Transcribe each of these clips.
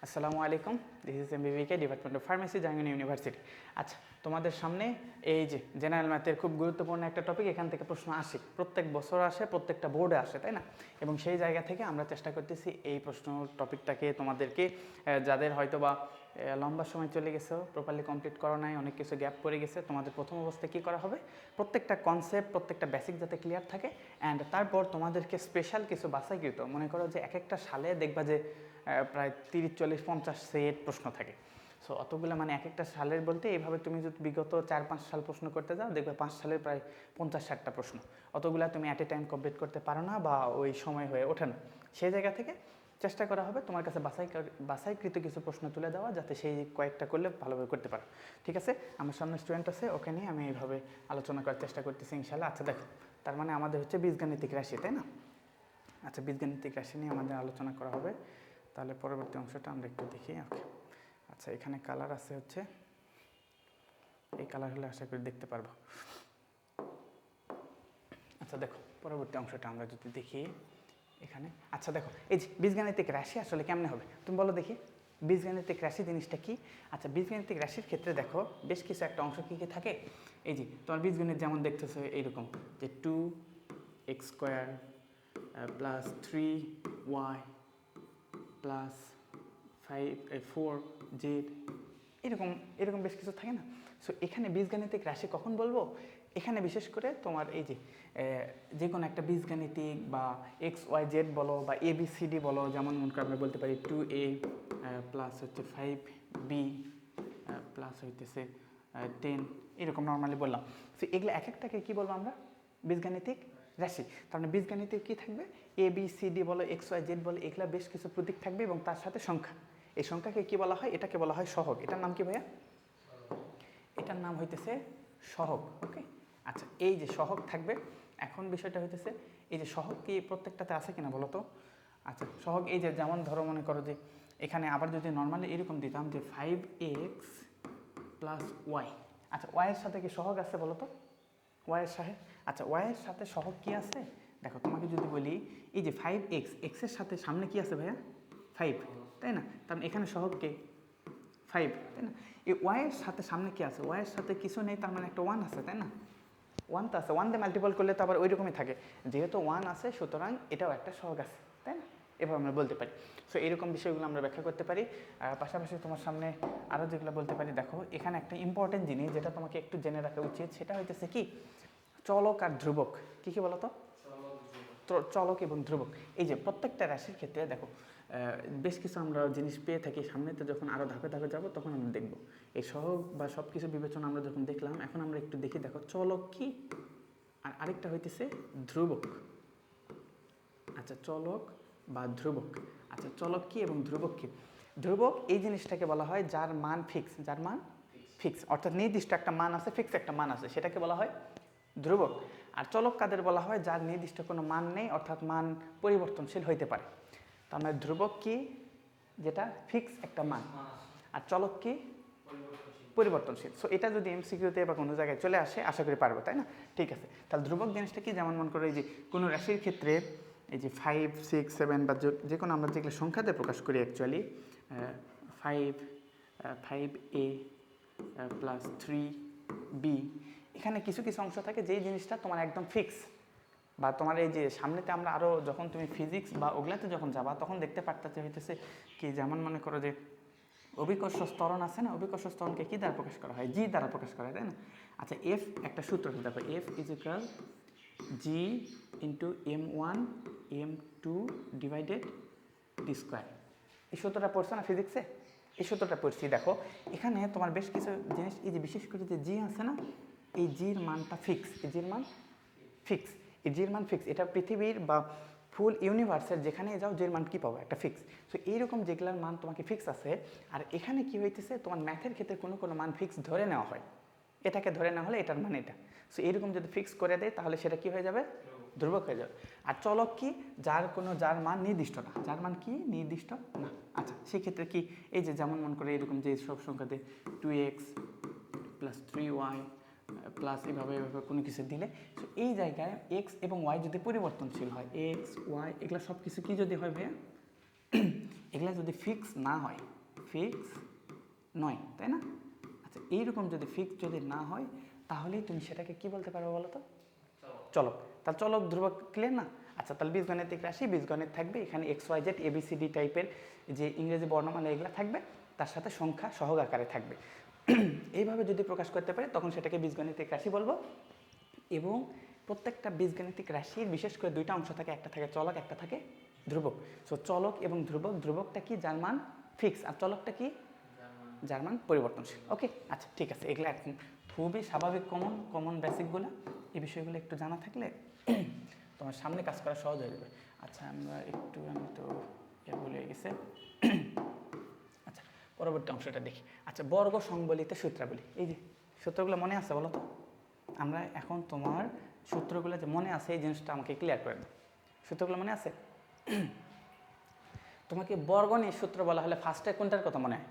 আসসালামু আলাইকুম, this is MBBK, department of pharmacy, Jahangirnagar university. আচ্ছা, তোমাদের সামনে এই যে জেনারেল ম্যাথের খুব গুরুত্বপূর্ণ একটা টপিক, এখান থেকে প্রশ্ন আসে, প্রত্যেক বছর আসে, প্রত্যেকটা বোর্ডে আসে, তাই না? এবং সেই জায়গা থেকে আমরা চেষ্টা করতেছি এই প্রশ্ন টপিকটাকে তোমাদেরকে, যাদের হয়তো বা লম্বা সময় চলে গেছে, প্রপারলি কমপ্লিট করা নাই, অনেক কিছু গ্যাপ পড়ে গেছে, তোমাদের প্রথম অবস্থায় কী করা হবে, প্রত্যেকটা কনসেপ্ট, প্রত্যেকটা বেসিক যাতে ক্লিয়ার থাকে, অ্যান্ড তারপর তোমাদেরকে স্পেশাল কিছু বাছাইকৃত, মনে করো যে এক একটা সালে দেখবা যে প্রায় 30, 40, 50 সেট প্রশ্ন থাকে। সো অতগুলো মানে এক একটা সালের বলতে এইভাবে তুমি যদি বিগত 4-5 সাল প্রশ্ন করতে যাও, দেখবে 5 সালের প্রায় 50-60টা প্রশ্ন। অতগুলো তুমি অ্যাট এ টাইম কমপ্লিট করতে পারো না বা ওই সময় হয়ে ওঠে না। সেই জায়গা থেকে চেষ্টা করা হবে তোমার কাছে বাছাইকৃত কিছু প্রশ্ন তুলে দেওয়া, যাতে সেই কয়েকটা করলে ভালোভাবে করতে পারো। ঠিক আছে, আমার সামনে স্টুডেন্ট আছে, ওকে নিয়ে আমি এইভাবে আলোচনা করার চেষ্টা করতেছি ইনশাল্লাহ। আচ্ছা দেখো, তার মানে আমাদের হচ্ছে বীজগাণিতিক রাশি, তাই না? আচ্ছা, বীজগাণিতিক রাশি নিয়ে আমাদের আলোচনা করা হবে। তাহলে পরবর্তী অংশটা আমরা একটু দেখি। ওকে, আচ্ছা, এখানে কালার আছে হচ্ছে, এই কালার হলে আশা করি দেখতে পারবো। আচ্ছা দেখো, পরবর্তী অংশটা আমরা যদি দেখি এখানে। আচ্ছা দেখো, এই যে বীজগাণিতিক রাশি আসলে কেমনে হবে তুমি বলো দেখি, বীজগাণিতিক রাশি জিনিসটা কি? আচ্ছা, বীজগাণিতিক রাশির ক্ষেত্রে দেখো বেশ কিছু একটা অংশ কী কী থাকে। এই যে তোমার বীজগণিত যেমন দেখতেছো এইরকম, যে 2x² plus 3y plus 4z, এরকম এরকম বেশ কিছু থাকে না? সো এখানে বীজগাণিতিক রাশি কখন বলবো? এখানে বিশেষ করে তোমার এই যে কোনো একটা বীজগাণিতিক বা XYZ বলো বা ABCD বলো, যেমন মনে করে আমরা বলতে পারি 2a প্লাস হচ্ছে 5b প্লাস হইতেছে 10, এরকম নর্মালি বললাম। সো এগুলো এক একটাকে কী বলবো আমরা? বীজগাণিতিক রাশি। তার মানে বীজগাণিতে কী থাকবে? ABCD বলো, XYZ বলো, এগুলো বেশ কিছু প্রতীক থাকবে এবং তার সাথে সংখ্যা। এই সংখ্যাকে কি বলা হয়? এটাকে বলা হয় সহগ। এটার নাম কি ভাইয়া? এটার নাম হইতেছে সহগ। ওকে, আচ্ছা, এই যে সহগ থাকবে, এখন বিষয়টা হইতেছে এই যে সহগ কি প্রত্যেকটাতে আছে কিনা বলো তো? আচ্ছা, সহগ এই যে যেমন ধরো মনে করো যে এখানে আবার যদি নর্মালি এরকম দিতাম যে 5x প্লাস ওয়াই। আচ্ছা, ওয়াইয়ের সাথে কি সহগ আছে বলো তো? ওয়াইয়ের সাথে, আচ্ছা, ওয়াইয়ের সাথে সহগ কি আছে দেখো, তোমাকে যদি বলি এই যে 5x, এক্সের সাথে সামনে কি আছে ভাইয়া? 5, তাই না? কারণ এখানে সহগ কে? 5, তাই না? এই ওয়াইয়ের সাথে সামনে কি আছে? ওয়াইয়ের সাথে কিছু নেই, তার মানে একটা 1 আছে, তাই না? 1 তো আছে, 1 দিয়ে মাল্টিপল করলে তো আবার ওই রকমই থাকে। যেহেতু 1 আছে, সুতরাং এটাও একটা সহগ আছে, তাই না? এভাবে আমরা বলতে পারি। সো এইরকম বিষয়গুলো আমরা ব্যাখ্যা করতে পারি। পাশাপাশি তোমার সামনে আরও যেগুলো বলতে পারি, দেখো এখানে একটা ইম্পর্টেন্ট জিনিস যেটা তোমাকে একটু জেনে রাখা উচিত, সেটা হইতেছে কি, চলক আর ধ্রুবক। কী কী বলো তো? চলক এবং ধ্রুবক। এই যে প্রত্যেকটা রাশির ক্ষেত্রে দেখো বেশ কিছু আমরা জিনিস পেয়ে থাকি, সামনেতে যখন আরও ধাপে ধাপে যাব তখন আমরা দেখব এই সহগ বা সব কিছু বিবেচনা আমরা যখন দেখলাম, এখন আমরা একটু দেখি। দেখো, চলক কি আর আরেকটা হইতেছে ধ্রুবক। আচ্ছা, চলক বা ধ্রুবক। আচ্ছা, চলক কি এবং ধ্রুবক কি? ধ্রুবক এই জিনিসটাকে বলা হয় যার মান ফিক্স, যার মান ফিক্স, অর্থাৎ নির্দিষ্ট একটা মান আছে, ফিক্স একটা মান আছে, সেটাকে বলা হয় ধ্রুবক। আর চলক কাদের বলা হয়? যার নির্দিষ্ট কোনো মান নেই, অর্থাৎ মান পরিবর্তনশীল হইতে পারে। তার মানে ধ্রুবক কি? যেটা ফিক্স একটা মান। আর চলক কি? পরিবর্তনশীল। সো এটা যদি এমসিকিউতে বা কোনো জায়গায় চলে আসে, আশা করি পারবো, তাই না? ঠিক আছে, তাহলে ধ্রুবক জিনিসটা কি? যেমন মনে করো এই যে কোনো রাশির ক্ষেত্রে এই যে 5, 6, 7 বা যে কোনো আমরা যেগুলো সংখ্যাতে প্রকাশ করি, অ্যাকচুয়ালি 5a প্লাস 3b, এখানে কিছু কিছু অংশ থাকে যেই জিনিসটা তোমার একদম ফিক্স, বা তোমার এই যে সামনেতে আমরা আরও যখন তুমি ফিজিক্স বা ওগুলাতে যখন যাবা তখন দেখতে পারতে হইতেছে কি, যেমন মনে করো যে অভিকর্ষ স্তরণ আছে না, অভিকর্ষ স্তরণকে কী দ্বারা প্রকাশ করা হয়? জি দ্বারা প্রকাশ করা হয়, তাই না? আচ্ছা, এফ একটা সূত্র দেখো, F is equal G into m1 m2 divided T square. এই সূত্রটা পড়ছো না ফিজিক্সে? এই সূত্রটা পড়ছি। দেখো এখানে তোমার বেশ কিছু জিনিস, এই যে বিশেষ করে যে জি আছে না, এই জির মানটা ফিক্স, এই জির মান ফিক্স, এই জির মান ফিক্স। এটা পৃথিবীর বা ফুল ইউনিভার্সের যেখানে যাও জির মান কী পাবো? একটা ফিক্স। সো এইরকম যেগুলোর মান তোমাকে ফিক্স আছে, আর এখানে কি হইতেছে, তোমার ম্যাথের ক্ষেত্রে কোনো কোনো মান ফিক্স ধরে নেওয়া হয়, এটাকে ধরে নেওয়া হলে এটার মান এটা। সো এইরকম যদি ফিক্স করে দেয় তাহলে সেটা কি হয়ে যাবে? ধ্রুবক হয়ে যাবে। আর চলক কি? যার মান নির্দিষ্ট না, যার মান কি নির্দিষ্ট না। আচ্ছা, সেক্ষেত্রে কি, এই যে যেমন মনে করে এরকম যে সব সংখ্যাতে 2x প্লাস 3y প্লাস এভাবে এভাবে কোনো কিছু দিলে, সো এই জায়গায় এক্স এবং ওয়াই যদি পরিবর্তনশীল হয়, এক্স ওয়াই এগুলো সব কিছু কী যদি হয় ভাইয়া? এগুলা যদি ফিক্স না হয়, ফিক্স নয়, তাই না? আচ্ছা, এইরকম যদি ফিক্স যদি না হয় তাহলেই তুমি সেটাকে কি বলতে পারো বলো তো? চলক। তাহলে চলক ধ্রুবক ক্লিয়ার না? আচ্ছা, তাহলে বীজগণিতিক রাশি, বীজগণিত থাকবে এখানে এক্স ওয়াই জেড এবিসিডি টাইপের যে ইংরেজি বর্ণমালা এগুলো থাকবে, তার সাথে সংখ্যা সহগ আকারে থাকবে। এইভাবে যদি প্রকাশ করতে পারে তখন সেটাকে বীজগণিতিক রাশি বলবো। এবং প্রত্যেকটা বীজগণিতিক রাশির বিশেষ করে দুইটা অংশ থাকে, একটা থাকে চলক, একটা থাকে ধ্রুবক। সো চলক এবং ধ্রুবক, ধ্রুবকটা কি যার মান ফিক্স, আর চলকটা কি যার মান পরিবর্তনশীল। ওকে, আচ্ছা ঠিক আছে, এগুলো এখন খুবই স্বাভাবিক কমন বেসিকগুলো, এই বিষয়গুলো একটু জানা থাকলে তোমার সামনে কাজ করা সহজ হয়ে যাবে। আচ্ছা আমরা একটু, আমি তো ভুলে গেছে। আচ্ছা, পরবর্তী অংশটা দেখি। আচ্ছা, বর্গ সংবলিত সূত্রাবলী, এই যে সূত্রগুলো মনে আছে বলো তো? আমরা এখন তোমার সূত্রগুলো যে মনে আছে এই জিনিসটা আমাকে ক্লিয়ার করে দাও। সূত্রগুলো মনে আছে? তোমাকে বর্গ নিয়ে সূত্র বলা হলে ফার্স্টে কোনটার কথা মনে হয়?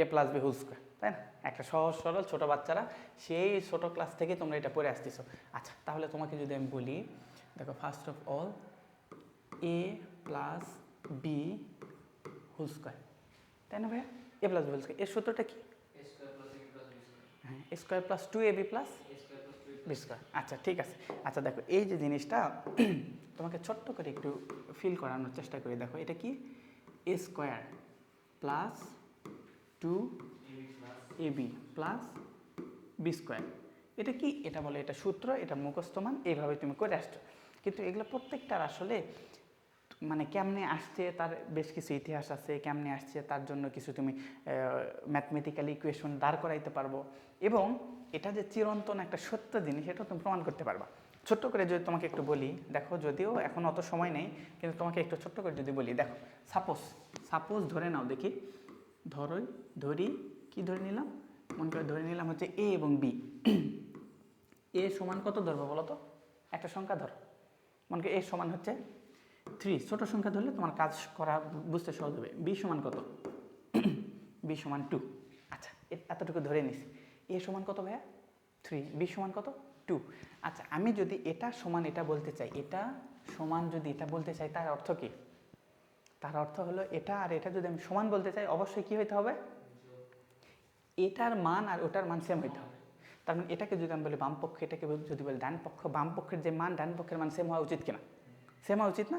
A plus B whole square, তাই না? একটা সহজ সরল ছোটো বাচ্চারা সেই ছোটো ক্লাস থেকে তোমরা এটা পড়ে আসতেছো। আচ্ছা, তাহলে তোমাকে যদি আমি বলি, দেখো first of all A plus B whole square, তাই না ভাইয়া? A plus B whole square, এর সূত্রটা কি? হ্যাঁ, A square plus 2ab plus B square. আচ্ছা ঠিক আছে। আচ্ছা দেখো, এই যে জিনিসটা তোমাকে ছোট্ট করে একটু ফিল করানোর চেষ্টা করি। দেখো এটা কি? A square plus 2ab plus B square, এটা কি? এটা বলে এটা সূত্র, এটা মুখস্থ মান, এইভাবে তুমি করে আসছো। কিন্তু এগুলো প্রত্যেকটার আসলে মানে কেমনে আসছে তার বেশ কিছু ইতিহাস আছে, কেমনে আসছে তার জন্য কিছু তুমি ম্যাথমেটিক্যাল ইকুয়েশন দাঁড় করাইতে পারবো, এবং এটা যে চিরন্তন একটা সত্য জিনিস এটা তুমি প্রমাণ করতে পারবা। ছোট্ট করে যদি তোমাকে একটু বলি, দেখো যদিও এখন অত সময় নেই, কিন্তু তোমাকে একটু ছোট্ট করে যদি বলি, দেখো সাপোজ ধরে নাও, দেখি ধরি কি ধরে নিলাম, মনে করে ধরে নিলাম হচ্ছে এ এবং বি। এ সমান কত ধরবো বলো তো? একটা সংখ্যা ধর, মনে করে এ সমান হচ্ছে 3, ছোট সংখ্যা ধরলে তোমার কাজ করা বুঝতে সহজ হবে। বি সমান কত? বি সমান 2। আচ্ছা, এতটুকু ধরে নিস। এ সমান কত ভাইয়া? 3, বি সমান কত? 2। আচ্ছা, আমি যদি এটা সমান এটা বলতে চাই, এটা সমান যদি এটা বলতে চাই, তার অর্থ কি? তার অর্থ হলো এটা আর এটা যদি আমি সমান বলতে চাই, অবশ্যই কি হইতে হবে? এটার মান আর ওটার মান সেম হইতে হবে। তার মানে এটাকে যদি আমি বলি বাম পক্ষ, এটাকে যদি বলি ডান পক্ষ, বাম পক্ষের যে মান ডান পক্ষের মান সেম হওয়া উচিত কিনা? সেম হওয়া উচিত না?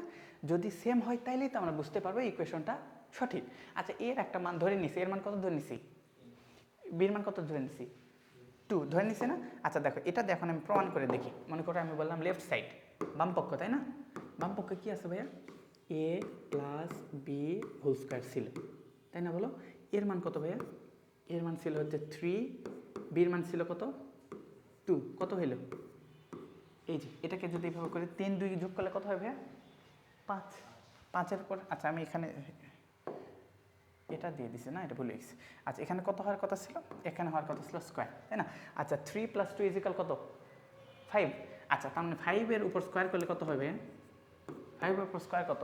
যদি সেম হয় তাইলেই তো আমরা বুঝতে পারবো ইকুয়েশনটা সঠিক। আচ্ছা, এর একটা মান ধরে নিছি, এর মান কত ধরে নিছি? বির মান কত ধরে নিছি? 2 ধরে নিছি না? আচ্ছা দেখো, এটা এখন আমি প্রমাণ করে দেখি। মনে করো আমি বললাম লেফট সাইড, বাম পক্ষ, তাই না? বাম পক্ষে কি আছে ভাইয়া? A plus B whole square ছিল, তাই না? বলো, এর মান কত ভাইয়া? এর মান ছিল হচ্ছে 3, বির মান ছিল কত? 2, কত হইল? এই যে এটাকে যদি এভাবে করে 3 2 যোগ করলে কত হয় ভাইয়া? 5। 5-এর পর, আচ্ছা আমি এখানে এটা দিয়ে দিছি না, এটা ভুলে গেছি। আচ্ছা, এখানে কত হওয়ার কথা ছিল? এখানে হওয়ার কথা ছিল স্কোয়ার, তাই না? আচ্ছা, 3 + 2 = কত? 5। আচ্ছা, তার মানে 5-এর উপর স্কোয়ার করলে কত হবে? 5-এর উপর স্কোয়ার কত?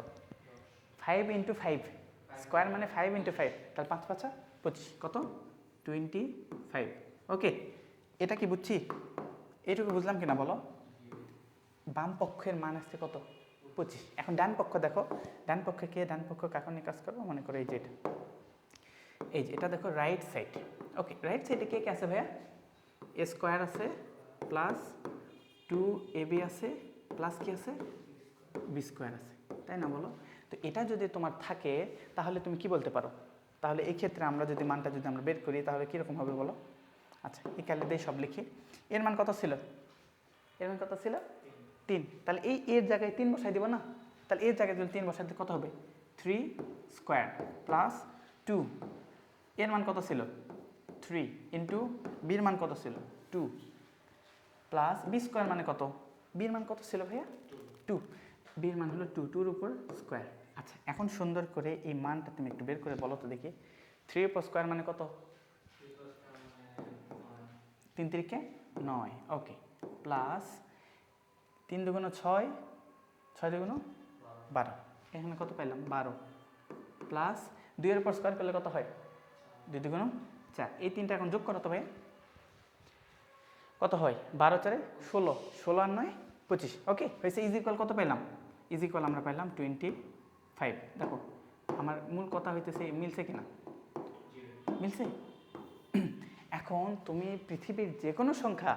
5 × 5, স্কোয়ার মানে 5 × 5, তাহলে 5 5 25, কত? 25। ওকে, এটা কি বুঝছি? এইটুকু বুঝলাম কিনা বলো? বাম পক্ষের মান আসছে কত? 25। এখন ডান পক্ষ দেখো, ডান পক্ষে কে? ডান পক্ষ কাকে নিয়ে কাজ করবো? মনে করো এই যে এটা দেখো রাইট সাইড। ওকে, রাইট সাইডে কে কে আছে ভাইয়া? এ স্কোয়ার আছে প্লাস 2ab আছে প্লাস কি আছে? বি স্কোয়ার আছে, তাই না? বলো তো, এটা যদি তোমার থাকে তাহলে তুমি কি বলতে পারো? তাহলে এই ক্ষেত্রে আমরা যদি মানটা যদি আমরা বের করি তাহলে কীরকম হবে বলো? আচ্ছা, এই ক্যালে দিয়ে সব লিখি। এর মান কত ছিল? এর মান কত ছিল? 3। তাহলে এই এর জায়গায় 3 বসাই দিব না? তাহলে এর জায়গায় যদি 3 বসাই দিই কত হবে? 3 স্কোয়ার প্লাস 2, এর মান কত ছিল? 3 ইন্টু বির মান কত ছিল? 2 প্লাস বি স্কোয়ার মানে কত? বির মান কত ছিল ভাইয়া? 2। বির মান হলো 2, 2-র উপর স্কোয়ার। আচ্ছা, এখন সুন্দর করে এই মানটা তুমি একটু বের করে বলো তো দেখি। 3 উপর স্কোয়ার মানে কত? 3 3 9। ওকে, প্লাস 3 2 6, 6 2 12, এখানে কত পাইলাম? 12, প্লাস 2-এর উপর স্কোয়ার করলে কত হয়? 2 2 4। এই 3টা এখন যোগ করো তো ভাই, কত হয়? 12 4 16, 16 আর 9 25। ওকে, হয়েছে। ইজ ইকুয়াল কত পেলাম? ইজ ইকুয়াল আমরা পাইলাম 25। দেখো আমার মূল কথা হইতেছে মিলছে কিনা, মিলছে। এখন তুমি পৃথিবীর যে কোনো সংখ্যা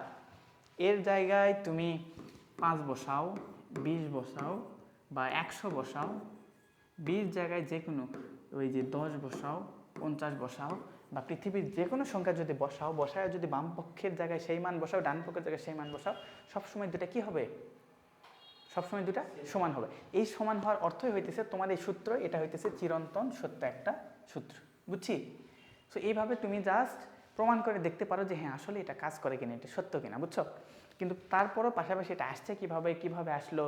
এর জায়গায় তুমি 5 বসাও, 20 বসাও বা 100 বসাও, 20 জায়গায় যে কোনো ওই যে 10 বসাও, 50 বসাও বা পৃথিবীর যে কোনো সংখ্যা যদি বসায় যদি বাম পক্ষের জায়গায় সেই মান বসাও, ডান পক্ষের জায়গায় সেই মান বসাও, সবসময় দুটা কি হবে, সবসময় দুটা সমান হবে। এই সমান হওয়ার অর্থই হইতেছে তোমার এই সূত্র, এটা হইতেছে চিরন্তন সত্য একটা সূত্র, বুঝছি। সো এইভাবে তুমি জাস্ট প্রমাণ করে দেখতে পারো যে হ্যাঁ আসলে এটা কাজ করে কিনা, এটা সত্য কিনা, বুঝছো। কিন্তু তারপরও পাশাপাশি এটা আসছে কিভাবে আসলো,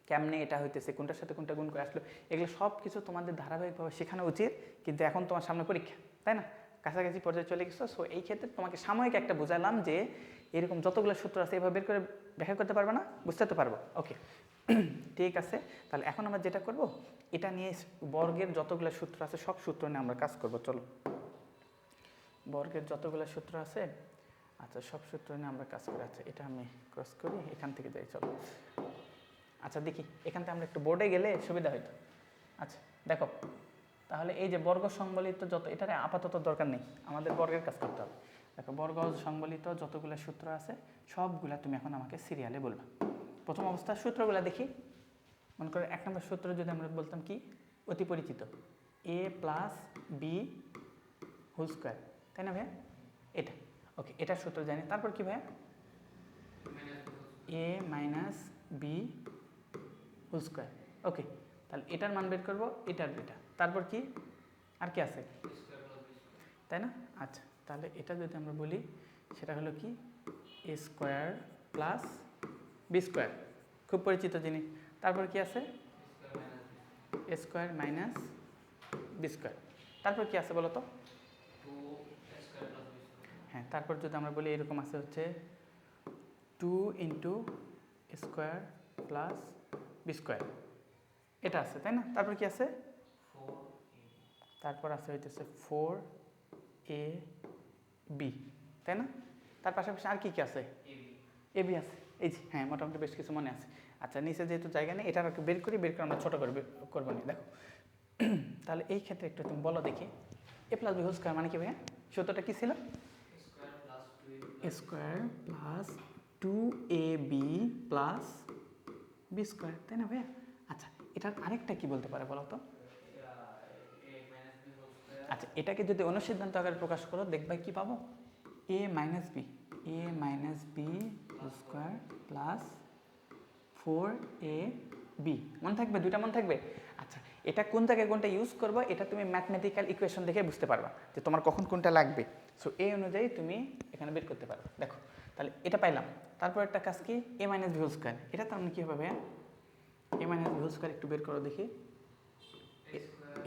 কেমনে এটা হইতেছে, কোনটার সাথে কোনটা গুণ করে আসলো, এগুলো সব কিছু তোমাদের ধারাবাহিকভাবে শেখানো উচিত। কিন্তু এখন তোমার সামনে পরীক্ষা, তাই না, কাছাকাছি পর্যায়ে চলে গেছো। সো এই ক্ষেত্রে তোমাকে সাময়িক একটা বোঝালাম যে এরকম যতগুলো সূত্র আছে এভাবে বের করে ব্যাখ্যা করতে পারবে না, বুঝতে তো পারবো, ওকে। ঠিক আছে, তাহলে এখন আমরা যেটা করব, এটা নিয়ে বর্গের যতগুলো সূত্র আছে সব সূত্র নিয়ে আমরা কাজ করব। চলো, বর্গের যতগুলো সূত্র আছে, আচ্ছা সব সূত্র নিয়ে আমরা কাজ করি। আচ্ছা এটা আমি ক্রস করি, এখান থেকে যাই, চলো। আচ্ছা দেখি এখান থেকে আমরা একটু বোর্ডে গেলে সুবিধা হইতো। আচ্ছা দেখো, তাহলে এই যে বর্গ সংবলিত যত, এটার আপাতত দরকার নেই, আমাদের বর্গের কাজ করতে হবে। দেখো বর্গ সংবলিত যতগুলো সূত্র আছে সবগুলা তুমি এখন আমাকে সিরিয়ালে বলবা। প্রথম অবস্থার সূত্রগুলো দেখি। মনে করো 1 নম্বর সূত্র যদি আমরা বলতাম কি, অতি পরিচিত a plus B whole square, তাই না ভাইয়া, এটা ওকে, এটার সূত্র জানি। তারপর কি ভাইয়া, a minus B whole square, okay. তাহলে এটার মান বের করবো, এটার এটা, তারপর কি আর কি আছে, তাই না। আচ্ছা তাহলে এটা যদি আমরা বলি সেটা হলো কি A square plus B square, খুব পরিচিত জিনিস। তারপর কি আছে, A square minus B square. তারপর কি আছে বলো তো, হ্যাঁ তারপর যদি আমরা বলি এরকম আছে হচ্ছে 2 into square plus B square, এটা আছে, তাই না। তারপর কি আছে, তারপর আছে হইতেছে 4 a b, তাই না। তার পাশাপাশি আর কি কি আছে, এ বি আছে, এই যে হ্যাঁ মোটামুটি বেশ কিছু মনে আছে। আচ্ছা নিচে যেহেতু জায়গা নেই, এটা বের করে আমরা ছোটো করে করবো না, দেখো। তাহলে এই ক্ষেত্রে একটু তুমি বলো দেখি, A plus B whole square মানে কি ভাইয়া, সূত্রটা কি ছিল, A square plus 2ab plus B square, তাই না ভাইয়া। আচ্ছা এটার আরেকটা কি বলতে পারে বলো তো, আচ্ছা এটাকে যদি অনুসিদ্ধান্ত আকারে প্রকাশ করো দেখবা কি পাবো, a minus B whole square plus 4ab, মনে থাকবে, দুইটা মনে থাকবে। আচ্ছা এটা কোন জায়গায় কোনটা ইউজ করবো এটা তুমি ম্যাথমেটিক্যাল ইকুয়েশন দেখে বুঝতে পারবা যে তোমার কখন কোনটা লাগবে। সো এই অনুযায়ী তুমি এখানে বের করতে পারো। দেখো তাহলে এটা পাইলাম, তারপর একটা কাজ কি, a minus B whole square, এটা তার মানে কী হবে ভাইয়া, a minus B whole square একটু বের করো দেখি,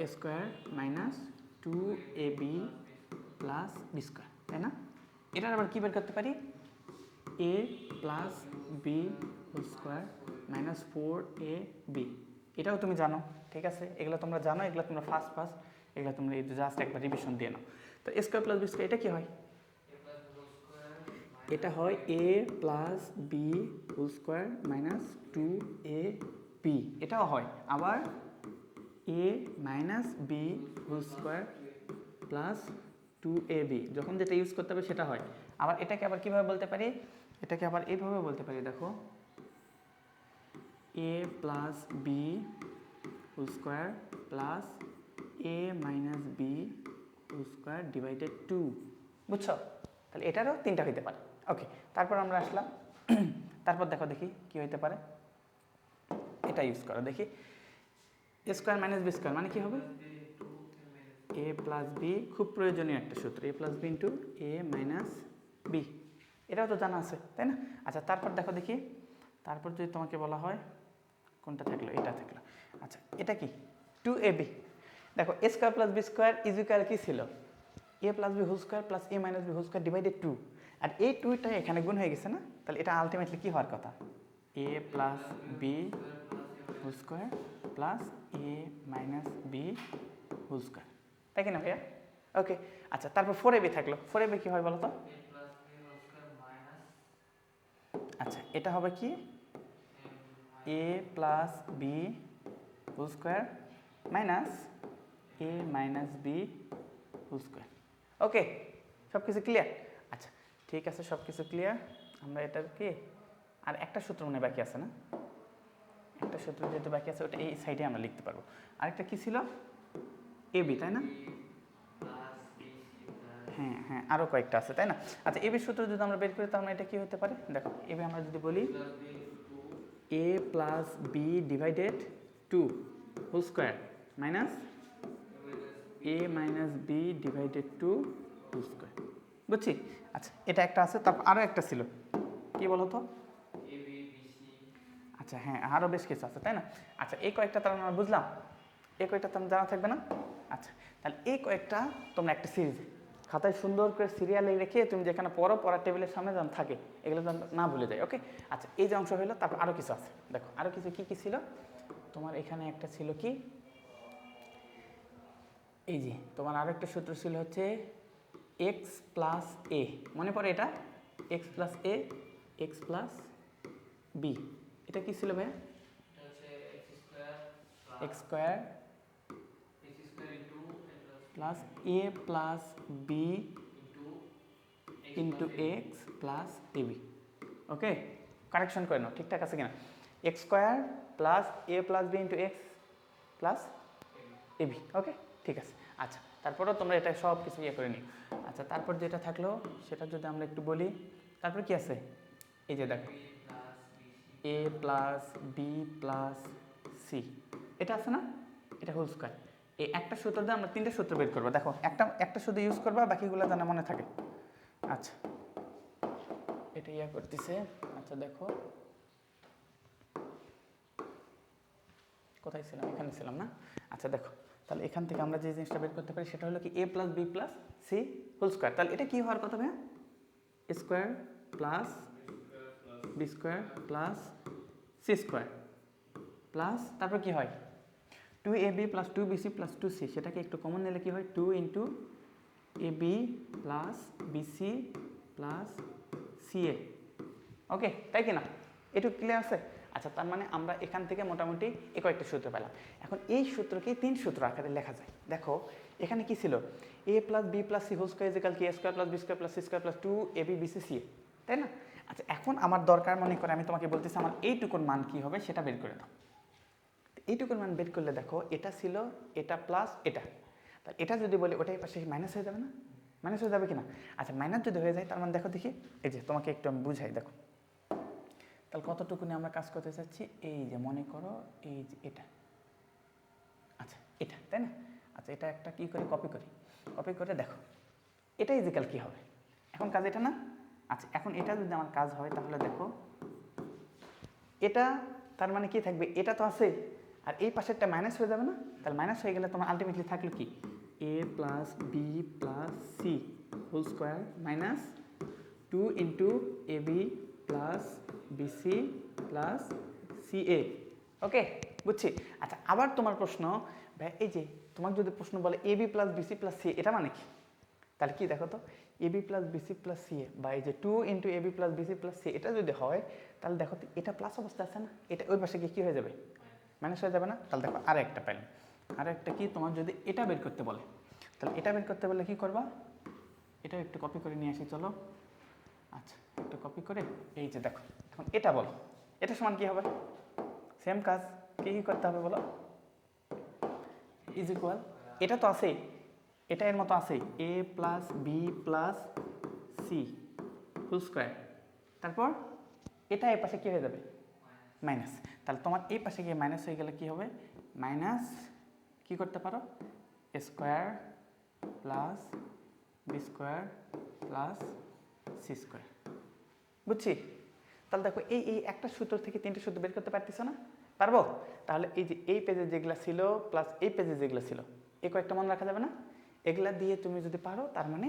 A square minus 2ab plus B square, তাই না। এটার আবার কী বের করতে পারি, a plus B whole square minus 4ab, এটাও তুমি জানো, ঠিক আছে, এগুলো তোমরা জানো, এগুলো তোমরা ফার্স্ট এগুলো তোমরা জাস্ট একবার রিভিশন দিয়ে নাও। তো A square plus B square এটা কি হয়, এটা হয় a plus B whole square minus 2ab, এটাও হয় আবার a minus B whole square plus 2ab, যখন যেটা ইউজ করতে হবে সেটা হয়। আবার এটাকে আবার কীভাবে বলতে পারি, এটাকে আবার এইভাবে বলতে পারি, দেখো a plus B whole square plus a minus B whole square divided 2, বুঝছো। তাহলে এটারও তিনটা হইতে পারে, ওকে। তারপর আমরা আসলাম, তারপর দেখো দেখি কি হইতে পারে, এটা ইউজ করো দেখি, A square minus B square মানে কি হবে, a প্লাস বি, খুব প্রয়োজনীয় একটা সূত্র, a plus B into a minus B, এটাও তো জানা আছে, তাই না। আচ্ছা তারপর দেখো দেখি, তারপর যদি তোমাকে বলা হয় কোনটা থাকলো, এটা থাকলো। আচ্ছা এটা কি 2ab, দেখো A square plus B square equal কি ছিল, A plus B whole square plus A minus B whole square divided 2, আর এই 2টা এখানে গুণ হয়ে গেছে না, তাহলে এটা আলটিমেটলি কি হওয়ার কথা, A plus B whole square plus A minus B whole square, তাই কিনা ভাইয়া, ওকে। আচ্ছা তারপর 4ab থাকলো, 4ab কি হয় বলো তো, আচ্ছা এটা হবে কি A plus B whole square minus A minus B whole square. Okay, সব কিছু ক্লিয়ার? আচ্ছা ঠিক আছে, সব কিছু ক্লিয়ার। আমরা এটার কি আর একটা সূত্র মনে বাকি আছে না? একটা সূত্র যেহেতু বাকি আছে ওটা এই সাইডে আমরা লিখতে পারবো। আরেকটা কি ছিল? এ বি, তাই না? হ্যাঁ হ্যাঁ, আরও কয়েকটা আছে তাই না? আচ্ছা এ বি সূত্র যদি আমরা বের করি তাহলে এটা কি হতে পারে? দেখো এ বি আমরা যদি বলি A plus B divided two whole square minus A minus B divided two whole square. বুঝছি? আচ্ছা এটা একটা আছে, তারপর আরও একটা ছিল, কি বলো তো? আচ্ছা হ্যাঁ, আরও বেশ কিছু আছে তাই না? আচ্ছা এই কয়েকটা তাহলে আমরা বুঝলাম, এই কয়েকটা তো জানা থাকবে না? আচ্ছা তাহলে এই কয়েকটা তোমরা একটা সিরিজ খাতায় সুন্দর করে সিরিয়ালে রেখে তুমি যেখানে পড়ো পড়ার টেবিলের সামনে যেন থাকে, এগুলো যেন না ভুলে যায়। ওকে, আচ্ছা এই যে অংশ হলো, তারপর আরও কিছু আছে। দেখো আরও কিছু কী কী ছিল তোমার এখানে? একটা ছিল কি, এই যে তোমার আরও একটা সূত্র ছিল হচ্ছে এক্স প্লাস এ, মনে পড়ে এটা? X plus A X plus B, এটা কি ছিল ভাইয়া? X square plus A plus B into X plus A B. Okay, correction করে নাও ঠিকঠাক আছে কিনা? X square plus A plus B into X plus A B. Okay ঠিক আছে। আচ্ছা তারপরেও তোমরা এটা সব কিছু ইয়ে করে নিও। আচ্ছা তারপর যেটা থাকলো সেটা যদি আমরা একটু বলি, তারপর কি আছে? এই যে দেখো A plus B plus C, এটা আছে না? এটা হোল স্কোয়ার। এই একটা সূত্র দিয়ে আমরা তিনটে সূত্র বের করবো। দেখো একটা শুধু ইউজ করবা, বাকিগুলো যেন মনে থাকে। আচ্ছা এটা ইয়া করতেছে। আচ্ছা দেখো কোথায় ছিলাম? এখানে ছিলাম না? আচ্ছা দেখো তাহলে এখান থেকে আমরা যে জিনিসটা বের করতে পারি সেটা হলো কি A plus B plus C whole square. তাহলে এটা কি হওয়ার কথা ভাইয়া? A square plus B square plus C square plus তারপর কি হয়? Two A B plus two BC plus two C, সেটাকে একটু কমন নিলে কি হয়? Two into A B plus BC plus C A. Okay তাই কি না? এটুকু ক্লিয়ার আছে? আচ্ছা তার মানে আমরা এখান থেকে মোটামুটি এই কয়েকটা সূত্র পেলাম। এখন এই সূত্রকে তিন সূত্র আকারে লেখা যায়। দেখো এখানে কি ছিল? A plus B plus C whole square is equal কি A square plus B square plus C square plus two A B BC C A, তাই না? আচ্ছা এখন আমার দরকার মনে করে আমি তোমাকে বলতেছি আমার এইটুকুর মান কি হবে সেটা বের করে দাও। এইটুকুর মান বের করলে দেখো এটা ছিল এটা প্লাস এটা, তাহলে এটা যদি বলি ওটাই পাশে মাইনাস হয়ে যাবে না? মাইনাস হয়ে যাবে কি না? আচ্ছা মাইনাস যদি হয়ে যায় তার মানে দেখো দেখি, এই যে তোমাকে একটু আমি বুঝাই। দেখো তাহলে কতটুকু নিয়ে আমরা কাজ করতে চাচ্ছি, এই যে মনে করো এই যে এটা, আচ্ছা এটা তাই না? আচ্ছা এটা একটা কি করে কপি করি, কপি করে দেখো এটা ইজিক্যাল কি হবে? এখন কাজ এটা না? আচ্ছা এখন এটা যদি আমার কাজ হয় তাহলে দেখো এটা তার মানে কি থাকবে? এটা তো আছে আর এই পাশেরটা মাইনাস হয়ে যাবে না? তাহলে মাইনাস হয়ে গেলে তোমার আলটিমেটলি থাকলো কি A plus B plus C whole square minus two into A B plus BC plus C A. Okay বুঝছি। আচ্ছা আবার তোমার প্রশ্ন ভাই, এই যে তোমাকে যদি প্রশ্ন বলে A B plus BC plus C এটা মানে কি? তাহলে কি দেখো তো A B plus BC plus C A বা এই যে two into A B plus BC plus C এটা যদি হয় তাহলে দেখো তো এটা প্লাস অবস্থা আছে না? এটা ওই পাশে গিয়ে কী হয়ে যাবে? মাইনাস হয়ে যাবে না? তাহলে দেখো আর একটা পেলাম। আর একটা কি, তোমার যদি এটা বের করতে বলে তাহলে এটা বের করতে বলে কি করবা? এটাও একটু কপি করে নিয়ে আসি চলো। আচ্ছা একটু কপি করে এই যে দেখো এখন এটা বলো, এটা সমান কি হবে? সেম কাজ, কি কি করতে হবে বলো? ইজ ইকুয়াল, এটা তো আছেই, এটা এর মতো আছেই A plus B plus C whole square, তারপর এটা এই পাশে কী হয়ে যাবে? মাইনাস। তাহলে তোমার এই পাশে গিয়ে মাইনাস হয়ে গেলে কী হবে? মাইনাস কী করতে পারো? A square plus B square plus C square. বুঝছি? তাহলে দেখো এই এই একটা সূত্র থেকে তিনটে সূত্র বের করতে পারতেছো না? পারবো? তাহলে এই যে এই পেজে যেগুলো ছিল প্লাস এই পেজে যেগুলো ছিল এই কয়েকটা মনে রাখা যাবে না? এগুলা দিয়ে তুমি যদি পারো তার মানে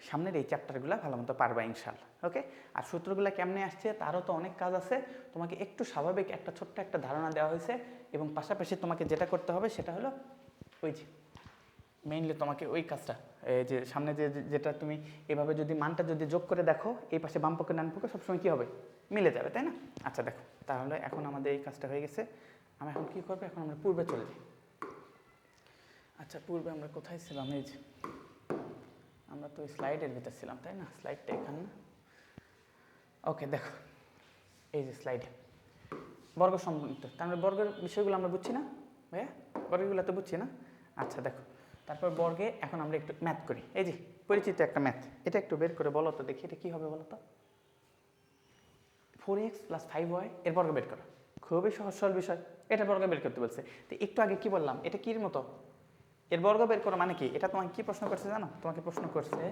সামনের এই চ্যাপ্টারগুলো ভালো মতো পারবা ইনশাল্লাহ। ওকে, আর সূত্রগুলো কেমনে আসছে তারও তো অনেক কাজ আছে, তোমাকে একটু স্বাভাবিক একটা ছোট্ট একটা ধারণা দেওয়া হয়েছে এবং পাশাপাশি তোমাকে যেটা করতে হবে সেটা হলো ওই যে মেইনলি তোমাকে ওই কাজটা যে সামনে যেটা তুমি এভাবে যদি মানটা যদি যোগ করে দেখো এই পাশে বাম পক্ষে ডান পক্ষে সবসময় কী হবে? মিলে যাবে, তাই না? আচ্ছা দেখো তাহলে এখন আমাদের এই কাজটা হয়ে গেছে, আমরা এখন কী করবো? এখন আমরা পূর্বে চলে যাই। আচ্ছা পূর্বে আমরা কোথায় ছিলাম? এই যে আমরা তো স্লাইডের ভিতর ছিলাম, তাই না? স্লাইডটা এখানে। ওকে দেখো, এই যে স্লাইডে বর্গ সম্বলিত, তার মানে বর্গের বিষয়গুলো আমরা বুঝছি না ভাইয়া? বর্গগুলো তো বুঝছি না? আচ্ছা দেখো, তারপর বর্গে এখন আমরা একটু ম্যাথ করি। এই যে পরিচিত একটা ম্যাথ, এটা একটু বের করে বলো তো দেখি, এটা কী হবে বলো তো? 4x + 5y এর বর্গ বের করো। খুবই সহজ সরল বিষয়, এটা বর্গ বের করতে বলছে। তো একটু আগে কি বললাম, এটা কির মতো? এর বর্গ বের করো মানে কি? এটা তোমাকে কি প্রশ্ন করছে জানো? তোমাকে প্রশ্ন করছে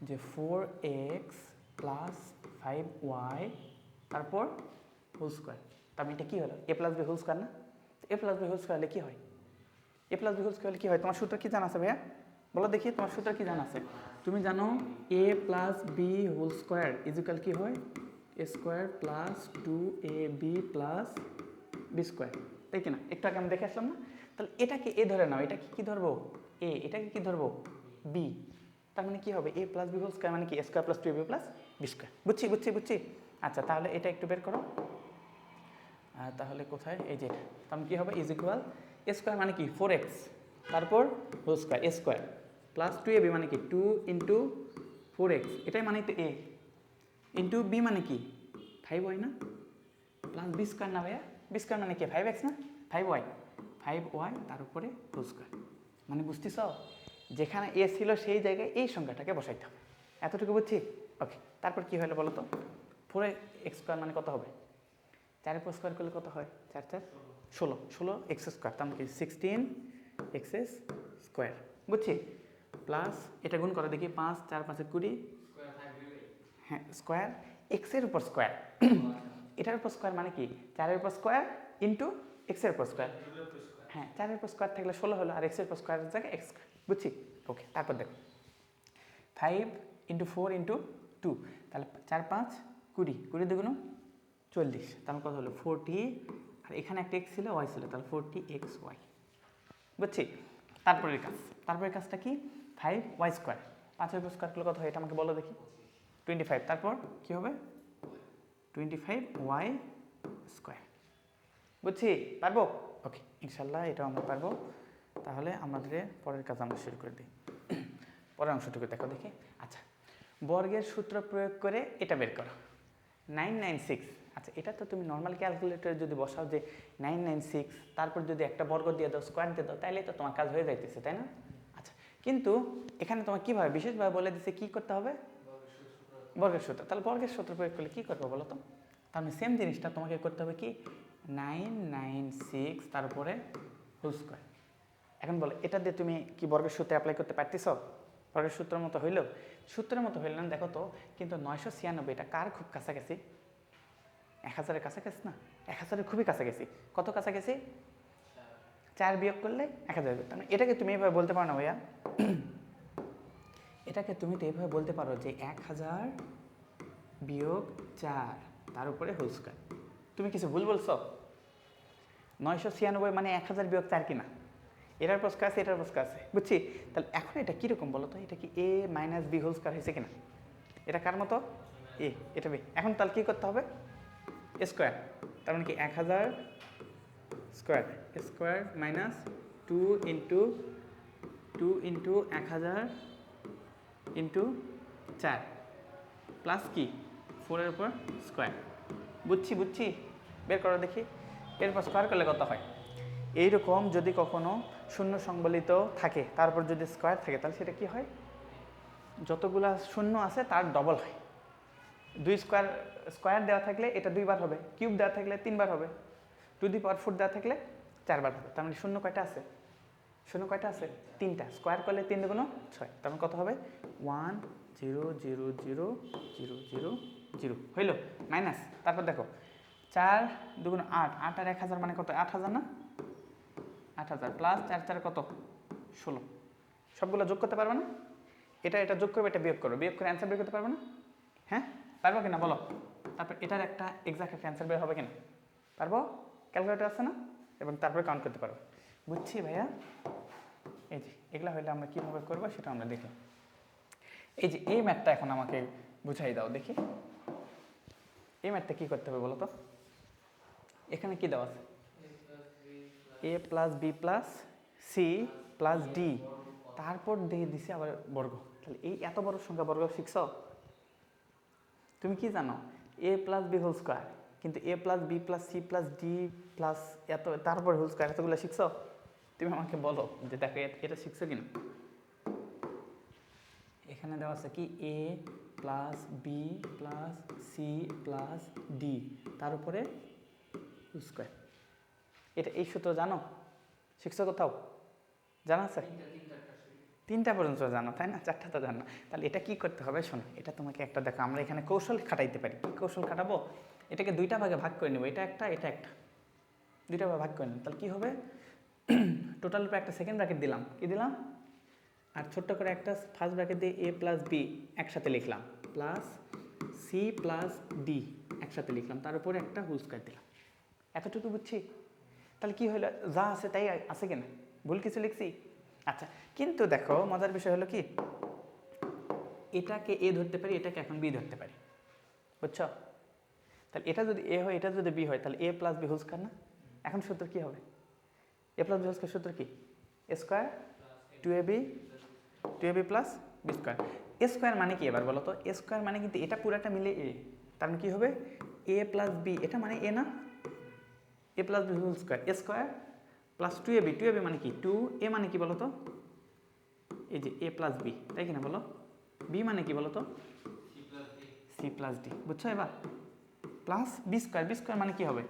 যে 4x + 5y তারপর হোল স্কোয়ার। তার মানে এটা কী হলো? a + b হোল স্কোয়ার না? a + b হোল স্কোয়ার হলে কী হয়? a + b হোল স্কোয়ার হলে কী হয়? তোমার সূত্র কী জানা আছে ভাইয়া? বলো দেখি তোমার সূত্র কী জানা আছে? তুমি জানো a + b whole square equal কী হয়? a square + 2ab + b square, তাই কিনা? একটু আগে আমি দেখে আসলাম না? তাহলে এটাকে এ ধরে নাও, এটাকে কি ধরবো? এ, এটাকে কি ধরবো? বি। তার মানে কি হবে? a + b হোল স্কোয়ার মানে কি? a square + 2ab + b square. বুঝছি বুঝছি বুঝছি। আচ্ছা তাহলে এটা একটু বের করো। তাহলে কোথায়? এই যে এটা। তাহলে কী হবে? ইকুয়াল a স্কোয়ার মানে কি? 4x তারপর whole square, a square + 2ab মানে কি? 2 × 4x, এটাই মানে তো a ইন্টু b মানে কি? 5y না? প্লাস b স্কোয়ার না ভাইয়া? b স্কোয়ার মানে কি? 5x না? 5y, 5y তার উপরে হোল স্কোয়ার। মানে বুঝতেছ, যেখানে a ছিল সেই জায়গায় এই সংখ্যাটাকে বসাইতে হবে। এতটুকু বুঝছি? ওকে, তারপর কি হলো বলো তো? 4x স্কোয়ার মানে কত হবে? 4 এর স্কোয়ার করলে কত হয়? 4 4 16, 16x স্কোয়ার, তার মানে কি 16x স্কোয়ার। বুঝছি? প্লাস এটা গুণ করে দেখি, 5 4 5 20, হ্যাঁ স্কোয়ার, এক্সের উপর স্কোয়ার। এটার উপর স্কোয়ার মানে কি? 4 এর উপর স্কোয়ার ইন্টু এক্সের উপর স্কোয়ার। হ্যাঁ 4 এর উপর স্কোয়ার থাকলে 16 হলো, আর এক্সের উপর স্কোয়ারের জায়গায় এক্স স্কোয়ার। বুঝছি? ওকে, তারপর দেখো 5 × 4 × 2, তাহলে 4 5 20, 20 2 40, তাহলে কত হলো? 40, আর এখানে একটা এক্স ছিল, ওয়াই ছিল, তাহলে 40xy। বুঝছি? তারপরের কাজ, তারপরের কাজটা কি? 5y স্কোয়ার, 5 এর উপর স্কোয়ার করলে কত হয়? এটা আমাকে বলো দেখি। 25, তারপর কি হবে? 25y square. বুঝছি? পারবো? ওকে, ইনশাল্লাহ এটাও আমরা পারবো। তাহলে আমাদের পরের কাজ আমরা শুরু করে দিই। পরের অংশটুকু দেখো দেখি। আচ্ছা, বর্গের সূত্র প্রয়োগ করে এটা বের করো। 996, আচ্ছা এটা তো তুমি নর্মাল ক্যালকুলেটরে যদি বসাও যে 996, তারপর যদি একটা বর্গ দিয়ে দাও, স্কোয়ার দিয়ে দাও, তাইলে তো তোমার কাজ হয়ে যাইতেছে, তাই না? আচ্ছা, কিন্তু এখানে তোমার কীভাবে বিশেষভাবে বলে দিচ্ছে কী করতে হবে? বর্গের সূত্র। তাহলে বর্গের সূত্র প্রয়োগ করলে কী করবো বলো তো? তার মানে সেম জিনিসটা তোমাকে করতে হবে কি? 996 তারপরে হোল স্কোয়ার। এখন বলো এটা দিয়ে তুমি কি বর্গের সূত্রে অ্যাপ্লাই করতে পারতেছ? বর্গের সূত্রের মতো হইলেও, সূত্রের মতো হইল না, দেখো তো। কিন্তু 996 এটা কার খুব কাছাকাছি? 1000-এর কাছাকাছি না? 1000-এর খুবই কাছাকাছি। কত কাছাকাছি? 4 বিয়োগ করলে 1000। তার মানে এটাকে তুমি এইভাবে বলতে পারো না ভাইয়া, এটাকে তুমি তো এইভাবে বলতে পারো যে 1000 বিয়োগ 4 তার উপরে হোল স্কোয়ার। তুমি কিছু ভুল বলছো? 996 মানে 1000 বিয়োগ 4 কিনা? এটার উপর স্কোয়ার আছে, এটার উপর স্কোয়ার আছে। বুঝছি? তাহলে এখন এটা কীরকম বলো তো? এটা কি a - b হোল স্কোয়ার হয়েছে কিনা? এটা কার মতো? এ, এটা বি। এখন তাহলে কী করতে হবে? স্কোয়ার, তার মানে কি 1000 square, square minus 2 × 1000 into 4 plus কি 4-এর উপর স্কোয়ার। বুঝছি বুঝছি, বের করো দেখি। এরপর স্কোয়ার করলে কত হয়? এইরকম যদি কখনো শূন্য সংবলিত থাকে, তারপর যদি স্কোয়ার থাকে, তাহলে সেটা কি হয়? যতগুলা শূন্য আছে তার ডবল হয়। 2 স্কোয়ার, স্কোয়ার দেওয়া থাকলে এটা 2 বার হবে, কিউব দেওয়া থাকলে 3 বার হবে, 2^4 দেওয়া থাকলে 4 বার হবে। তার মানে শূন্য কয়টা আছে? শূন্য কয়টা আছে? 3টা। স্কোয়ার করলে 3 × 6, তার মানে কত হবে? 1 0 0 0 0 0 0 হইল মাইনাস। তারপর দেখো 4 2 8, 8 আর 1000 মানে কত? 8000 না? 8000 প্লাস 4 4 কত? 16। সবগুলো যোগ করতে পারবে না? এটা এটা যোগ করবে, এটা বিয়োগ করবে, বিয়োগ করে অ্যান্সার বের করতে পারবে না? হ্যাঁ পারবো কিনা বলো? তারপর এটার একটা এক্সাক্ট একটা অ্যান্সার বের হবে কিনা? পারবো? ক্যালকুলেটর আছে না? এবং তারপরে কাউন্ট করতে পারবো। বুঝছি ভাইয়া? এই যে এগুলো হইলে আমরা কীভাবে করবো সেটা আমরা দেখলাম। এই যে এই ম্যাথটা এখন আমাকে বুঝাই দাও দেখি। এই ম্যাথটা কী করতে হবে বলো তো? এখানে কি দেওয়া আছে? a + b + c plus D, তারপর দিয়ে দিছি আবার বর্গ। তাহলে এই এত বড় সংখ্যা বর্গ শিখছ? তুমি কি জানো A plus B whole square, কিন্তু A plus B plus C plus D plus এত তারপর হোল স্কোয়ার, এতগুলো শিখছ? তুমি আমাকে বলো যে দেখো এটা শিখছো কিনা। এখানে দেওয়া আছে কি A plus B plus C plus D তার উপরে হোল স্কোয়ার। এটা এই সূত্র জানো? শিখছো কোথাও? জানা আছে? তিনটা পর্যন্ত জানো তাই না, চারটা তো জানো। তাহলে এটা কি করতে হবে শোনো, এটা তোমাকে একটা দেখো, আমরা এখানে কৌশল খাটাইতে পারি। কি কৌশল খাটাবো? এটাকে দুইটা ভাগে ভাগ করে নেবো, এটা একটা এটা একটা, দুইটা ভাগে ভাগ করে নেব। তাহলে কি হবে, টোটাল উপরে একটা সেকেন্ড ব্র্যাকেট দিলাম, কি দিলাম, আর ছোট্ট করে একটা ফার্স্ট ব্র্যাকেট দিয়ে এ প্লাস বি একসাথে লিখলাম, প্লাস সি প্লাস ডি একসাথে লিখলাম, তার উপরে একটা হোল স্কয়ার দিলাম। এতটুকু বুঝছি? তাহলে কি হলো, যা আছে তাই আছে কিনা, ভুল কিছু লিখছি? আচ্ছা, কিন্তু দেখো মজার বিষয় হলো কি, এটাকে এ ধরতে পারি, এটাকে এখন বি ধরতে পারি, বুঝছো? তাহলে এটা যদি এ হয়, এটা যদি বি হয়, তাহলে এ প্লাস বি হোল স্কয়ার না? এখন সূত্র কি হবে? A plus B whole square সূত্র কি? এ square to A B plus B square. A square মানে কি এবার বলো তো? এ স্কয়ার মানে কিন্তু এটা পুরাটা মিলে এ, তার মানে কি হবে এ প্লাস বি, এটা মানে এ না, এ plus B whole square, A square plus two A B মানে কি টু এ মানে কি বলো তো, এই যে এ প্লাস বি, তাই কিনা বলো? বি মানে কি বলো তো? সি প্লাস ডি, বুঝছো এবার? প্লাস বি স্কয়ার মানে কি হবে?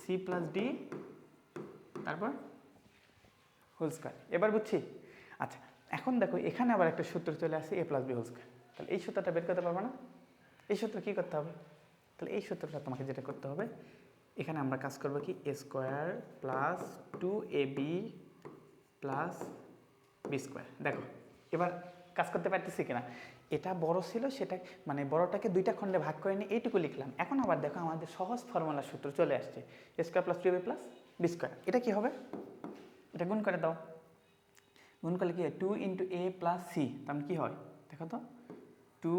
সি প্লাস ডি তারপর হোল স্কয়ার। এবার বুঝছি? আচ্ছা, এখন দেখো এখানে আবার একটা সূত্র চলে আসে এ প্লাস বি হোল স্কয়ার। তাহলে এই সূত্রটা বের করতে পারবো না? এই সূত্র কি করতে হবে? তাহলে এই সূত্রটা তোমাকে যেটা করতে হবে, এখানে আমরা কাজ করবো কি A square plus two A B plus B square. দেখো এবার কাজ করতে পারতেছি কিনা। এটা বড় ছিল, সেটা মানে বড়টাকে দুইটা খণ্ডে ভাগ করে নিয়ে এইটুকু লিখলাম। এখন আবার দেখো আমাদের সহজ ফর্মুলার সূত্র চলে আসছে, এ square plus two A B plus B square. এটা কি হবে? এটা গুণ করে দাও, গুণ করলে কি হয়, two into A plus C, তার মানে কী হয় দেখো তো, টু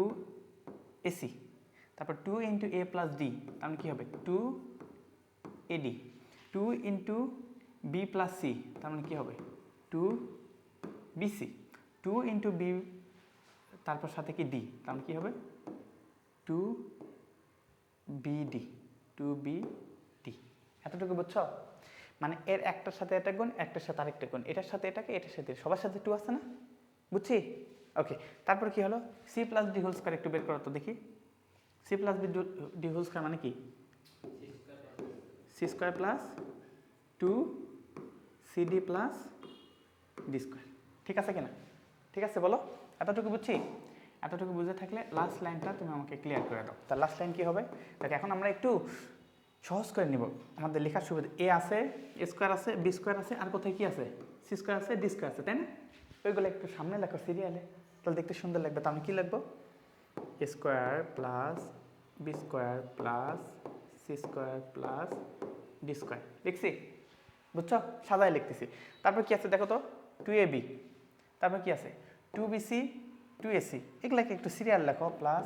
এসি, তারপর two into A plus D, তার মানে কী হবে two AD, two into B plus C, তার মানে কী হবে two BC, two into B তারপর সাথে কি ডি, তার মানে কী হবে টু বিডি, টু বিডি। এতটুকু বুঝছো? মানে এর একটার সাথে এটা গুণ, একটার সাথে আরেকটা গুণ, এটার সাথে এটাকে, এটার সাথে সবার সাথে টু আছে না, বুঝছি? ওকে, তারপর কি হলো, C plus D whole square একটু বের করো তো দেখি। C plus D whole square মানে কি? C square plus two CD plus D square. ঠিক আছে কিনা? ঠিক আছে বলো, এতটুকু বুঝছি? এতটুকু বুঝে থাকলে লাস্ট লাইনটা তুমি আমাকে ক্লিয়ার করে দাও। তার লাস্ট লাইন কি হবে দেখ, এখন আমরা একটু সহজ করে নিব আমাদের লেখার সুবিধা। এ আছে, এ স্কোয়ার আছে, বি স্কোয়ার আছে, আর কোথায় কি আছে, সি স্কোয়ার আছে, ডি স্কোয়ার আছে, তাই না? ওইগুলো একটু সামনে লেখো সিরিয়ালে, তাহলে দেখতে সুন্দর লাগবে। তো আমি কী লিখবো, A square plus B square plus C square plus D square লিখছি, বুঝছো? সাদায় লিখতেছি। তারপর কি আছে দেখো তো, টু এ বি, তারপর কি আছে টু বিসি টু এসি, এগুলাকে একটু সিরিয়াল লেখো, plus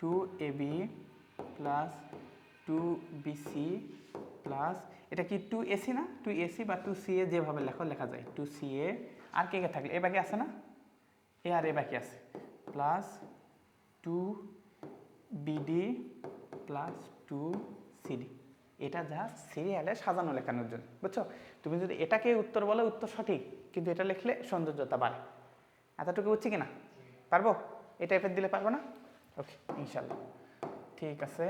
two A B plus two BC plus এটা কি টু এসি না, টু এসি বা টু সি এ যেভাবে লেখো লেখা যায়, টু সি এ। আর কে কে থাকলে এ বাকি আছে না, এ আর এ বাকি আছে, plus two BD plus two CD. এটা যা সিরিয়ালে সাজানো লেখানোর জন্য, বুঝছো? তুমি যদি এটাকে উত্তর বলো, উত্তর সঠিক, কিন্তু এটা লিখলে সৌন্দর্যতা বাড়ে। এতটুকু বুঝছি কিনা? পারবো? এই টাইপের দিলে পারবো না? ওকে, ইনশাল্লাহ। ঠিক আছে,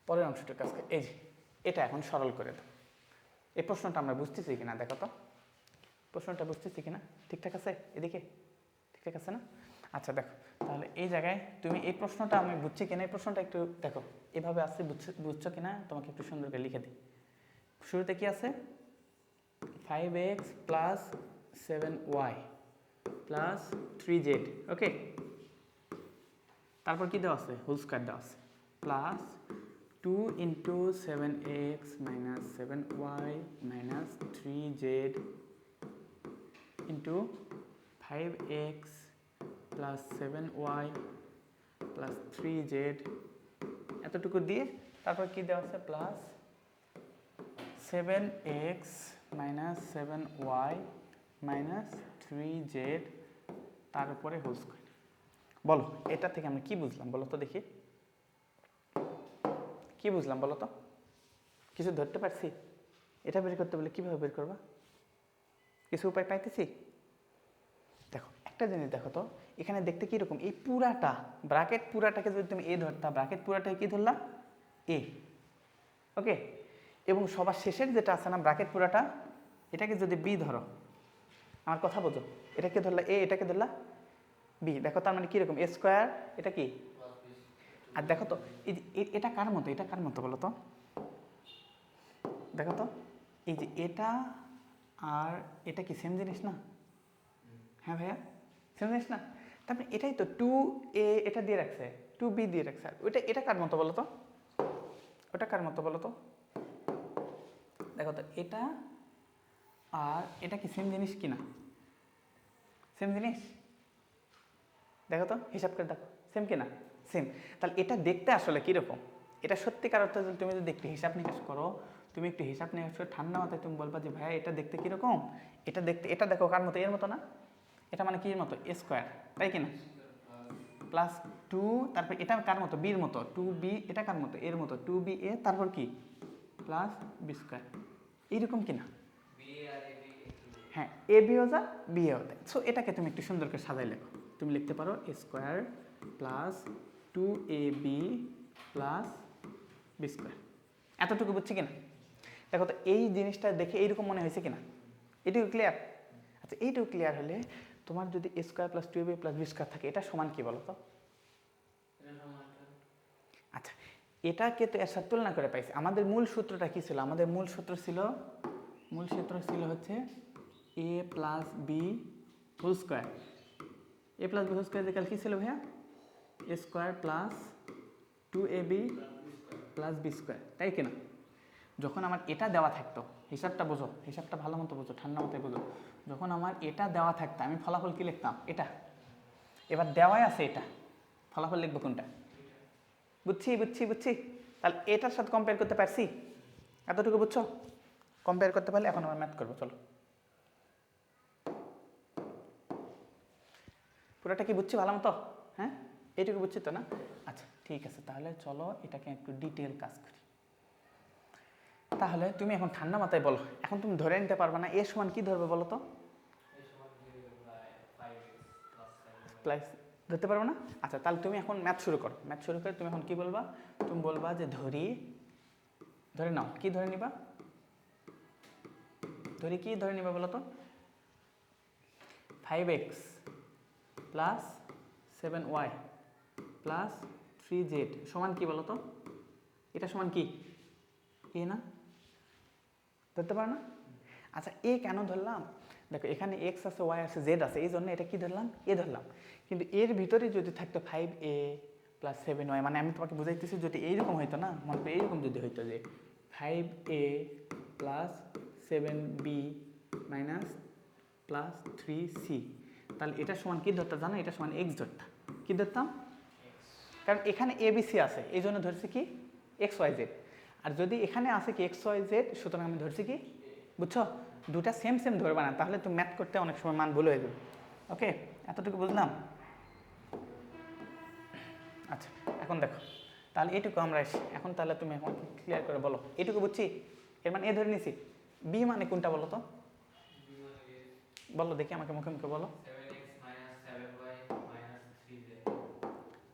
পরের অংশটার কাছে এই যে এটা এখন সরল করে দাও। এই প্রশ্নটা আমরা বুঝতেছি কিনা দেখো তো, প্রশ্নটা বুঝতেছি কিনা, ঠিকঠাক আছে? এদিকে ঠিকঠাক আছে না? আচ্ছা দেখো, তাহলে এই জায়গায় তুমি এই প্রশ্নটা আমি বুঝছি কিনা, এই প্রশ্নটা একটু দেখো এভাবে আসছে, বুঝছো কিনা তোমাকে একটু সুন্দর করে লিখে দিই। শুরুতে কি আছে, 5x plus 7y plus 3z, ওকে। তারপর কি দেওয়া আছে, হোল স্কয়ার দেওয়া আছে, plus 2 into 7x minus 7y minus 3z into 5x plus 7y plus 3z, এতটুকু দিয়ে তারপর কি দেওয়া আছে, plus 7x minus 7y minus 3z তার উপরে হোল স্কোয়ার। বলো এটা থেকে আমরা কি বুঝলাম বলো তো দেখি, কি বুঝলাম বলো তো? কিছু ধরতে পারছি? এটা বের করতে বলে কীভাবে বের করবা? কিছু উপায় পাইতেছি? দেখো একটা জিনিস দেখো তো, এখানে দেখতে কীরকম, এই পুরাটা ব্র্যাকেট পুরাটাকে যদি তুমি এ ধরতা, ব্র্যাকেট পুরাটাকে কী ধরলা? এ। ওকে, এবং সবার শেষের যেটা আছে না ব্র্যাকেট পুরাটা, এটাকে যদি বি ধরো, আমার কথা বোঝো, এটাকে ধরলা এ, এটাকে ধরলা বি। দেখো তার মানে কীরকম, এ স্কোয়ার, এটা কি? আর দেখো তো এই যে এটা কার মতো, এটা কার মতো বলো তো? দেখো তো এই যে এটা আর এটা কি সেম জিনিস না? হ্যাঁ ভাইয়া, সেম জিনিস না? তারপরে এটাই তো 2a এটা দিয়ে রাখছে, 2b দিয়ে রাখছে, আর ওইটা এটা কার মতো বলো তো? ওটা কার মতো বলো তো? দেখো তো এটা আর এটা কি সেম জিনিস কি না? সেম জিনিস? দেখো তো হিসাব করে দেখো, সেম কি না? সেম। তাহলে এটা দেখতে আসলে কীরকম, এটা সত্যিকার অর্থে তুমি যদি একটু হিসাব নিকাশ করো, তুমি একটু হিসাব নিকাশ করে ঠান্ডা মাথায় তুমি বলবা যে ভাইয়া এটা দেখতে কীরকম, এটা দেখতে, এটা দেখো কার মতো, এর মতো না? এটা মানে কির মতো? এ স্কোয়ার, তাই কি না? প্লাস 2, তারপর এটা কার মতো? বির মতো, 2b, এটা কার মতো? এর মতো, 2ba, তারপর কি প্লাস বি স্কোয়ার, এইরকম কিনা? হ্যাঁ, এ বিও যা বিও দেয়। সো এটাকে তুমি একটু সুন্দর করে সাজাই লেখো, তুমি লিখতে পারো A square plus 2ab plus B square. এতটুকু বুঝছি কিনা? দেখো তো এই জিনিসটা দেখে এইরকম মনে হয়েছে কিনা? এটুকু ক্লিয়ার? আচ্ছা এইটুকু ক্লিয়ার হলে তোমার যদি A square plus 2ab plus B square থাকে, এটা সমান কি বলো তো? আচ্ছা এটাকে তো এর সাথে তুলনা করে পাইছি। আমাদের মূল সূত্রটা কি ছিল? আমাদের মূল সূত্র ছিল হচ্ছে A plus B whole square. A plus B whole square কাল কী ছিল ভাইয়া? A square plus 2ab plus B square, তাই কিনা? যখন আমার এটা দেওয়া থাকতো, হিসাবটা বোঝো, হিসাবটা ভালো মতো বোঝো, ঠান্ডা মাথায় বোঝো, যখন আমার এটা দেওয়া থাকতো আমি ফলাফল কী লিখতাম? এটা। এবার দেওয়াই আছে এটা, ফলাফল লিখবো কোনটা? বুঝছি। তাহলে এটার সাথে কম্পেয়ার করতে পারছি, এতটুকু বুঝছো? কম্পেয়ার করতে পারলে এখন আমরা ম্যাথ করবো, চলো। পুরোটা কি বুঝছি ভালো মতো? হ্যাঁ, এইটুকু বুঝছি তো না? আচ্ছা ঠিক আছে, তাহলে চলো এটাকে একটু ডিটেল কাজ করি। তাহলে তুমি এখন ঠান্ডা মাথায় বলো, এখন তুমি ধরে নিতে পারবে না, এ সমান কি ধরবে বলো তো? প্লাস ধরতে পারবে না? আচ্ছা তাহলে তুমি এখন ম্যাথ শুরু করো, ম্যাথ শুরু করে তুমি এখন কি বলবা? তুমি বলবা যে ধরে নাও, কি ধরে নিবা? কি ধরে নিবা বলো তো? 5x plus 7y plus 3z সমান কি বলো তো? এটা সমান কি? এ না? ধরতে পারো না? আচ্ছা এ কেন ধরলাম? দেখো এখানে x আছে, y আছে, z আছে, এই জন্য এটা কি ধরলাম? এ ধরলাম। কিন্তু এর ভিতরে যদি থাকতো 5a প্লাস 7y, মানে আমি তোমাকে বুঝাইতেছি যদি এইরকম হইতো না, মনে করো এইরকম যদি হইতো যে 5a plus 7b minus plus 3c, তাহলে এটা সমান কি ধরতে জানো? এটা সমান x ধরতাম। কি ধরতাম? কারণ এখানে abc আছে, এই জন্য ধরছি কি xyz। আর যদি এখানে আছে কি xyz, সুতরাং আমি ধরছি কি, বুঝছো? দুটা সেম ধরবা না, তাহলে তুমি ম্যাথ করতে অনেক সময় মান ভুল হয়ে যাবে। ওকে, এতটুকু বুঝলাম? আচ্ছা এখন দেখো, তাহলে এইটুকু আমরা এখন, তাহলে তুমি এখন ক্লিয়ার করে বলো, এইটুকু বুঝছি, এর মানে এ ধরে নিছি। বি মানে কোনটা বলো তো? বলো দেখি, আমাকে মুখে মুখে বলো।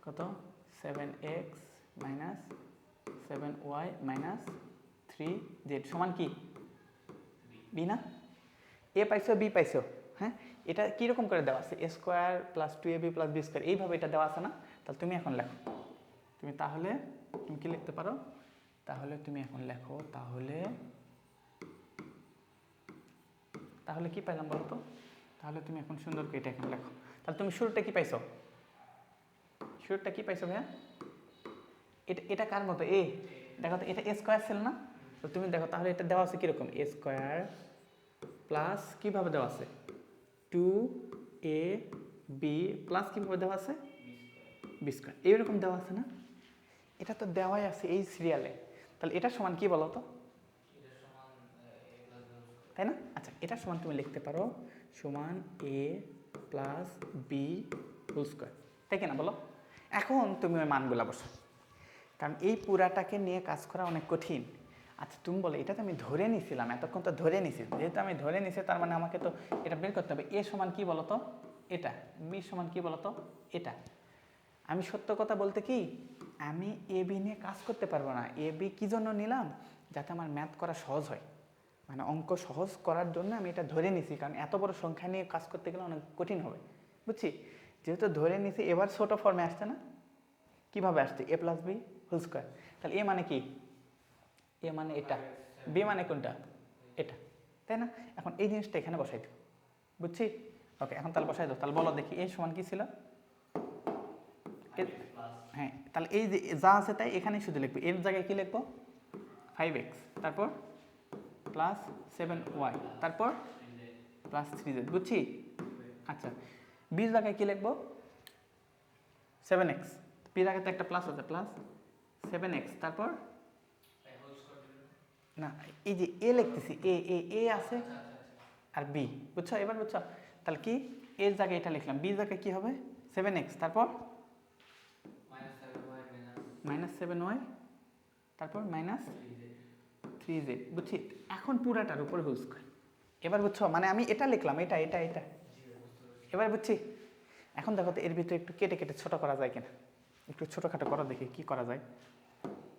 কত? 7x minus 7y minus 3z সমান কি? বি না? এ পাইছো, বি পাইছো, হ্যাঁ? এটা কীরকম করে দেওয়া আছে? A square plus 2ab plus B square, এইভাবে এটা দেওয়া আছে না? তাহলে তুমি এখন লেখো, তাহলে তুমি কি লিখতে পারো? তাহলে তুমি এখন লেখো, তাহলে কি পাইলাম বলো তো? তাহলে তুমি এখন সুন্দর করে এটা এখন লেখো। তাহলে তুমি শুরুটা কি পাইছো? ভাইয়া? এটা কার মতো? এ। দেখো তো এটা এ স্কোয়ার ছিল না? তো তুমি দেখো তাহলে এটা দেওয়া আছে কিরকম? এ স্কোয়ার প্লাস কিভাবে দেওয়া আছে? 2ab প্লাস কিভাবে দেওয়া আছে? বি স্কোয়ার, এইরকম দেওয়া আছে না? এটা তো দেওয়াই আছে এই সিরিয়ালে। তাহলে এটা সমান কি বলো তো? তাই না? আচ্ছা, এটা সমান তুমি লিখতে পারো সমান a plus B whole square, তাই কিনা বলো? এখন তুমি ওই মানগুলো বসো, কারণ এই পুরাটাকে নিয়ে কাজ করা অনেক কঠিন। আচ্ছা তুমি বলো, এটা তো আমি ধরে নিছিলাম, এতক্ষণ তো ধরে নিছি, যেহেতু আমি ধরে নিছি তার মানে আমাকে তো এটা বের করতে হবে। এ সমান কি বলো তো? এটা। বি সমান কি বলো তো? এটা। আমি সত্য কথা বলতে কি, আমি এ বি নিয়ে কাজ করতে পারবো না। এ বি কী জন্য নিলাম? যাতে আমার ম্যাথ করা সহজ হয়, মানে অঙ্ক সহজ করার জন্য আমি এটা ধরে নিছি, কারণ এত বড় সংখ্যা নিয়ে কাজ করতে গেলে অনেক কঠিন হবে, বুঝছি? যেহেতু ধরে নিছি, এবার ছোটো ফর্মে আসছে না? কীভাবে আসছে? এ প্লাস বি হোল স্কোয়ার। তাহলে এ মানে কি? এ মানে এটা, বি মানে কোনটা? এটা, তাই না? এখন এই জিনিসটা এখানে বসাই দিও, বুঝছি? ওকে, এখন তাহলে বসাই দাও। তাহলে বলো দেখি, এ সমান কি ছিল? হ্যাঁ, তাহলে এই যে যা আছে তাই এখানেই শুধু লিখবো। এর জায়গায় কি লিখবো? 5x, তারপর প্লাস 7y, তারপর প্লাস 3z, বুঝছি? আচ্ছা, বির জায়গায় কি লিখবো? 7x, বির আগে তো একটা প্লাস আছে, প্লাস 7x, তারপর না, এই যে এ লিখতেছি, এ এ এ আছে আর বি, বুঝছো? এবার বুঝছো? তাহলে কি, এর জায়গায় এটা লিখলাম, বির জায়গায় কি হবে? 7x, তারপর -7y, তারপর -3z, বুঝছি? এখন পুরাটার উপর হোল স্কয়ার। এবার বুঝছো? মানে আমি এটা লিখলাম, এটা এটা এটা, এবার বুঝছি? এখন দেখো তো এর ভিতরে একটু কেটে কেটে ছোট করা যায় কিনা, একটু ছোটোখাটো করো দেখি কি করা যায়,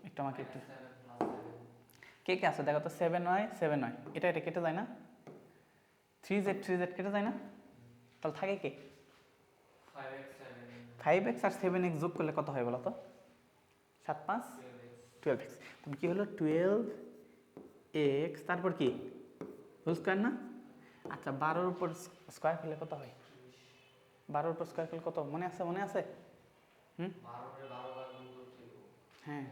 একটু আমাকে একটু। কে কে আছে দেখো তো? 7y 7y, এটা এটা কেটে যায় না? 3z 3z কেটে যায় না? তাহলে থাকে কে? 5x আর 7x যোগ করলে কত হয় বলো তো? 7 5 12x। তাহলে কি হলো? 12x, তারপর কি? হোল স্কোয়ার না? আচ্ছা, 12-র উপর স্কোয়ার করলে কত হয়? 12-র উপর স্কোয়ার করলে কত মনে আছে? মনে আছে? হুম, হ্যাঁ,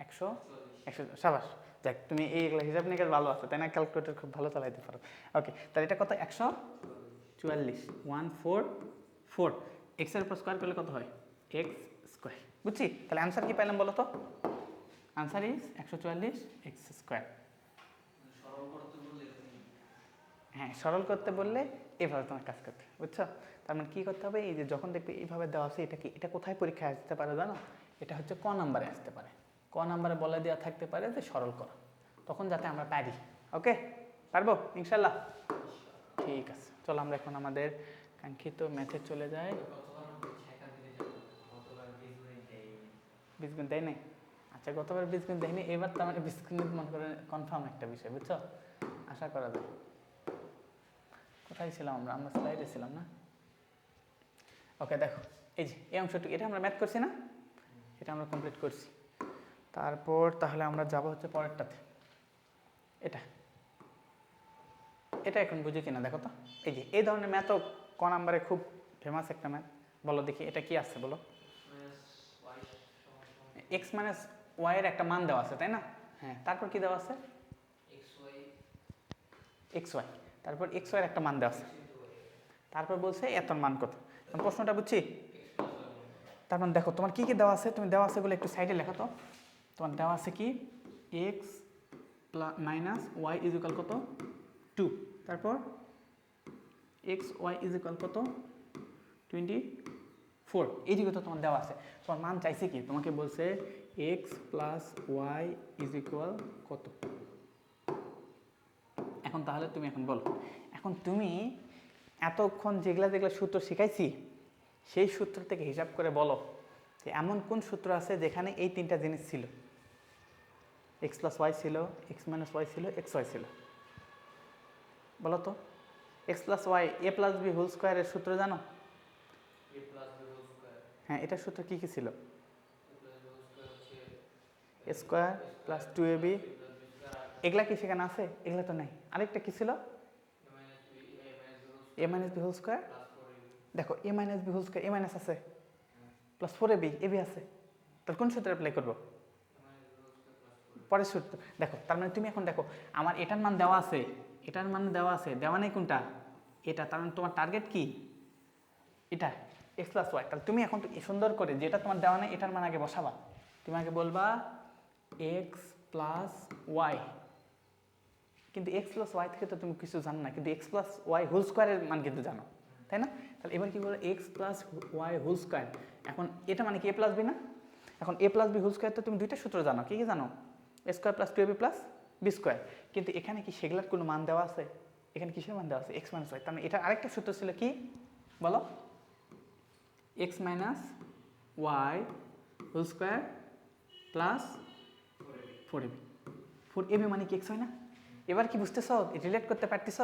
100 100, সাবাস। দেখ, তুমি এইগুলো হিসাব নিকাশ ভালো আছে, তাই না? ক্যালকুলেটর খুব ভালো চালাইতে পারো। ওকে, তাহলে এটা কত? 144, 144। এক্সের উপর স্কোয়ার করলে কত হয়? এক্স স্কোয়ার, বুঝছি? তাহলে অ্যান্সার কি পাইলাম বলো তো? Answer is 144 x square. হ্যাঁ, সরল করতে বললে এভাবে তোমার কাজ করতে হবে, বুঝছো? তার মানে কী করতে হবে? এই যে যখন দেখবে এইভাবে দেওয়া আছে, এটা কি, এটা কোথায় পরীক্ষায় আসতে পারে জানো? এটা হচ্ছে ক নাম্বারে আসতে পারে। ক নাম্বারে বলে দেওয়া থাকতে পারে যে সরল করো, তখন যাতে আমরা পারি। ওকে, পারবো ইনশাল্লাহ? ঠিক আছে, চলো আমরা এখন আমাদের কাঙ্ক্ষিত ম্যাথে চলে যাই। বীজগণিত দেয় নাই? আচ্ছা, গতবার বীজগণিত দেয়নি, এবার তো আমার বীজগণিত মনে করে কনফার্ম একটা বিষয়, বুঝছো? আশা করা যায়। কোথায় ছিলাম আমরা? আমরা স্লাইডে ছিলাম না? ওকে, দেখো এই যে এই অংশটুকু, এটা আমরা ম্যাথ করছি না? এটা আমরা কমপ্লিট করছি। তারপর তাহলে আমরা যাব হচ্ছে পরেরটাতে, এটা এটা এখন বুঝি কিনা দেখো তো। এই যে এই ধরনের ম্যাথও ক নাম্বারে খুব ফেমাস একটা ম্যাথ। বলো দেখি এটা কি আসছে বলো? এক্স মাইনাস ওয়াই এর একটা মান দেওয়া আছে, তাই না? হ্যাঁ, তারপর কি দেওয়া আছে? এক্স ওয়াই, তারপর এক্স ওয়াই এর একটা মান দেওয়া আছে, তারপর বলছে এত মান কত। প্রশ্নটা বুঝছি? তারপর দেখো তোমার কি কি দেওয়া আছে, তুমি দেওয়া আছে বলে একটু সাইডে লেখা তো। তোমার দেওয়া আছে কি? X minus Y is equal কত? 2, তারপর এক্স ওয়াই ইজ ইকুয়াল কত? 24। এইদিকে তো তোমার দেওয়া আছে। তোমার মান চাইছে কি? তোমাকে বলছে X plus Y is equal কত। এখন তাহলে তুমি এখন বলো, এখন তুমি এতক্ষণ যেগুলা যেগুলা সূত্র শিখাইছি সেই সূত্র থেকে হিসাব করে বলো যে এমন কোন সূত্র আছে যেখানে এই তিনটা জিনিস ছিল, এক্স প্লাস ওয়াই ছিল, এক্স মাইনাস ওয়াই ছিল, এক্স ওয়াই ছিল। বলো তো, x plus Y A plus B whole স্কোয়ারের সূত্র জানো? হ্যাঁ, এটার সূত্র কী কী ছিল? এ স্কোয়ার প্লাস 2ab, এগুলা কি সেখানে আছে? এগুলা তো নাই। আরেকটা কি ছিল? A minus B whole square. দেখো এ minus B whole square, A minus আছে, প্লাস 4ab, এবি আছে। তাহলে কোন সূত্র অ্যাপ্লাই করবো? পরের সূত্র। দেখো তার মানে তুমি এখন দেখো, আমার এটার মান দেওয়া আছে, এটার মান দেওয়া আছে, দেওয়া নেই কোনটা? এটা। তার মানে তোমার টার্গেট কি? এটা, এক্স প্লাস ওয়াই। তাহলে তুমি এখন সুন্দর করে যেটা তোমার দেওয়া নেই এটার মান আগে বসাবা। তুমি আগে বলবা এক্স প্লাস ওয়াই, কিন্তু এক্স প্লাস ওয়াই থেকে তো তুমি কিছু জানো না, কিন্তু এক্স প্লাস ওয়াই হোল স্কোয়ারের মান কিন্তু জানো, তাই না? তাহলে এবার কী বলো, X plus Y whole square. এখন এটা মানে কি এ প্লাস বি না? এখন A plus B whole square তো তুমি দুইটা সূত্র জানো, কী কী জানো? A square plus two A B plus B square. কিন্তু এখানে কি সেগুলার কোনো মান দেওয়া আছে? এখানে কিসের মান দেওয়া আছে? X minus Y. তার মানে এটা আরেকটা সূত্র ছিল কি বলো, X minus Y whole square plus 4ab। 4ab মানে কি এক্স হয় না? এবার কি বুঝতেছ, রিলেট করতে পারতেছ?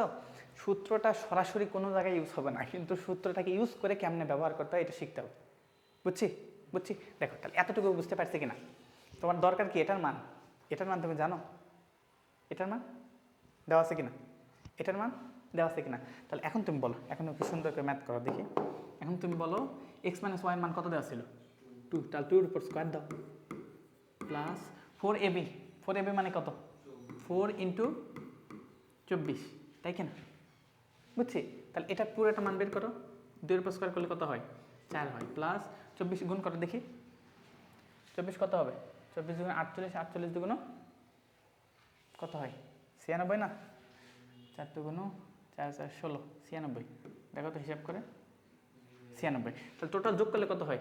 সূত্রটা সরাসরি কোনো জায়গায় ইউজ হবে না, কিন্তু সূত্রটাকে ইউজ করে কেমনে ব্যবহার করতে হয় এটা শিখতে হবে। বুঝছি? দেখো তাহলে এতটুকু বুঝতে পারছি কিনা? তোমার দরকার কি এটার মান? এটার মান তুমি জানো? এটার মান দেওয়া আছে কিনা? এটার মান দেওয়া আছে কিনা? তাহলে এখন তুমি বলো, এখন একটু সুন্দর করে ম্যাথ করো দেখি। এখন তুমি বলো এক্স মাইনাস ওয়াই মান কত দেওয়া ছিল? 2। তাহলে 2 এর উপর স্কোয়ার দাও প্লাস 4ab। 4ab মানে কত? 4 ইন্টু 24, তাই কিনা? বুঝছি? তাহলে এটা পুরোটা মান বের করো, 2 এর উপর স্কোয়ার করলে কত হয়? 4 হয়, প্লাস 24 গুণ করো দেখি 24 কত হবে? 24 দুগুণ 48, 48 দুগুণ কত হয়? 96 না? 4 দুগুণ 4 4 16, 96। দেখো তো হিসাব করে, 96। তাহলে টোটাল যোগ করলে কত হয়?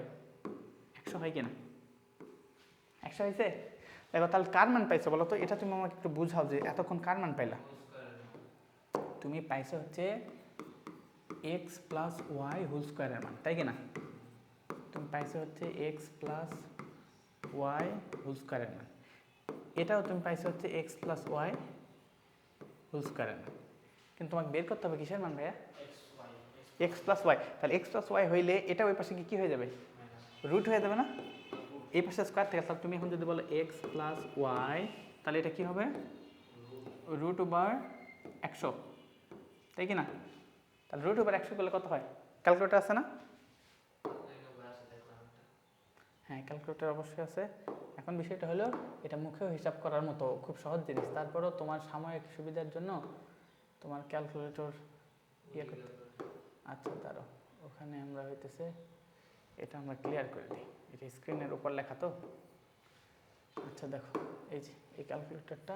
100 হয় কিনা? 100 হয়েছে? দেখো তাহলে কার মান পাইছো বলো তো? এটা তুমি আমাকে একটু বুঝাও যে এতক্ষণ কার মান পাইলা? তুমি পাইছো হচ্ছে এক্স প্লাস ওয়াই হোল স্কোয়ারের মান, তাই কিনা? তুমি পাইছো হচ্ছে এক্স প্লাস ওয়াই হোল স্কোয়ারের মান। এটাও তুমি পাইছো হচ্ছে এক্স প্লাস ওয়াই হোল স্কোয়ারের মান। কিন্তু তোমাকে বের করতে হবে কিসের মান ভাইয়া? X plus Y. তাহলে এক্স প্লাস ওয়াই হইলে এটা ওই পাশে কি হয়ে যাবে? রুট হয়ে যাবে না? এই পাশে স্কোয়ার থেকে। তাহলে তুমি এখন যদি বলো এক্স প্লাস ওয়াই, তাহলে এটা কি হবে? রুট ওভার 100, তাই কি না? তাহলে রুট ওভার 100 করলে কত হয়? ক্যালকুলেটর আছে না? হ্যাঁ, ক্যালকুলেটর অবশ্যই আছে। এখন বিষয়টা হলো এটা মুখেও হিসাব করার মতো খুব সহজ জিনিস, তারপরেও তোমার সাময়িক সুবিধার জন্য তোমার ক্যালকুলেটর ইয়ে করতে। আচ্ছা দাঁড়াও, ওখানে আমরা হইতেছে এটা আমরা ক্লিয়ার করে দিই, এটা স্ক্রিনের উপর লেখা তো। আচ্ছা দেখো, এই যে এই ক্যালকুলেটরটা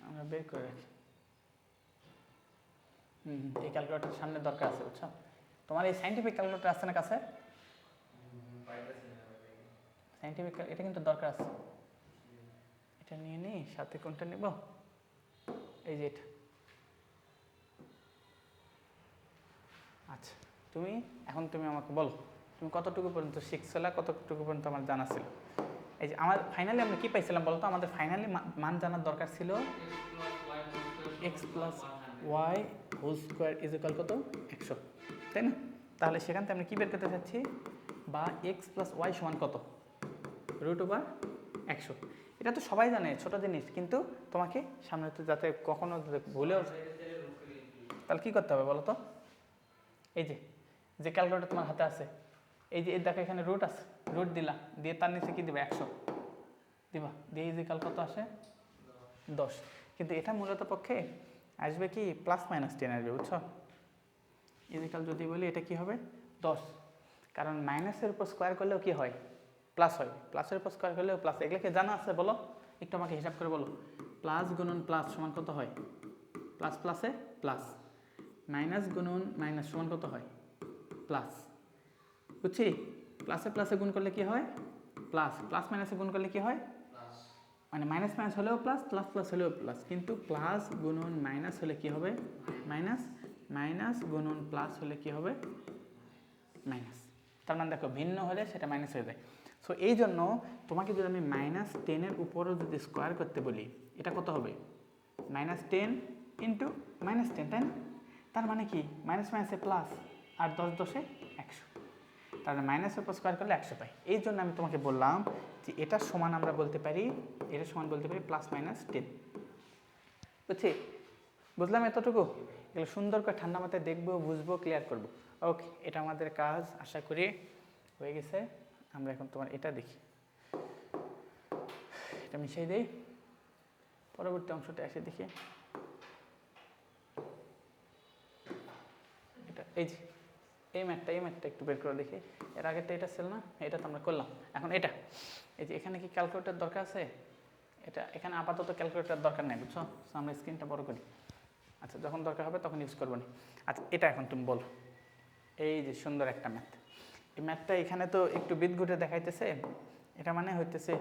আমরা বের করে রাখি। এই ক্যালকুলেটর সামনে দরকার আছে, বুঝছো? তোমার এই সাইন্টিফিক ক্যালকুলেটর আছে না কাছে? সাইন্টিফিক এটা কিন্তু দরকার আছে, এটা নিয়ে নিই। সাথে কোনটা নেব? এই যে এটা। আচ্ছা তুমি আমাকে বলো তুমি কতটুকু পর্যন্ত শিখছিলা, কতটুকু পর্যন্ত আমার জানা ছিল? এই যে আমার ফাইনালি আমরা কি পাইছিলাম বলতো? আমাদের ফাইনালি মান জানার দরকার ছিল X plus Y whole square is equal কত? 100, তাই না? তাহলে সেখান থেকে আমরা কী বের করতে চাচ্ছি? বা এক্স প্লাস ওয়াই সমান কত? Root over 100। এটা তো সবাই জানে, ছোট জিনিস, কিন্তু তোমাকে সামনে তো যাতে কখনো ভুলেও। তাহলে কী করতে হবে বলো তো? এই যে ক্যালকুলেটর তোমার হাতে আছে, এই যে দেখো এখানে রুট আছে, রুট দিলা, দিয়ে তার নিচে কি দিবা? 100 দিবা, দিয়ে ইজিক্যাল কত আসে? 10। কিন্তু এটা মূলত পক্ষে আসবে কি প্লাস মাইনাস 10 আসবে, বুঝছো? ইজিক্যাল যদি বলি এটা কি হবে? 10। কারণ মাইনাসের উপর স্কোয়ার করলেও কি হয়? প্লাস হয়। প্লাসের উপর স্কোয়ার করলেও প্লাস। এগুলোকে জানা আছে বলো? একটু আমাকে হিসাব করে বলো। প্লাস গুণন প্লাস সমান কত হয়? প্লাস প্লাসে প্লাস। মাইনাস গুণন মাইনাস সমান কত হয়? প্লাস। বুঝছি? প্লাসে প্লাসে গুণ করলে কি হয়? প্লাস। প্লাস মাইনাসে গুণ করলে কি হয়? মানে মাইনাস মাইনাস হলেও প্লাস, প্লাস প্লাস হলেও প্লাস। কিন্তু প্লাস গুণন মাইনাস হলে কি হবে? মাইনাস। মাইনাস গুণন প্লাস হলে কি হবে? মাইনাস। তার মানে দেখো ভিন্ন হলে সেটা মাইনাস হয়ে যায়। সো এই জন্য তোমাকে যদি আমি -10 উপরও যদি স্কোয়ার করতে বলি, এটা কত হবে? -10 ইন্টু -10, তাই না? তার মানে কি মাইনাস মাইনাসে প্লাস, আর 10 10 100। তাহলে মাইনাসের উপর স্কোয়ার করলে 100 পাই। এই জন্য আমি তোমাকে বললাম যে এটার সমান আমরা বলতে পারি, এটার সমান বলতে পারি +-10। বুঝছি? বুঝলাম এতটুকু? এগুলো সুন্দর করে ঠান্ডা মাথায় দেখবো, বুঝবো, ক্লিয়ার করবো। ওকে, এটা আমাদের কাজ আশা করি হয়ে গেছে। আমরা এখন তোমার এটা দেখি, এটা মিশিয়ে দিই, পরবর্তী অংশটা এসে দেখি। এটা এই যে এই ম্যাথটা একটু বের করে দেখি। এর আগেরটা এটা ছিল না? এটা তো আমরা করলাম। এখন এটা এই যে এখানে কি ক্যালকুলেটর দরকার আছে? এটা এখানে আপাতত ক্যালকুলেটর দরকার নেই, বুঝছো? So, আমরা স্ক্রিনটা বড় করি। আচ্ছা, যখন দরকার হবে তখন ইউজ করবো না। আচ্ছা, এটা এখন তুমি বলো। এই যে সুন্দর একটা ম্যাথ, এই ম্যাথটা এখানে তো একটু বিদঘুটে দেখাইতেছে, এটা মানে হইতেছে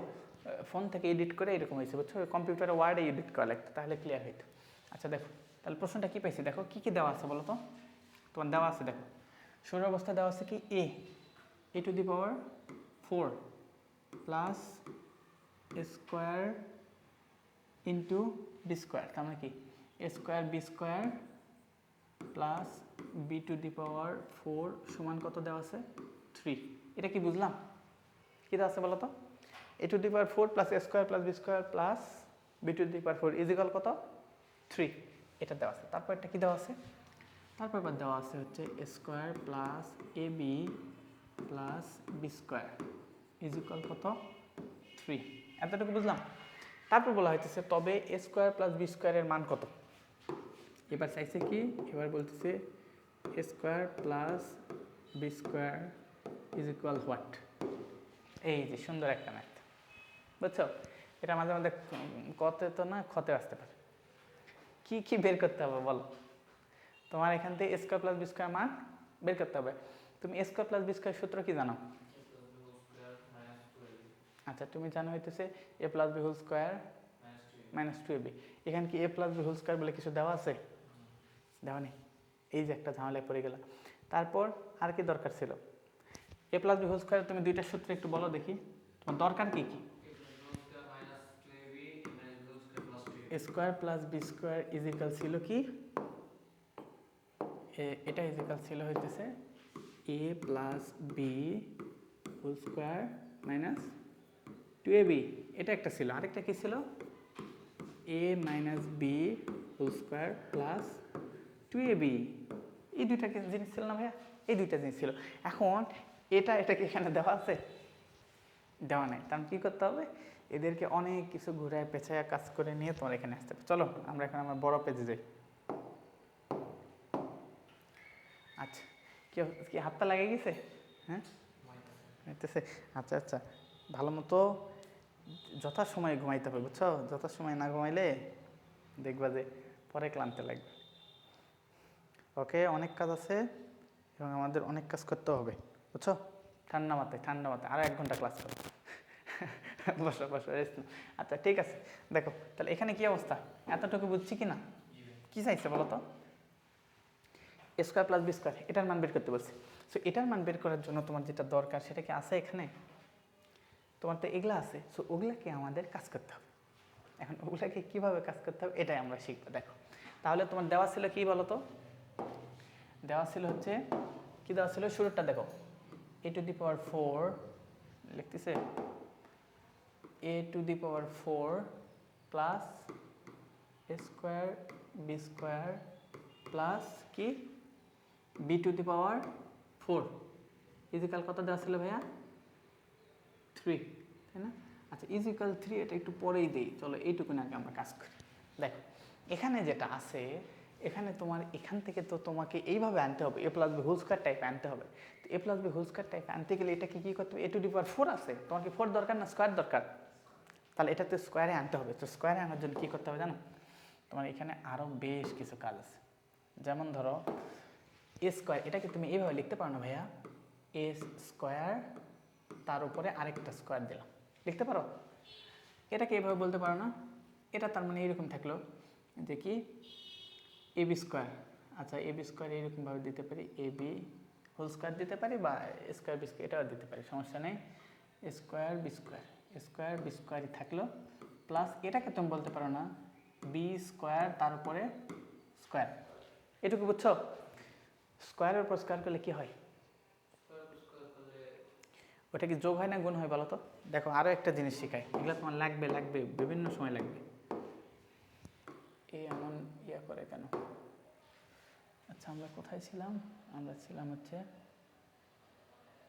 ফোন থেকে এডিট করে এরকম হয়েছে, বুঝছো? কম্পিউটারে ওয়ার্ডে এডিট করা লাগতো, তাহলে ক্লিয়ার হইতো। আচ্ছা দেখো, তাহলে প্রশ্নটা কী পাইছি দেখো, কী কী দেওয়া আছে বলো তো? তোমার দেওয়া আছে দেখো, শুরুর অবস্থা দেওয়া আছে কি a to the power 4 plus square into B square, তার মানে কি A square B square plus B to the power 4 সমান কত দেওয়া আছে 3। এটা কি বুঝলাম? কী দেওয়া আছে বলো তো? A to the power 4 plus A square plus B square plus B to the power 4 is equal কত 3, এটা দেওয়া আছে। তারপর এটা কি দেওয়া আছে? তারপর আবার দেওয়া আছে হচ্ছে A square plus A B plus B square is equal কত 3, এতটুকু বুঝলাম। তারপর বলা হইতেছে তবে এ স্কোয়ার প্লাস বি স্কোয়ারের মান কত। এবার চাইছে কি, এবার বলতেছে A square plus B square is equal what. এই যে সুন্দর একটা ম্যাথ, বুঝছো? এটা মাঝে মাঝে কতে তো না ক্ষতে আসতে পারে। কি কি বের করতে হবে বলো? তোমার এখান থেকে A square plus B square মান বের করতে হবে। তুমি A square plus B square সূত্র কি জানো? আচ্ছা, তুমি জানো হইতেছে A plus B whole square minus 2ab। এখানে কি A plus B whole square বলে কিছু দেওয়া আছে? দেওয়া নেই। এই যে একটা ঝামেলায় পড়ে গেল। তারপর আর কি দরকার ছিল? A plus B whole square তুমি দুইটা সূত্র একটু বলো দেখি, তোমার দরকার কি কি? A square plus B square is equal ছিল কি, এটা ইজ ইকাল ছিল হইতেছে A plus B whole square minus 2ab, এটা একটা ছিল। আরেকটা কি ছিল? A minus B whole square plus 2ab। এই দুইটা জিনিস ছিল না ভাইয়া? এই দুইটা জিনিস ছিল। এখন এটাকে এখানে দেওয়া আছে? দেওয়া নাই। তার কী করতে হবে? এদেরকে অনেক কিছু ঘুরায় পেঁচায় কাজ করে নিয়ে তোমার এখানে আসতে হবে। চলো আমরা এখন আমার বড় পেজে যাই। আচ্ছা, কি হাতটা লাগে গেছে? হ্যাঁ, আচ্ছা আচ্ছা, ভালো মতো যথাসময়ে ঘুমাইতে হবে, বুঝছো? যথাসময়ে না ঘুমাইলে দেখবা যে পরে ক্লান্তি লাগবে। ওকে, অনেক কাজ আছে এবং আমাদের অনেক কাজ করতে হবে, বুঝছো? ঠান্ডা মাথায় আরও 1 ঘন্টা ক্লাস করো। বসো বসো, রেস্ট নাও। আচ্ছা ঠিক আছে, দেখো তাহলে এখানে কি অবস্থা, এতটুকু বুঝছি কি না? কি চাইছে বলো তো? A square plus B square, এটার মান বের করতে বলছে। সো এটার মান বের করার জন্য তোমার যেটা দরকার সেটা কি আছে এখানে? তোমার তো এগুলা আছে। সো ওগুলাকে আমাদের কাজ করতে হবে। এখন ওগুলাকে কীভাবে কাজ করতে হবে এটাই আমরা শিখবো। দেখো তাহলে তোমার দেওয়া ছিল কি বলো তো? দেওয়া ছিল হচ্ছে কি দেওয়া ছিল, শুরুটা দেখো, এ টু দি পাওয়ার 4 লিখতেছে A to the power 4 plus A square B square plus কি B to the power 4 is equal কত দেওয়া ছিল ভাইয়া 3, তাই না? আচ্ছা, ইজিক্যাল 3 এটা একটু পরেই দিই, চলো এইটুকুন আগে আমরা কাজ করি। দেখো এখানে যেটা আছে, এখানে তোমার এখান থেকে তো তোমাকে এইভাবে আনতে হবে, A plus B whole square type আনতে হবে। তো A plus B whole square type আনতে গেলে এটাকে কী করতে হবে? এ টু দি পাওয়ার 4 আছে, তোমার কি 4 দরকার না স্কোয়ার দরকার? তাহলে এটাতে স্কোয়ারে আনতে হবে। তো স্কোয়ারে আনার জন্য কী করতে হবে জানো? তোমার এখানে আরও বেশ কিছু কাজ আছে। যেমন ধরো এ স্কোয়ার, এটাকে তুমি এইভাবে লিখতে পারো না ভাইয়া, এ স্কোয়ার তার উপরে আরেকটা স্কোয়ার দিলাম, লিখতে পারো? এটাকে এইভাবে বলতে পারো না? এটা তার মানে এইরকম থাকলো যে কি এ বি স্কোয়ার। আচ্ছা, এ বি স্কোয়ার এইরকমভাবে দিতে পারি, এ বি হোল স্কোয়ার দিতে পারি বা স্কোয়ার বি স্কোয়ার এটাও দিতে পারি, সমস্যা নেই। স্কোয়ার বি স্কোয়ারই থাকলো প্লাস এটাকে তুমি বলতে পারো না বি স্কোয়ার তার উপরে স্কোয়ার, এটুকু বুঝছো? স্কোয়ারের উপর স্কোয়ার করলে কি হয়? ওটা কি যোগ হয় না গুণ হয় বলো তো? দেখো আরও একটা জিনিস শেখাই, এগুলো তোমার লাগবে বিভিন্ন সময় লাগবে। এমন ইয়া করে কেন? আচ্ছা, আমরা কোথায় ছিলাম? আমরা ছিলাম হচ্ছে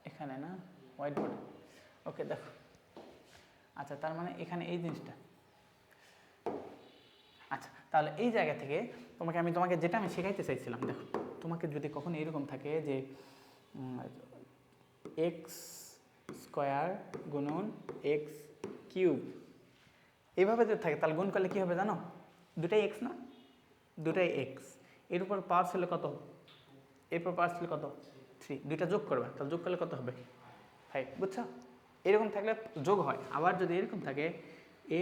এখানে না, হোয়াইট বোর্ডে। ওকে দেখো, আচ্ছা তার মানে এখানে এই জিনিসটা। আচ্ছা, তাহলে এই জায়গা থেকে তোমাকে যেটা আমি শেখাইতে চাইছিলাম, দেখো তোমাকে যদি কখনো এরকম থাকে যে এক্স স্কোয়ার গুণন এক্স কিউব এইভাবে যদি থাকে তাহলে গুণ করলে কী হবে জানো, দুটাই এক্স না, দুটাই এক্স, এর উপর পাওয়ার ছিল কত, এরপর পাওয়ার ছিল কত 3, দুইটা যোগ করবে, তাহলে যোগ করলে কত হবে 5, বুঝছো? এরকম থাকলে যোগ হয়। আবার যদি এরকম থাকে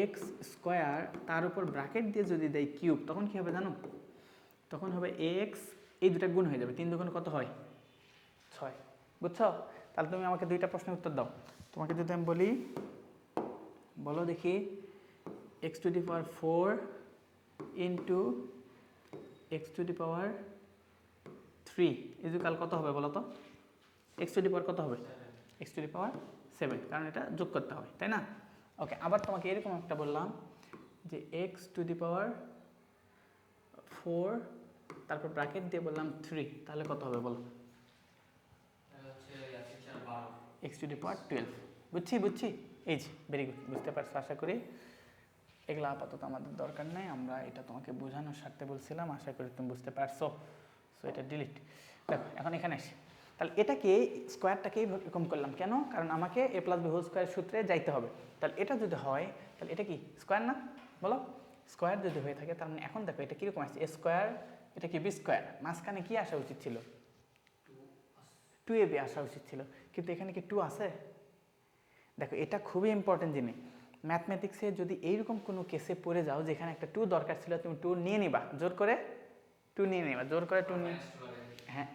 এক্স স্কোয়ার তার উপর ব্র্যাকেট দিয়ে যদি দেয় কিউব, তখন কী হবে জানো, তখন হবে এক্স, এই দুটা গুণ হয়ে যাবে, 3 দুগুণ কত হয় 6, বুঝছো? তাহলে তুমি আমাকে দুইটা প্রশ্নের উত্তর দাও। তোমাকে যদি আমি বলি, বলো দেখি x two the power 4 into x two the power 3 equal কত হবে বলো তো? এক্স টু দি পাওয়ার কত হবে, এক্স টু দি পাওয়ার 7, কারণ এটা যোগ করতে হবে, তাই না? ওকে, আবার তোমাকে এরকম একটা বললাম যে এক্স টু দি পাওয়ার 4 তারপর ব্র্যাকেট দিয়ে বললাম 3, তাহলে কত হবে বলো? এক্স টু দি পাওয়ার 12, বুঝছি এই যে ভেরি গুড, বুঝতে পারছো আশা করি। এগুলো আপাতত আমাদের দরকার নেই, আমরা এটা তোমাকে বোঝানোর স্বার্থে বলছিলাম, আশা করি তুমি বুঝতে পারছো। সো এটা ডিলিট। দেখো এখন এখানে আসি, তাহলে এটাকে স্কোয়ারটাকে এরকম করলাম কেন, কারণ আমাকে এ প্লাস বি হোল স্কোয়ার সূত্রে যাইতে হবে। তাহলে এটা যদি হয় তাহলে এটা কি স্কোয়ার না, বলো? স্কোয়ার যদি হয়ে থাকে তার মানে এখন দেখো এটা কীরকম আসছে, এ স্কোয়ার, এটা কি বি স্কোয়ার, মাঝখানে কি আসা উচিত ছিল 2ab আসা উচিত ছিল, কিন্তু এখানে কি 2 আছে? দেখো এটা খুবই ইম্পর্টেন্ট জিনিস, ম্যাথমেটিক্সে যদি এইরকম কোনো কেসে পড়ে যাও যেখানে একটা 2 দরকার ছিল, তুমি 2 নিয়ে নিবা, জোর করে 2 নিয়ে নিবা, জোর করে 2 নিয়ে, হ্যাঁ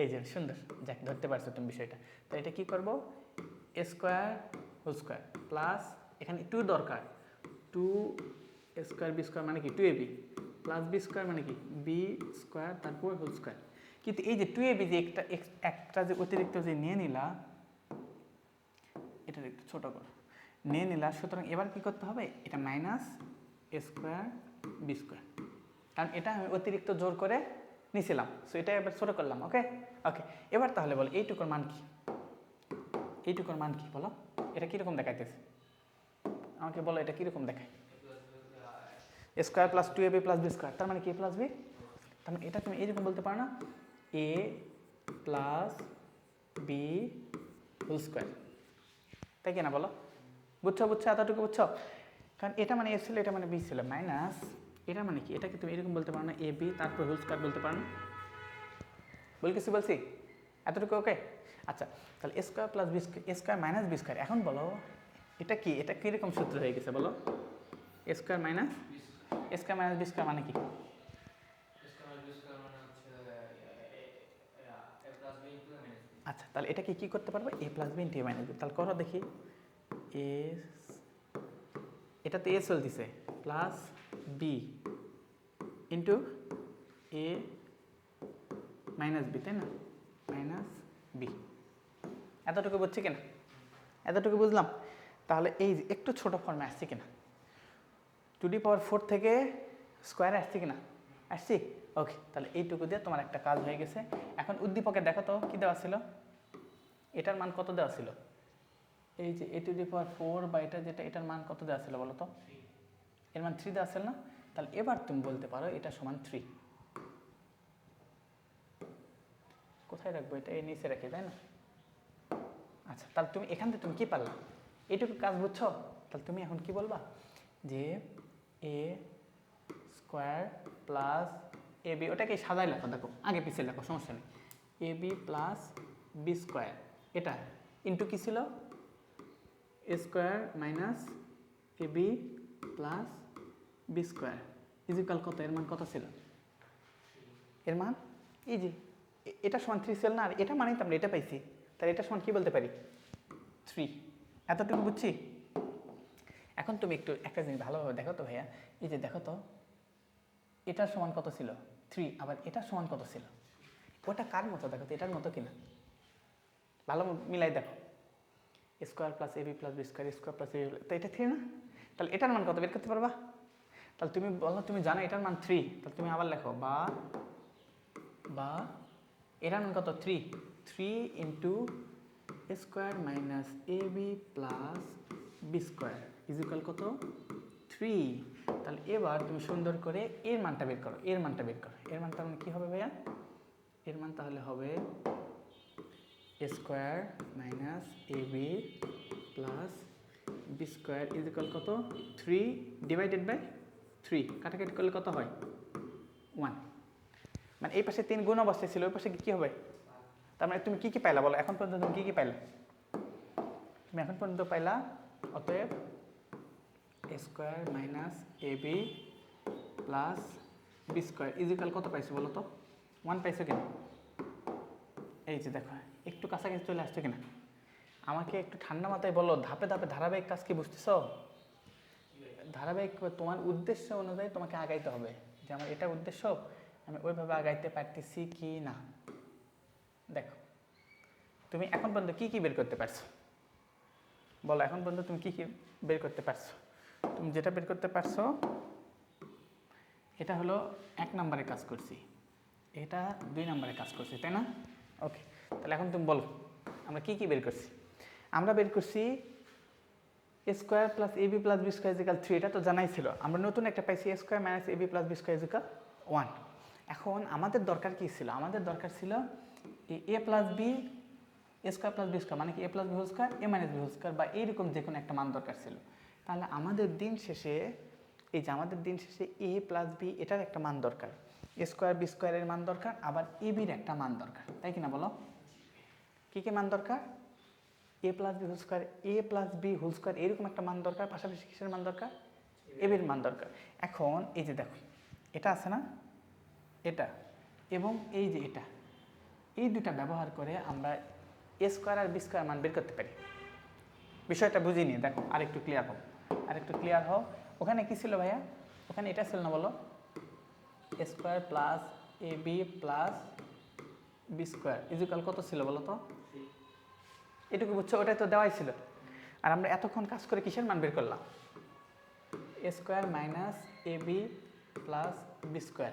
এই যে সুন্দর, যাক ধরতে পারছো তুমি বিষয়টা। তো এটা কি করব, এ স্কোয়ার হোল স্কোয়ার প্লাস, এখানে 2 দরকার, 2 স্কোয়ার বি স্কোয়ার মানে কি 2ab প্লাস বি স্কোয়ার মানে কি বি স্কোয়ার তারপর হোল স্কোয়ার। কিন্তু এই যে 2ab যে একটা যে অতিরিক্ত যে নিয়ে নিলা, এটার একটু ছোটো করো, নিয়ে নিলা, সুতরাং এবার কি করতে হবে, এটা মাইনাস এ স্কোয়ার বি স্কোয়ার, কারণ এটা আমি অতিরিক্ত জোর করে নিয়েছিলাম, সো এটা এবার ছোটো করলাম। ওকে ওকে, এবার তাহলে বলো এইটুকুর মান কি, এইটুকুর মান কি বলো, এটা কীরকম দেখাইতেছে আমাকে বলো, এটা কীরকম দেখায়, A square plus 2ab plus B square, তার মানে কি প্লাস বি, তার মানে এটা তুমি এইরকম বলতে পারো না, এ প্লাস বি হোল স্কোয়ার, তাই কিনা বলো? বুঝছো এতটুকু বুঝছো? কারণ এটা মানে এ ছিল, এটা মানে বি ছিল, মাইনাস এটা মানে কি, এটাকে তুমি এরকম বলতে পারো না, এ বি তারপর হোল স্কোয়ার বলতে পারো না, কিছু বলছি এতটুকু? ওকে আচ্ছা, তাহলে এ স্কোয়ার প্লাস বি স্কোয়ার, এ স্কোয়ার মাইনাস বি স্কোয়ার, এখন বলো এটা কি, এটা কীরকম সূত্র হয়ে গেছে বলো, A square minus B square মানে কি, আচ্ছা তাহলে এটাকে কি করতে পারবো, এ প্লাস বি ইন্টু এ মাইনাস বি, তাহলে করো দেখি, এ এটা তো এ চলতেছে প্লাস বি ইন্টু এ মাইনাস বি, তাই না, মাইনাস বি, এতটুকু বুঝছি কিনা, এতটুকু বুঝলাম? তাহলে এই যে একটু ছোটো ফর্মে আসছে কিনা, 2^4 থেকে স্কোয়ারে আসছে কিনা, আসছি? ওকে, তাহলে এইটুকু দিয়ে তোমার একটা কাজ হয়ে গেছে। এখন উদ্দীপকে দেখো তো কী দেওয়া ছিল, এটার মান কত দেওয়া ছিল, এই যে a⁴ বা এটা যেটা, এটার মান কত দেওয়া ছিল বলো তো, এর মান 3 দেওয়া ছিল না, তাহলে এবার তুমি বলতে পারো এটা সমান 3, কোথায় রাখবো এটা, এই নিচে রাখি, তাই না? আচ্ছা তাহলে তুমি এখান থেকে তুমি কী পারলা, এইটুকু কাজ বুঝছো? তাহলে তুমি এখন কি বলবা যে A square plus A B, ওটাকে সাজাই লেখো, দেখো আগে পিছিয়ে লেখো, সমস্যা নেই, A B plus B square, এটা ইন্টু কী ছিল, A square minus A B plus B square is equal কত, এর মান কত ছিল, এর মান এই যে এটা সমান 3 ছিল না, আর এটা মানেই তো আমরা এটা পাইছি, তাহলে এটা সমান কী বলতে পারি 3, এতটুকু বুঝছি? এখন তুমি একটু একটা জিনিস ভালোভাবে দেখো তো ভাইয়া, এই যে দেখো তো এটার সমান কত ছিল 3, আবার এটার সমান কত ছিল, ওটা কার মতো দেখো তো, এটার মতো কিনা, ভালো মিলাই দেখো, square plus A B plus B square, square plus A B, তো এটা 3 না, তাহলে এটার মান কত বের করতে পারবা? তাহলে তুমি বলো তুমি জানো এটার মান 3, তাহলে তুমি আবার লেখো বা এটার মান কত 3 into A square minus A B plus B square is equal কত 3, তাহলে এবার তুমি সুন্দর করে এর মানটা বের করো, এর মানটা মানে কী হবে ভাইয়া, এর মান তাহলে হবে A square minus A B plus B square is equal কত 3 ডিভাইডেড বাই 3, কাটাকাটি করলে কত হয় 1। মানে এই পাশে 3 গুণ অবস্থায় ছিল, ওই পাশে কি হবে, তার মানে তুমি কি পাইলা বলো এখন পর্যন্ত, তুমি কি পাইলা, তুমি এখন পর্যন্ত পাইলা অতএব A square minus A B plus B square is equal কত পাইছো বলো তো 1 পাইছো কিনা। এই যে দেখো একটু কাছাকাছি চলে আসছো কিনা, আমাকে একটু ঠান্ডা মাথায় বলো, ধাপে ধাপে ধারাবাহিক কাজ কি বুঝতেছ, ধারাবাহিক তোমার উদ্দেশ্য অনুযায়ী তোমাকে আগাইতে হবে, যে আমার এটা উদ্দেশ্য আমি ওইভাবে আগাইতে পারতেছি কি না। দেখো তুমি এখন পর্যন্ত কি বের করতে পারছো বলো, এখন পর্যন্ত তুমি কি বের করতে পারছো, তুমি যেটা বের করতে পারছো এটা হলো 1 নম্বরে কাজ করছি, এটা 2 নম্বরে কাজ করছি, তাই না। ওকে, তাহলে এখন তুমি বলো আমরা কি বের করছি, আমরা বের করছি A square plus A B plus B square is equal 3, এটা তো জানাই ছিল। আমরা নতুন একটা পাইছি A square minus A B plus B square is equal 1। এখন আমাদের দরকার কি ছিল, আমাদের দরকার ছিল A plus B A square plus B square, মানে কি A plus B whole square A minus B whole square, বা এইরকম যে কোনো একটা মান দরকার ছিল। তাহলে আমাদের দিন শেষে এই যে আমাদের দিন শেষে এ প্লাস বি এটার একটা মান দরকার, এ স্কোয়ার বি স্কোয়ারের মান দরকার, আবার এ বির একটা মান দরকার, তাই কিনা বলো। কি মান দরকার, এ plus B whole square A plus B whole square এরকম একটা মান দরকার, পাশাপাশি কিসের মান দরকার, এ বির মান দরকার। এখন এই যে দেখো এটা আছে না, এটা এবং এই যে এটা, এই দুটা ব্যবহার করে আমরা এ স্কোয়ার আর বি স্কোয়ার মান বের করতে পারি। বিষয়টা বুঝিয়ে নিয়ে দেখো আরেকটু ক্লিয়ার হও। ওখানে কি ছিল ভাইয়া, ওখানে এটা ছিল না বলো, A square plus A B plus B square is equal কত ছিল বলো তো, এটুকু বুঝছো, ওটাই তো দেওয়াই ছিল। আর আমরা এতক্ষণ কাজ করে কিসের মান বের করলাম, এ square minus A B plus B square,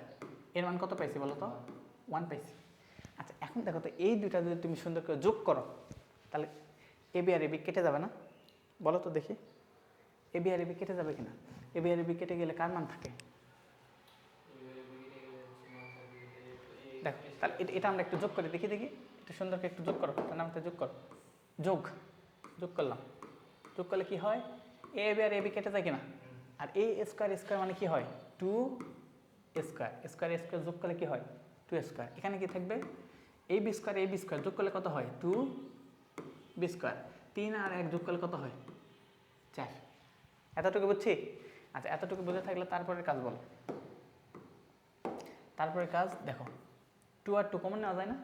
এর মান কত পাইছি বলো তো 1 পাইছি। আচ্ছা এখন দেখো তো এই দুইটা যদি তুমি সুন্দর করে যোগ করো তাহলে A B R A B কেটে যাবে না বলো তো দেখি, A B R A B কেটে যাবে কিনা, A B R A B কেটে গেলে কার মান থাকে, দেখো তাহলে এটা আমরা একটু যোগ করে দেখি একটু সুন্দর করে একটু যোগ করো, তার নামটা যোগ করো, যোগ করলাম, যোগ করলে কি হয় A B R A B কেটে যায় কিনা, আর এ স্কোয়ার মানে কি হয় 2 স্কোয়ার যোগ করলে কি হয় 2 স্কোয়ার, এখানে কি থাকবে এ বি স্কোয়ার যোগ করলে কত হয় 2 বি স্কোয়ার, 3 আর 1 যোগ করলে কত হয় 4। এতটুকু বুঝছি। আচ্ছা এতটুকু বুঝে থাকলে তারপরের কাজ বলো, তারপরের কাজ দেখো 2 আর 2 কমন নেওয়া যায় না,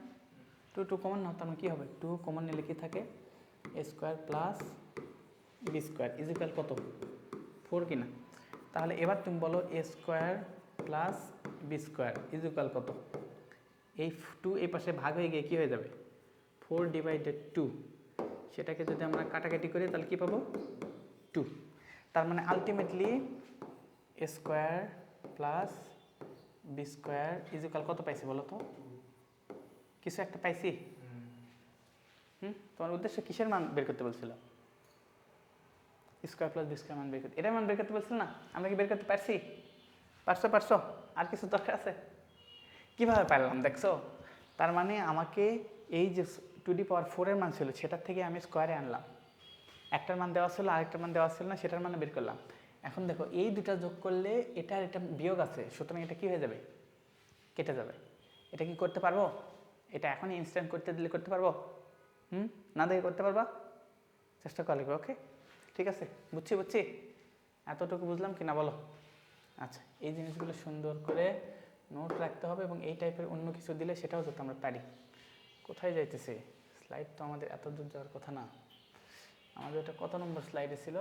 2 কমন নাও, তার মানে কী হবে 2 কমন নিলে কি থাকে A square plus B square is equal কত 4 কিনা। তাহলে এবার তুমি বলো A square plus B square is equal কত, এই 2 এই পাশে ভাগ হয়ে গিয়ে কী হয়ে যাবে 4 ডিভাইডেড 2, সেটাকে যদি আমরা কাটাকাটি করি তাহলে কী পাবো 2। তার মানে ultimately A square plus B square is equal কত পাইছি বলো তো, কিছু একটা পাইছি। তোমার উদ্দেশ্য কিসের মান বের করতে বলছিল, স্কোয়ার প্লাস বি স্কোয়ার মান বের করতে, এটার মান বের করতে বলছিল না, আমরা কি বের করতে পারছি, পারছো আর কিছু দরকার আছে, কিভাবে পারলাম দেখছো। তার মানে আমাকে এই যে 2^4 এর মান ছিল সেটার থেকে আমি স্কোয়ারে আনলাম, একটার মান দেওয়া ছিল আরেকটার মান দেওয়া ছিল না, সেটার মানে বের করলাম। এখন দেখো এই দুটা যোগ করলে এটা বিয়োগ আছে, সুতরাং এটা কি হয়ে যাবে কেটে যাবে। এটা কি করতে পারবো, এটা এখনই ইনস্ট্যান্ট করতে দিলে করতে পারবো, না দেখে করতে পারবা, চেষ্টা করা লাগবে। ওকে ঠিক আছে, বুঝছি এতটুকু বুঝলাম কি না বলো। আচ্ছা এই জিনিসগুলো সুন্দর করে নোট রাখতে হবে, এবং এই টাইপের অন্য কিছু দিলে সেটাও যাতে আমরা পারি। কোথায় যাইতেছে স্লাইড, তো আমাদের এত দূর যাওয়ার কথা না, আমাদের ওটা কত নম্বর স্লাইডে ছিল,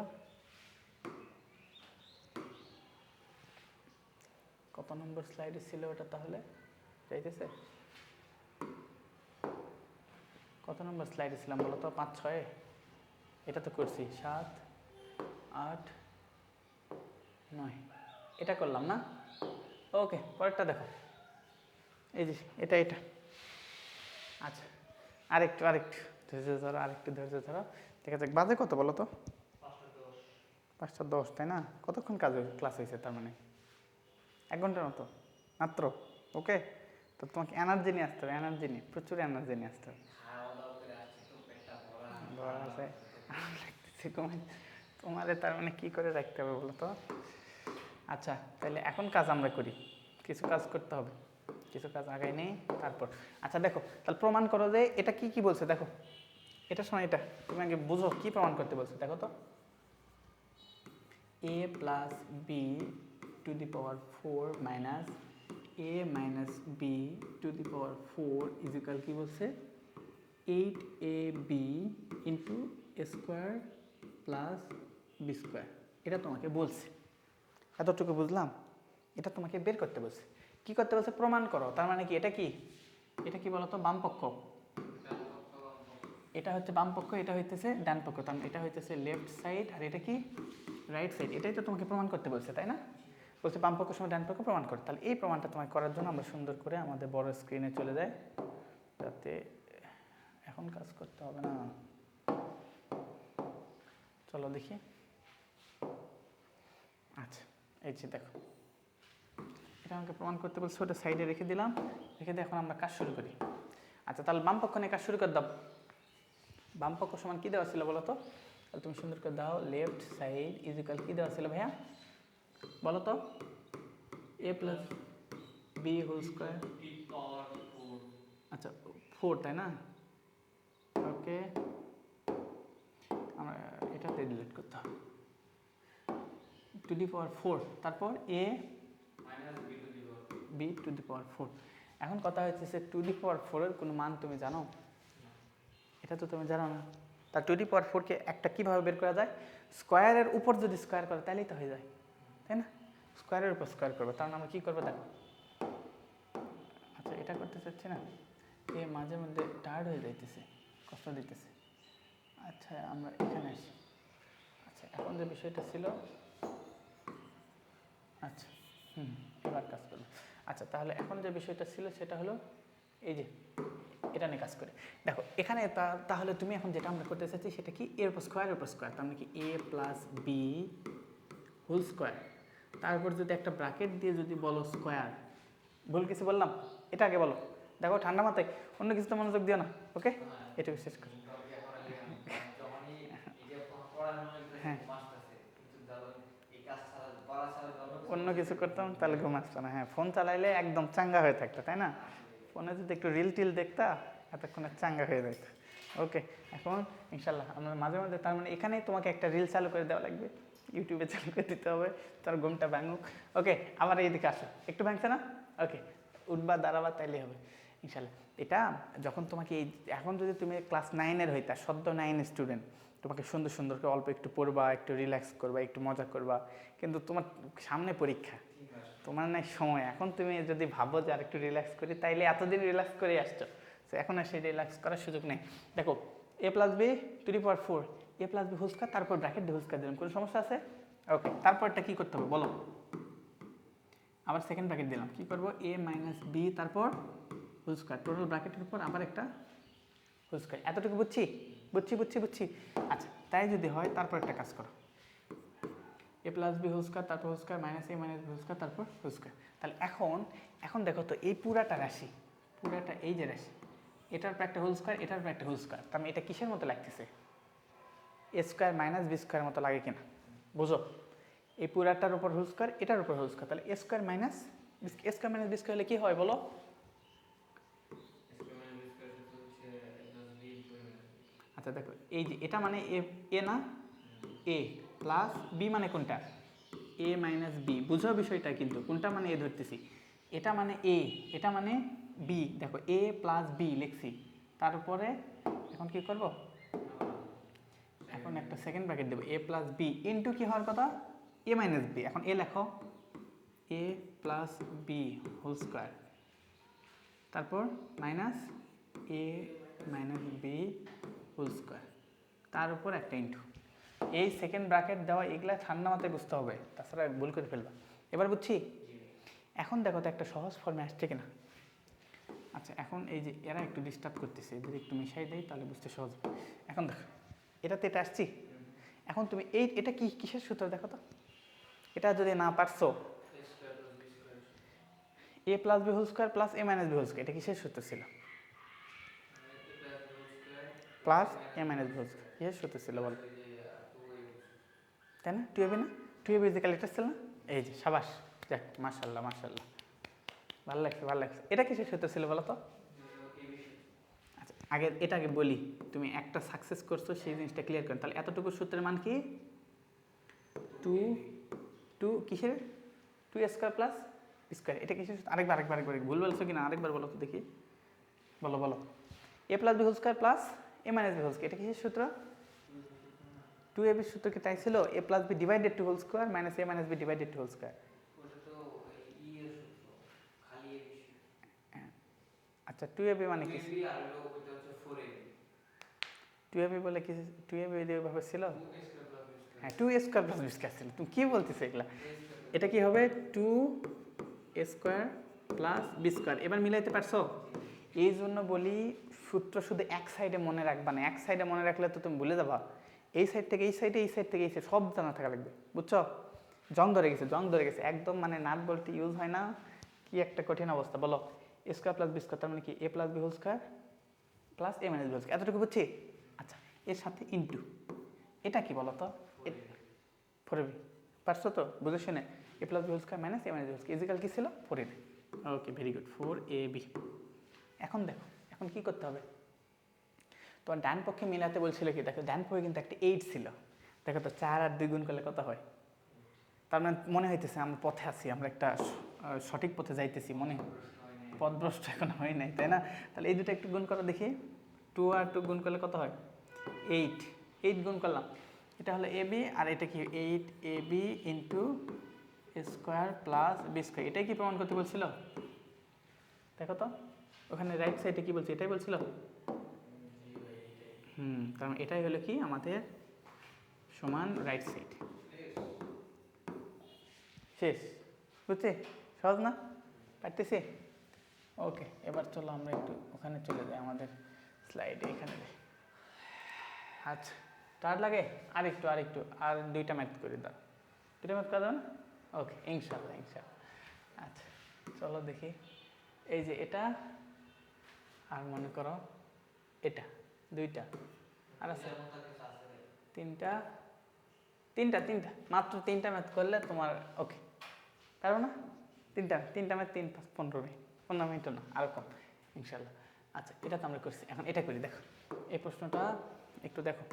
কত নম্বর স্লাইডে ছিল ওটা, তাহলে যাইতেছে কত নম্বর স্লাইডে ছিলাম বলো তো, 5-6, এটা তো করছি 7, 8, 9, এটা করলাম না। ওকে পরেরটা দেখো, এই যে এটা আচ্ছা আরেকটু ধৈর্য ধরো, ধৈর্য ধরো, ঠিক আছে। বাজে কত বলো তো 5:10, তাই না, কতক্ষণ ক্লাস হয়েছে, তার মানে 1 ঘন্টার মতো মাত্র। ওকে তো তোমাকে এনার্জি নিয়ে আসতে হবে, প্রচুর এনার্জি নিয়ে আসতে হবে। তোমারে তার মানে কি করে রাখতে হবে বলো তো? আচ্ছা তাহলে এখন কাজ আমরা করি, কিছু কাজ করতে হবে, কিছু কাজ আগাই নেই তারপর। আচ্ছা দেখো তাহলে প্রমাণ করো যে এটা কি কি বলছে, দেখো এটা সময় এটা তুমি আগে বুঝো কি প্রমাণ করতে বলছে। দেখো তো a plus B to the power 4 minus a minus B to the power 4 is equal কি বলছে 8ab into A square plus B square. এটা তোমাকে বলছে, এতটুকু বুঝলাম। এটা তোমাকে বের করতে বলছে, কি করতে বলছে প্রমাণ করো। তার মানে কি এটা কি, এটা কি বলতো বাম পক্ষ, এটা হচ্ছে বাম পক্ষ, এটা হইতেছে ডান পক্ষ, তার এটা হইতেছে লেফট সাইড আর এটা কি রাইট সাইড। এটাই তো তোমাকে প্রমাণ করতে বলছে তাই না? বলছে বাম পক্ষ সময় ডান পক্ষ প্রমাণ করো। তাহলে এই প্রমাণটা তোমাকে করার জন্য আমরা সুন্দর করে আমাদের বড় স্ক্রিনে চলে যাই, যাতে এখন কাজ করতে হবে না। চলো দেখি। আচ্ছা এই যে দেখো এটা আমাকে প্রমাণ করতে বলছে, ওটা সাইডে রেখে দিলাম, রেখে দিয়ে এখন আমরা কাজ শুরু করি। আচ্ছা তাহলে বাম পক্ষ নিয়ে কাজ শুরু করে দাও। বাম পক্ষ সমান কী দেওয়া ছিল বলো তো? তাহলে তুমি সুন্দর করে দাও, লেফট সাইড ইজ ইকুয়াল কী দেওয়া ছিল ভাইয়া বলো তো? A plus B whole square. আচ্ছা 4 তাই না? ওকে আমরা এটাতে ডিলিট করতে হবে, টু দি পাওয়ার 4 তারপর A B to the power 4। এখন কথা হচ্ছে টু দি পাওয়ার 4 এর কোনো মান তুমি জানো? এটা তো তুমি জানো না। তার টু দি পাওয়ার 4কে একটা কীভাবে বের করা যায়, স্কোয়ারের উপর যদি স্কোয়ার করে তাহলেই তো হয়ে যায় তাই না? স্কোয়ারের উপর স্কোয়ার করবো, তার আমরা কী করবো দেখো। আচ্ছা এটা করতে চাচ্ছি না, এ মাঝে মধ্যে টায়ার্ড হয়ে যাইতেছে, কষ্ট দিতেছে। আচ্ছা আমরা এখানে আসি। আচ্ছা এখন যে বিষয়টা ছিল, আচ্ছা এবার কাজ করবো। আচ্ছা তাহলে এখন যে বিষয়টা ছিল সেটা হলো এই যে এটা নিয়ে কাজ করে দেখো এখানে তাহলে তুমি এখন যেটা আমরা করতে চাচ্ছি সেটা কি এর উপর স্কোয়ারের উপর স্কোয়ার, তার মানে কি A plus B whole square, তারপর যদি একটা ব্র্যাকেট দিয়ে যদি বলো স্কোয়ার, ভুল কিছু বললাম? এটা আগে বলো, দেখো ঠান্ডা মাথায়, অন্য কিছু তো মনোযোগ দিও না। ওকে এটা বিশেষ করে হ্যাঁ অন্য কিছু করতাম তাহলে ঘুম আসতো না। হ্যাঁ ফোন চালাইলে একদম চাঙ্গা হয়ে থাকতো তাই না? ফোনে যদি একটু রিল টিল দেখতা এতক্ষণে চাঙ্গা হয়ে যেত। ওকে এখন ইনশাল্লাহ আমরা মাঝে মাঝে, তার মানে এখানেই তোমাকে একটা রিল চালু করে দেওয়া লাগবে, ইউটিউবে চালু করে দিতে হবে, তার ঘুমটা ভাঙুক। ওকে আবার এইদিকে আসো, একটু ভাঙছে না? ওকে উঠবা দাঁড়াবা তাইলেই হবে ইনশাল্লাহ। এটা যখন তোমাকে এই এখন যদি তুমি ক্লাস 9-এর হইতা, সদ্য 9 স্টুডেন্ট, তোমাকে সুন্দর সুন্দর করে অল্প একটু পড়বা, একটু রিল্যাক্স করবা, একটু মজা করবা, কিন্তু তোমার সামনে পরীক্ষা, তোমার নাই সময়। এখন তুমি যদি ভাবো যে আর একটু রিল্যাক্স করি, তাইলে এতদিন রিল্যাক্স করে আসছো, তো এখন আর সেই রিল্যাক্স করার সুযোগ নেই। দেখো A plus B to the power 4, A plus B whole square, তারপর ব্র্যাকেট দিয়ে হোল স্কয়ার দিলাম, কোনো সমস্যা আছে? ওকে তারপরটা কী করতে হবে বলো? আবার সেকেন্ড ব্র্যাকেট দিলাম, কী করবো এ মাইনাস বি তারপর হোল স্কয়ার, টোটাল ব্র্যাকেটের উপর আবার একটা হোল স্কয়ার। এতটুকু বুঝছি বুঝছি বুঝছি বুঝছি। আচ্ছা তাই যদি হয় তারপর একটা কাজ করো, এ প্লাস বি হোল স্কয়ার তারপর whole square minus A minus B whole square তারপর হোল স্কয়ার। তাহলে এখন দেখো তো এই পুরাটা রাশি, পুরাটা এই যে রাশি, এটার পর একটা হোল স্কয়ার, এটার পর একটা হোল স্কয়ার, তার মানে এটা কিসের মতো লাগতেছে? এ স্কয়ার মাইনাস বি স্কয়ার মতো লাগে কিনা বুঝো? এই পুরাটার উপর হোল স্কয়ার, এটার উপর হোল স্কয়ার, তাহলে এ স্কয়ার মাইনাস বি স্কয়ার হলে কি হয় বলো? আচ্ছা দেখো এই যে এটা মানে এ না, এ প্লাস বি মানে কোনটা? এ মাইনাস বি, বুঝো বিষয়টা কিন্তু কোনটা মানে এ ধরতেছি, এটা মানে এ, এটা মানে বি। দেখো এ প্লাস বি লিখছি, তারপরে এখন কি করব? এখন একটা সেকেন্ড ব্র্যাকেট দেবো, এ প্লাস বি ইন্টু কি হওয়ার কথা? এ মাইনাস বি। এখন এ লেখো এ প্লাস বি হোল স্কোয়ার, তারপর minus A minus B whole square, তার উপর একটা ইন্টু। এই সেকেন্ড ব্র্যাকেট দেওয়া এগুলা ঠান্ডা মাথায় বুঝতে হবে, তাছাড়া ভুল করে ফেলবা। এবার বুঝছি? এখন দেখো তো একটা সহজ ফর্মে আসছে কিনা। আচ্ছা এখন এই যে এরা একটু ডিস্টার্ব করতেছে, যদি একটু মিশাই দেয় তাহলে বুঝতে সহজ। এখন দেখো এটাতে এটা আসছি, এখন তুমি এটা কি কিসের সূত্র দেখো তো? এটা যদি না পারছো, A plus B whole square plus A minus B whole square, এটা কিসের সূত্র ছিল? Plus A minus B whole square কিসের সূত্র ছিল বল? তাই না? 2ab না? 2ab ইজিক্যাল এটা ছিল না? এই যে সাবাস, যাক মাশাআল্লাহ মাশাআল্লাহ, ভালো লাগছে ভালো লাগছে। এটা কিসের সূত্র ছিল বলো তো? আচ্ছা আগে বলি, তুমি একটা সাকসেস করছো সেই জিনিসটা ক্লিয়ার করেন। তাহলে এতটুকু সূত্রের মান কি? 2 কিসের? 2a square plus B square. এটা কিসের সূত্র? আরেকবার ভুল বলছো কিনা আরেকবার বলো তো দেখি, বলো। a plus B whole square plus A minus B whole square, এটা কিসের সূত্র? 2ab এর সূত্র কি তাই ছিল? a plus B divided two whole square minus A minus B divided two whole square. আচ্ছা 2ab মানে কি? 2ab বলে কি? 2ab ভাবে ছিল? হ্যাঁ 2a square plus B square ছিল। তুমি কি বলতেছো এগুলা? এটা কি হবে? 2a square plus B square. এবার মিলাইতে পারছো? এই জন্য বলি সূত্র শুধু এক সাইডে মনে রাখবা না, এক সাইডে মনে রাখলে তো তুমি ভুলে যাবা। এই সাইড থেকে এই সাইডে, এই সাইড থেকে এই সাইড, সব জানা থাকা লাগবে, বুঝছো? জং ধরে গেছে একদম, মানে নাট বলতে ইউজ হয় না, কি একটা কঠিন অবস্থা। বলো A square plus B square তার মানে কি? A plus B whole square plus A minus B whole square, এতটুকু বুঝছি? আচ্ছা এর সাথে ইন্টু, এটা কি বলো তো? 4ab, পারছো তো বুঝে শুনে? A plus B whole square minus A minus B whole square is equal কি ছিল? 4ab। Okay very good, 4ab। এখন দেখো এখন কি করতে হবে, তোমার ডান পক্ষে মিলাতে বলছিল কি? দেখো ডান পক্ষে কিন্তু একটা 8 ছিল, দেখো তো 4 আর 2 গুণ করলে কত হয়? তার মানে মনে হইতেছে আমরা পথে আছি, আমরা একটা সঠিক পথে যাইতেছি, মনে পথভ্রষ্ট এখন হয় নাই, তাই না? তাহলে এই দুটো একটু গুণ করো দেখি, 2 আর 2 গুণ করলে কত হয়? 8 গুণ করলাম, এটা হলো ab, আর এটা কি? 8ab into square plus B square. এটাই কি প্রমাণ করতে বলছিল? দেখো তো ওখানে রাইট সাইডে কি বলছে? এটাই বলছিল। কারণ এটাই হলো কি আমাদের সমান রাইট সাইড। শেষ, বুঝছি? সহজ না? পারতেছি? ওকে এবার চলো আমরা একটু ওখানে চলে যাই, আমাদের স্লাইডে এখানে। আচ্ছা টার লাগে আরেকটু আর 2টা ম্যাথ করে দাও, 2টা ম্যাথ করে দাও না? ওকে ইনশাল্লাহ। আচ্ছা চলো দেখি, এই যে এটা আর মনে করো এটা, 2টা আর আছে 3টা মাত্র 3টা ম্যাথ করলে তোমার ওকে, পারবো না? 3টা ম্যাথ 3 5 15 মিনিটও না, আরও কম ইনশাল্লাহ। আচ্ছা এটা তো আমরা করছি, এখন এটা করি। দেখো এই প্রশ্নটা একটু দেখো,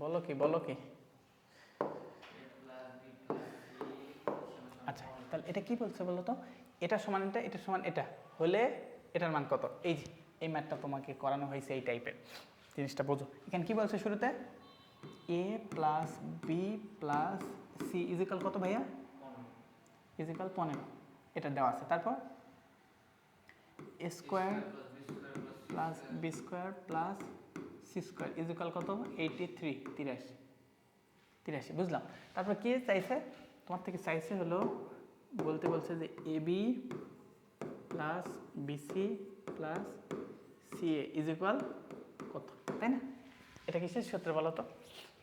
বলো কি? আচ্ছা তাহলে এটা কি বলছে বলো তো? এটা সমান এটা সমান এটা হলে এটার মান কত? এই যে এই ম্যাথটা তোমাকে করানো হয়েছে, এই টাইপের জিনিসটা বোঝো। এখানে কি বলছে শুরুতে? a plus B plus C is equal কত ভাইয়া? ইজিক্যাল 15, এটা দেওয়া আছে। তারপর a square plus B square plus C square is equal কত? 83, বুঝলাম। তারপর কি চাইছে তোমার থেকে? চাইছে হলো বলছে যে A B plus BC plus CA is equal কত, তাই না? এটা কিসের সূত্র বলো তো?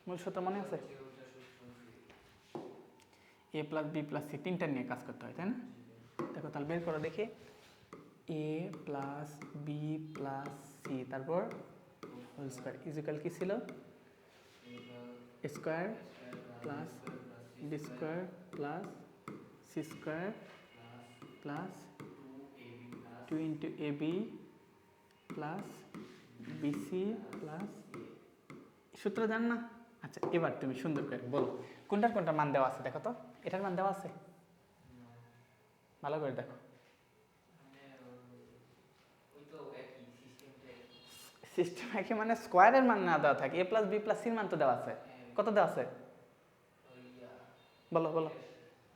মূল সূত্র মনে আছে? A plus B plus C, 3টা নিয়ে কাজ করতে হয়, তাই না? দেখো তাহলে বের করো দেখি, A plus B plus C তারপর হোল স্কোয়ার ইজিক্যাল কি ছিল? Square plus B square plus C square plus 2 into A B plus BC plus, সূত্র জান না? আচ্ছা এবার তুমি সুন্দর করে বলো কোনটার মান দেওয়া আছে? দেখো তো এটার মান দেওয়া আছে, ভালো করে দেখো। সিস্টেম একই, মানে স্কোয়ারের মান না দেওয়া থাকে, এ প্লাস বি প্লাস সির মান তো দেওয়া আছে। কত দেওয়া আছে বলো?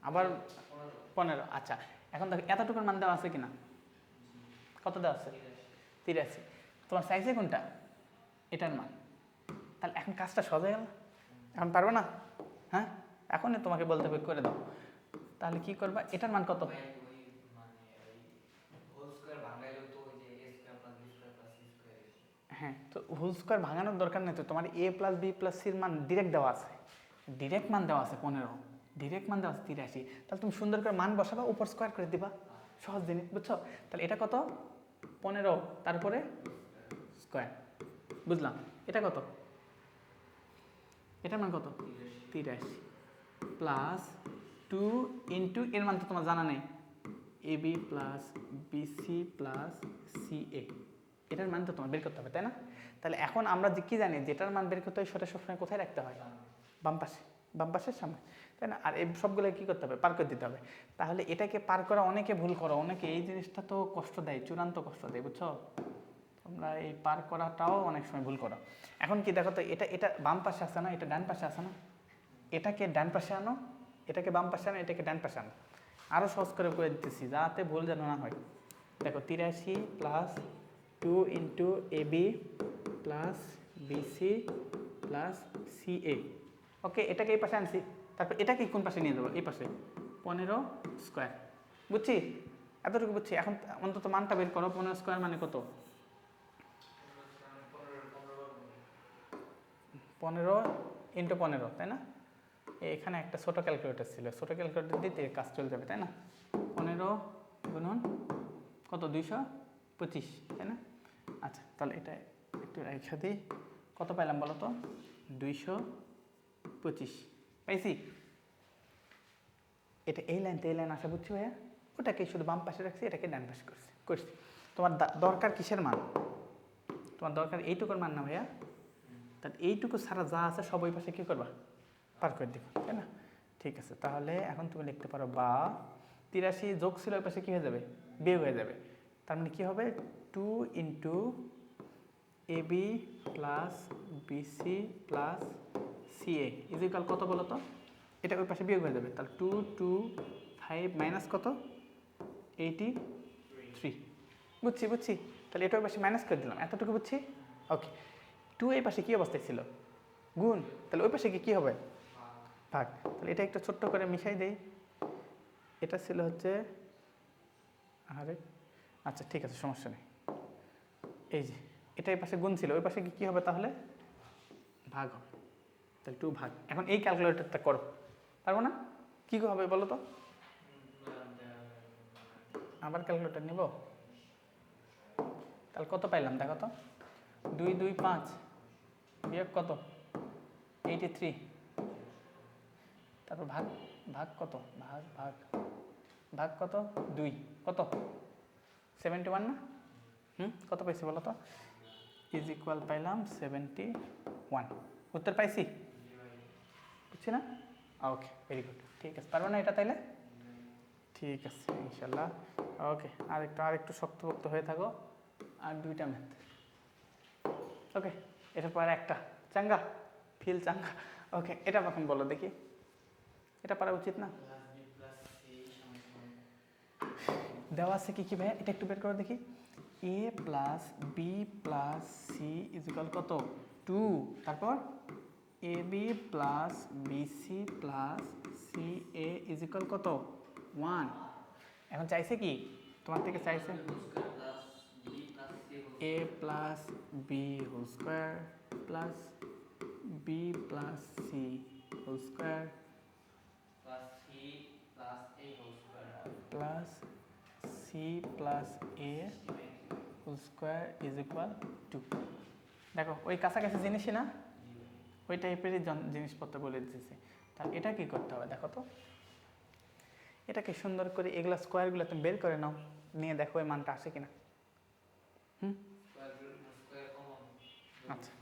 আবার 15। আচ্ছা এখন দেখো এতটুকুর মান দেওয়া আছে কিনা? কত দেওয়া আছে? 83। তোমার চাইছে কোনটা? এটার মান। তাহলে এখন কাজটা সহজ হয়ে গেল, এখন পারবো না? হ্যাঁ এখনই তোমাকে বলতে হবে করে দাও। তাহলে কি করবা? এটার মান কত? হ্যাঁ তো হোল স্কোয়ার ভাঙানোর দরকার নেই তো, তোমার এ প্লাস বি প্লাস সির মান ডিরেক্ট দেওয়া আছে, 15, ডিরেক্ট মান দেওয়া আছে 83। তাহলে তুমি সুন্দর করে মান বসাবা, উপর স্কোয়ার করে দিবা, সহজ জিনিস, বুঝছো? তাহলে এটা কত? 15, তারপরে স্কোয়ার, বুঝলাম। এটা কত? এটার মান কত 83 প্লাস 2 ইন্টু এর মান তো তোমার জানা নেই AB plus BC plus CA, এটার মান তো তোমার বের করতে হবে তাই না? তাহলে এখন আমরা যে কি জানি যেটার মান বের করতে হয় সেটা সবসময় কোথায় রাখতে হয় বাম পাশের সামনে তাই না? আর এই সবগুলো কি করতে হবে পার করে দিতে হবে। তাহলে এটাকে পার করা অনেকে ভুল করো, অনেকে এই জিনিসটা তো কষ্ট দেয়, চূড়ান্ত কষ্ট দেয় বুঝছো, তোমরা এই পার করাটাও অনেক সময় ভুল করো। এখন কি দেখো তো এটা বাম পাশে আসে না, এটা ডান পাশে আসে না, এটাকে ডান পাশে আনো, এটাকে বাম পাশে আনো, এটাকে ডান পাশে আনো, আরও সহজ করে দিতেছি যাতে ভুল যেন না হয়। দেখো 83 plus 2 into AB plus BC plus CA, ওকে এটাকে এই পাশে আনছি, তারপর এটাকে কোন পাশে নিয়ে যাবো এই পাশে 15 স্কোয়ার, বুঝছি এতটুকু বুঝছি। এখন অন্তত মানটা বের করো, 15 স্কোয়ার মানে কত 15 ইন্টু 15 তাই না? এখানে একটা ছোট ক্যালকুলেটর ছিল, ছোট ক্যালকুলেটর দিতে কাজ চলে যাবে তাই না? 15 গুণন কত 225 তাই না? আচ্ছা তাহলে এটা একটু রেখে দিই, কত পাইলাম বলো তো 225 পাইছি। এটা এই লাইন এই লাইন আসা বুঝছি ভাইয়া, ওটাকে শুধু বাম পাশে রাখছি, এটাকে ডান পাশে করছি। তোমার দরকার কিসের মান, তোমার দরকার এইটুকুর মান না ভাইয়া, তাহলে এইটুকু ছাড়া যা আছে সব ওই পাশে কী করবা পার করে দিবা তাই না? ঠিক আছে, তাহলে এখন তুমি লিখতে পারো বা 83 যোগ ছিল ওই পাশে কী হয়ে যাবে বিয়োগ হয়ে যাবে, তার মানে কী হবে 2 into AB plus BC plus CA is equal কত বলো তো, এটা ওই পাশে বিয়োগ হয়ে যাবে, তাহলে 2 2 5 মাইনাস কত 83, বুঝছি তাহলে এটা ওই পাশে মাইনাস করে দিলাম, এতটুকু বুঝছি ওকে। 2 এই পাশে কী অবস্থায় ছিল গুণ, তাহলে ওই পাশে কী হবে ভাগ, তাহলে এটা একটু ছোট্ট করে মিশাই দেই, এটা ছিল হচ্ছে আরে আচ্ছা ঠিক আছে সমস্যা নেই, এই যে এটা এই পাশে গুণ ছিল ওই পাশে কী হবে তাহলে ভাগ হবে, তাহলে 2 ভাগ। এখন এই ক্যালকুলেটরটা করো, পারবো না কী হবে বলো তো, আবার ক্যালকুলেটর নিব, তাহলে কত পাইলাম দেখো তো 2 2 5 বিয়োগ কত 83, তারপর ভাগ ভাগ কত ভাগ কত 2 কত 71 না, কত পাইছি বলো তো ইজ ইকুয়াল পাইলাম 71, উত্তর পাইছি বুঝছি না, ওকে ভেরি গুড ঠিক আছে, পারবো না এটা তাইলে ঠিক আছে ইনশাল্লাহ, ওকে আরেকটু শক্তপোক্ত হয়ে থাকো, আর 2টা ম্যাথ ওকে, এটার পর একটা চাঙ্গা ফিল চাঙ্গা, ওকে এটা এখন বলো দেখি, এটা পারা উচিত না, দেওয়া আছে কি ভাই এটা একটু বের করে দেখি, A plus B plus C is equal কত 2, তারপর AB plus BC plus CA is equal কত 1, এখন চাইছে কি তোমার থেকে চাইছে A plus B whole square plus B plus C whole square plus C plus A whole square is equal 2, দেখো ওই কাছাকাছি জিনিসই না, ওই টাইপেরই জিনিসপত্র বলে দিতেছে, তাহলে এটা কি করতে হবে দেখো তো, এটাকে সুন্দর করে এগুলা স্কোয়ারগুলো তুমি বের করে নাও, নিয়ে দেখো ওই মানটা আসে কিনা। আচ্ছা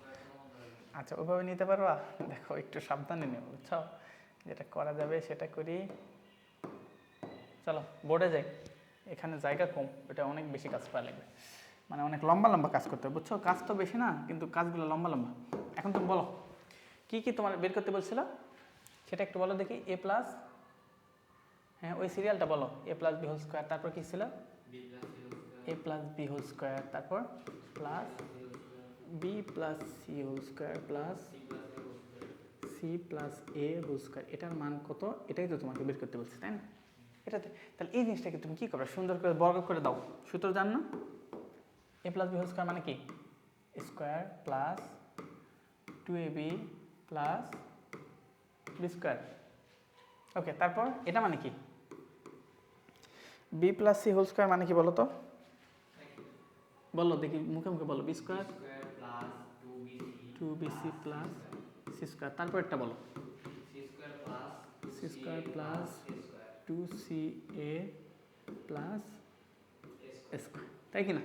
আচ্ছা ওইভাবে নিতে পারবা, দেখো একটু সাবধানে নেব বুঝছো, যেটা করা যাবে সেটা করি, চলো বোর্ডে যাই, এখানে জায়গা কম, এটা অনেক বেশি কাজ করা লাগবে, মানে অনেক লম্বা লম্বা কাজ করতে হবে বুঝছো, কাজ তো বেশি না কিন্তু কাজগুলো লম্বা লম্বা। এখন তুমি বলো কি কি তোমার বের করতে বলছিল সেটা একটু বলো দেখি, A প্লাস হ্যাঁ ওই সিরিয়ালটা বলো, A plus B whole square, তারপর কি ছিল A plus B whole square, তারপর plus B plus C whole square plus C plus A whole square, এটার মান কত এটাই তো তোমাকে বের করতে বলছে তাই না, এটাতে তাহলে এই জিনিসটাকে তুমি কী করবে সুন্দর করে বর্গ করে দাও, সূত্র জান না A plus B whole square মানে কি square plus 2AB plus B square, okay তারপর এটা মানে কি B plus C whole square মানে কি বলো তো, বলো দেখি মুখে মুখে বলো, B square 2BC plus C square, তারপর একটা বলো C square plus 2ca plus square, তাই কি না?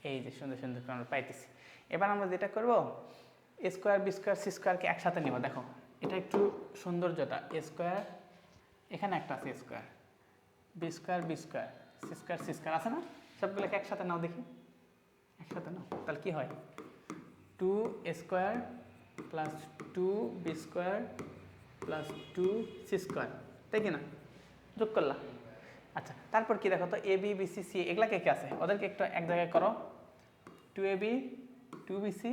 এই যে সুন্দর সুন্দর করে আমরা পাইতেছি। এবার আমরা যেটা করব, এ স্কোয়ার বি স্কোয়ার সি স্কোয়ারকে একসাথে নেব। দেখো এটা একটু সৌন্দর্যটা, এ স্কোয়ার এখানে একটা আছে square, B square C square আছে না, সবগুলোকে একসাথে নাও দেখি, একসাথে নাও। তাহলে কি হয়, 2a square plus 2b square plus 2c square, তাই কি না? যোগ করলা। আচ্ছা তারপর কি দেখো তো, A B B C C এগুলা কে কে আছে, ওদেরকে একটু এক জায়গায় করো। 2ab 2bc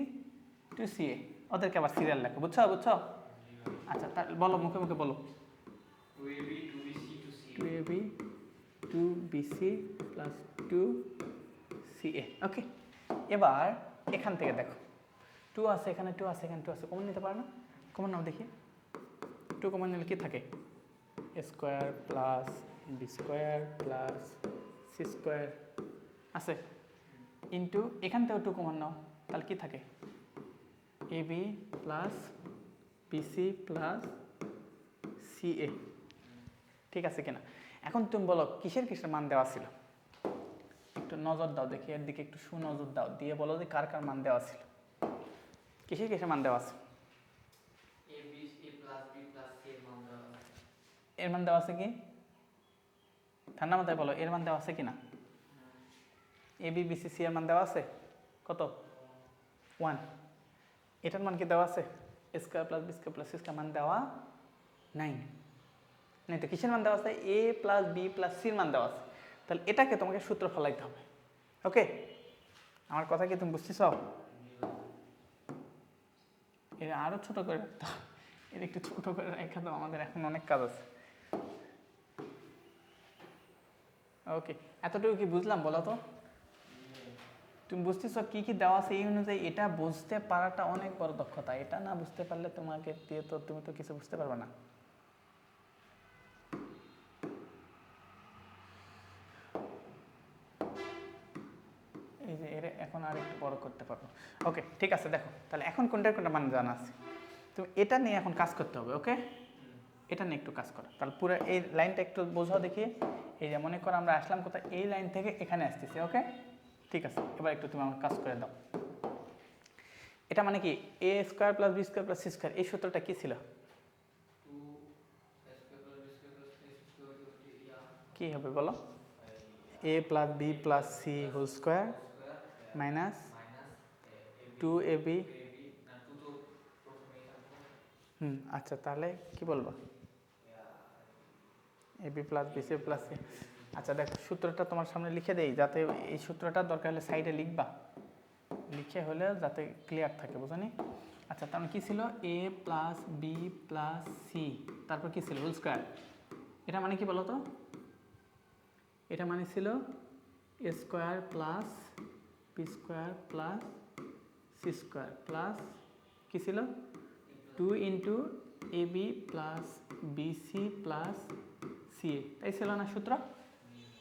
2ca, ওদেরকে আবার সিরিয়াল লেখো, বুঝছো বুঝছো? আচ্ছা তার বলো, মুখে মুখে বলো। 2ab 2bc প্লাস 2ca, ওকে। এবার এখান থেকে দেখো 2 আছে এখানে, 2 আছে এখানে, 2 আছে, কমন নিতে পারে না? কমন নাও দেখি, 2 কমন নিলে কি থাকে, A square plus B square plus C square আছে, ইন্টু এখান থেকেও 2 কমন নাও, তাহলে কি থাকে, A B plus BC plus CA, ঠিক আছে কিনা? এখন তুমি বলো কিসের কিসের মান দেওয়া ছিল, একটু নজর দাও দেখি এর দিকে, একটু সুনজর দাও, দিয়ে বলো যে কার কার মান দেওয়া ছিল, কিসের কিসের মান দেওয়া আছে? এর মান দেওয়া আছে কি, ঠান্ডা মাথায় বলো, এর মান দেওয়া আছে কিনা? A B B C C এর মান দেওয়া আছে কত, 1। এটার মান কি দেওয়া আছে, A square plus B square plus C square মান দেওয়া নাই, নাই তো কিসের মান দেওয়া আছে, এ প্লাস বি প্লাস সির মান দেওয়া আছে। তাহলে এটাকে তোমাকে সূত্র ফলাইতে হবে, ওকে? আমার কথা কি তুমি বুঝতেছ? এটা আরো ছোট করে রাখতে হবে, এটা একটু ছোট করে রেখে দাও, আমাদের এখন অনেক কাজ আছে, ওকে? এতটুকু কি বুঝলাম বলো তো? তুমি বুঝতেছ কি কি দেওয়া আছে, এই অনুযায়ী এটা বুঝতে পারাটা অনেক বড় দক্ষতা, এটা না বুঝতে পারলে তোমাকে দিয়ে তো তুমি তো কিছু বুঝতে পারবে না। এই যে এর এখন আর একটু বড় করতে পারবো, ওকে ঠিক আছে। দেখো তাহলে এখন কোনটার কোনটা মান জানা আছে, তুমি এটা নিয়ে এখন কাজ করতে হবে, ওকে? এটা নিয়ে একটু কাজ করো, তাহলে পুরো এই লাইনটা একটু বোঝাও দেখি। এই যে মনে করো আমরা আসলাম কোথায়, এই লাইন থেকে এখানে আসতেছি, ওকে ঠিক আছে। এবার একটু তুমি আমার কাজ করে দাও। এটা মানে কি, A square plus B square plus C square, এই সূত্রটা কি ছিল, কি হবে বলো, A plus B plus C whole square minus 2ab। আচ্ছা তাহলে কি বলবো, A B plus B C plus C. আচ্ছা দেখো সূত্রটা তোমার সামনে লিখে দেই, যাতে এই সূত্রটা দরকার হলে সাইডে লিখবা, লিখে হলে যাতে ক্লিয়ার থাকে, বুঝনি? আচ্ছা তার মানে কী ছিল, A plus B plus C, তারপর কী ছিল, হোল স্কোয়ার। এটা মানে কি বলো তো, এটা মানে ছিল A square plus B square plus C square plus কী ছিল, 2 into A B plus BC plus CA, তাই ছিল না সূত্র?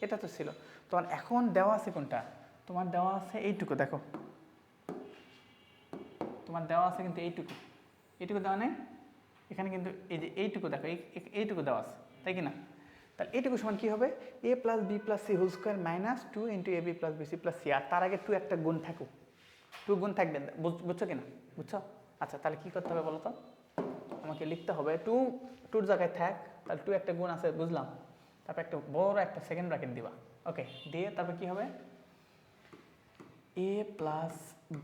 এটা তো ছিল। তোমার এখন দেওয়া আছে কোনটা, তোমার দেওয়া আছে এইটুকু, দেখো তোমার দেওয়া আছে কিন্তু এইটুকু, এইটুকু দেওয়া নেই এখানে কিন্তু, এই যে এইটুকু দেখো, এইটুকু দেওয়া আছে, তাই কি না? তাহলে এইটুকু সমান কী হবে, A plus B plus C whole square minus 2 into A B plus BC plus C, আর তার আগে 2 একটা গুণ থাকুক, 2 গুণ থাকবে, বুঝছো কিনা, বুঝছো? আচ্ছা তাহলে কী করতে হবে বলো তো, আমাকে লিখতে হবে 2 জায়গায় থাক, তাহলে 2 একটা গুণ আছে বুঝলাম, তারপর একটা বড় একটা সেকেন্ড ব্র্যাকেট দিবা, ওকে? দিয়ে তারপর কী হবে, A plus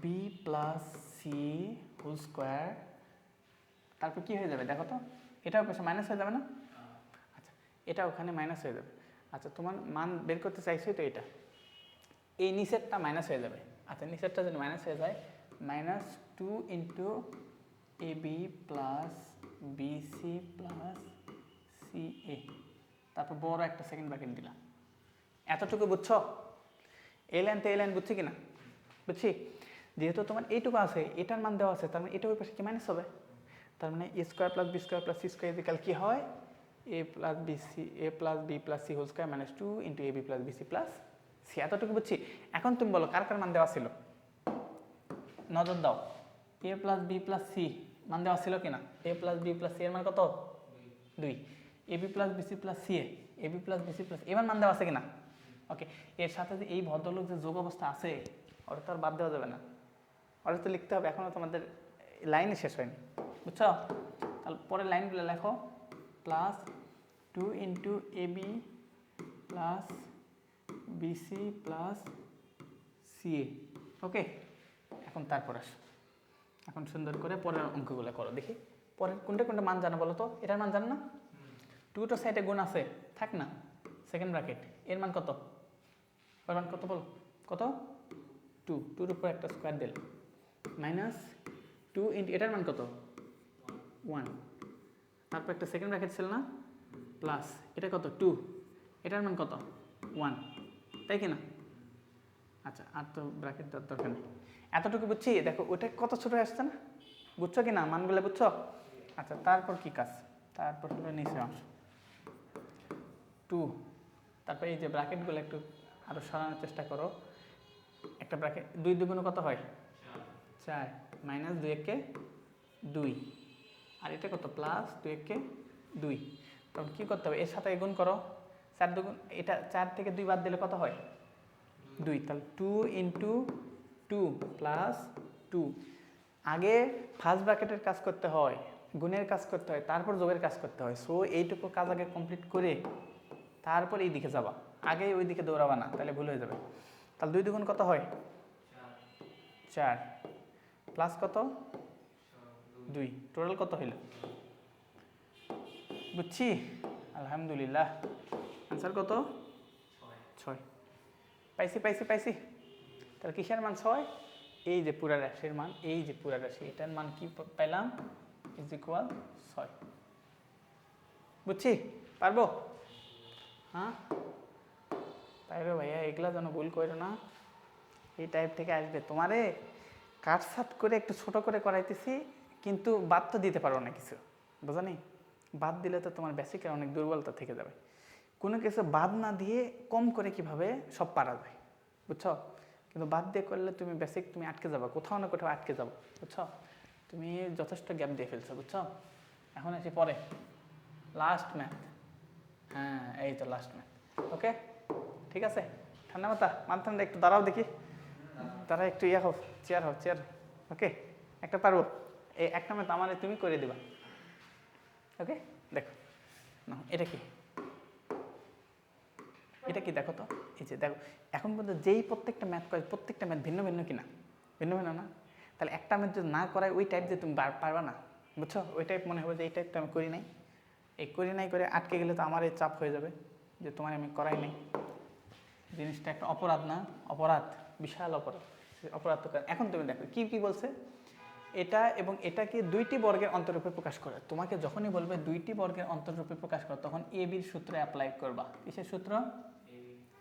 B plus C whole square, তারপর কী হয়ে যাবে দেখো তো, এটাও পাশে মাইনাস হয়ে যাবে না? আচ্ছা এটা ওখানে মাইনাস হয়ে যাবে। আচ্ছা তোমার মান বের করতে চাইছোই তো, এটা এই নিচেরটা মাইনাস হয়ে যাবে। আচ্ছা নিচেরটা যদি মাইনাস হয়ে যায়, minus 2 into A B plus BC plus C A, তারপর বড় একটা সেকেন্ড ব্র্যাকেট দিলাম। এতটুকু বুঝছো? এই লাইন তো এই লাইন বুঝছি কিনা, বুঝছি? যেহেতু তোমার এইটুকু আছে, এটার মান দেওয়া আছে, তার মানে এটা ওই পাশে কি মাইনাস হবে, তার মানে A square plus B square plus C square is equal কী হয়, A plus B plus C whole square minus 2 into A B plus BC plus C, এতটুকু বুঝছি। এখন তুমি বলো কার কার মান দেওয়া ছিল, নজর দাও, A plus B plus C মান দেওয়া ছিল কিনা A plus B plus C এর মান কত 2 A B plus BC plus C A B plus BC plus এবার মান দেওয়া আছে কিনা ওকে এর সাথে যে এই ভদ্রলোক যে যোগ অবস্থা আছে ওটা তো আর বাদ দেওয়া যাবে না ওটা তো লিখতে হবে এখনও তোমাদের লাইনে শেষ হয়নি বুঝছো তাহলে পরের লাইনগুলো লেখো plus 2 into A B plus BC plus CA okay এখন তারপর আসো এখন সুন্দর করে পরের অঙ্কগুলো করো দেখি পরের কোনটা কোনটা মান জানো বলো তো এটার মান জানো না 2 তো সাইডে গুণ আছে থাক না সেকেন্ড ব্র্যাকেট এর মান কত এর মান কত বলো কত 2 2 এর উপর একটা স্কয়ার দিল মাইনাস 2 ইন্টু এটার মান কত 1 তারপর একটা সেকেন্ড ব্র্যাকেট ছিল না প্লাস এটা কত 2 এটার মান কত 1 তাই কি না আচ্ছা আর তো ব্র্যাকেট দেওয়ার দরকার নেই এতটুকু বুঝছি দেখো ওটা কত ছোট আসছে না বুঝছো কি না মানগুলো বুঝছো আচ্ছা তারপর কি কাজ তারপর হলো নিচে অংশ 2 তারপর এই যে ব্র্যাকেটগুলো একটু আরও সরানোর চেষ্টা করো একটা ব্র্যাকেট 2 দুগুণ কত হয় 4 মাইনাস 2 একে 2 আর এটা কত প্লাস 2 একে 2 তখন কী করতে হবে এর সাথে গুণ করো 4 দুগুণ এটা 4 থেকে 2 বাদ দিলে কত হয় 2 তাহলে 2 ইন্টু 2 প্লাস 2 আগে ফার্স্ট ব্র্যাকেটের কাজ করতে হয় গুণের কাজ করতে হয় তারপর যোগের কাজ করতে হয় সো এইটুকু কাজ আগে কমপ্লিট করে তারপর এই দিকে যাবা আগে ওই দিকে দৌড়াবা না তাহলে ভুল হয়ে যাবে তাহলে 2 দুগুণ কত হয় 4 প্লাস কত 2 টোটাল কত হইল বুঝছি আলহামদুলিল্লাহ আনসার কত 6 পাইছি পাইছি পাইছি তাহলে কিসের মান 6 এই যে পুরা রাশির মান এই যে পুরা রাশি এটার মান কি পেলাম ইজ ইকুয়াল 6 বুঝছি পারবো হ্যাঁ পাইবে ভাইয়া এগুলা যেন ভুল করো না এই টাইপ থেকে আসবে তোমারে কাটসাট করে একটু ছোট করে করাইতেছি কিন্তু বাদ তো দিতে পারো না কিছু বোঝা নেই বাদ দিলে তো তোমার বেসিকের অনেক দুর্বলতা থেকে যাবে কোনো কিছু বাদ না দিয়ে কম করে কিভাবে সব পারা যায় বুঝছো কিন্তু বাদ দিয়ে করলে তুমি বেসিক তুমি আটকে যাবে কোথাও না কোথাও আটকে যাবো বুঝছো তুমি যথেষ্ট গ্যাপ দিয়ে ফেলছো বুঝছো এখন আসি পরে লাস্ট ম্যাথ হ্যাঁ এই তো লাস্ট ম্যাথ ওকে ঠিক আছে ঠান্ডা মাথা মাথা ঠান্ডা একটু দাঁড়াও দেখি তারা একটু ইয়ে হোক চেয়ার হোক চেয়ার ওকে একটা পারবো এই একটা ম্যাথ আমার তুমি করে দিবা ওকে দেখো না এটা কি এটা কি দেখো তো এই যে দেখো এখন পর্যন্ত যেই প্রত্যেকটা ম্যাথ করে প্রত্যেকটা ম্যাথ ভিন্ন ভিন্ন কিনা ভিন্ন ভিন্ন না তাহলে একটা ম্যাথ যদি না করায় ওই টাইপ যে তুমি পারবা না বুঝছো ওই টাইপ মনে হবে যে এই টাইপটা আমি করি নাই এই করি নাই করে আটকে গেলে তো আমার এই চাপ হয়ে যাবে যে তোমার আমি করাই নাই জিনিসটা একটা অপরাধ না অপরাধ বিশাল অপরাধ অপরাধ তো এখন তুমি দেখো কি কি বলছে এটা এবং এটাকে দুইটি বর্গের অন্তরূপে প্রকাশ করে তোমাকে যখনই বলবে দুইটি বর্গের অন্তরূপে প্রকাশ করো তখন এ বির সূত্র অ্যাপ্লাই করবা কিসের সূত্র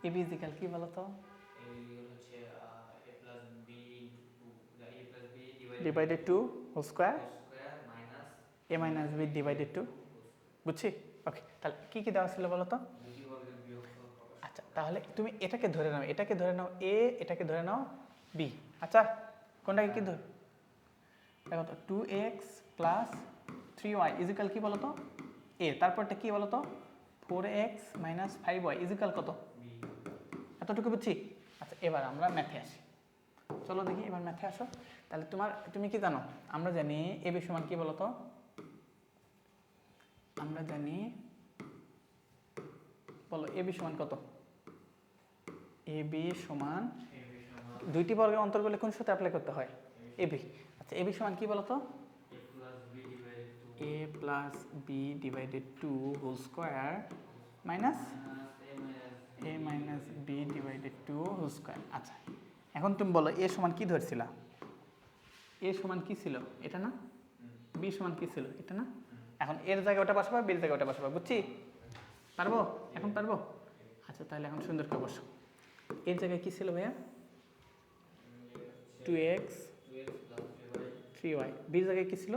এ বি ইজিক্যাল কি বলো তো divided two whole square A minus B divided two বুঝছি ওকে তাহলে কি কি দেওয়া ছিল বলো তো আচ্ছা তাহলে তুমি এটাকে ধরে নাও এ এটাকে ধরে নাও বি আচ্ছা কোনটাকে কি ধর দেখো তো 2x প্লাস 3y ইজিক্যাল কি বলো তো এ তারপরটা কি বলো তো 4x মাইনাস 5y ইজিক্যাল কত এতটুকু বুঝছি আচ্ছা এবার আমরা ম্যাথে আসি চলো দেখি এবার ম্যাথে আসো তাহলে তুমি কি জানো আমরা জানি এ বি সমান কি বলো তো আমরা জানি বলো এ বি সমান কত এ বি সমান দুইটি বর্গের অন্তর বলে কোন সূত্র অ্যাপ্লাই করতে হয় এ বি আচ্ছা এ বি সমান কি বলো তো A plus B divided two whole square minus A minus B divided two whole square আচ্ছা এখন তুমি বলো এ সমান কি ধরছিলা এ সমান কি ছিল এটা না বি সমান কি ছিল এটা না এখন এর জায়গায় ওটা বসাবা বির জায়গায় ওটা বসাবা বুঝছি পারবো এখন পারবো আচ্ছা তাহলে এখন সুন্দর করে বসো এর জায়গায় কি ছিল ভাইয়া 2x 3y বির জায়গায় কি ছিল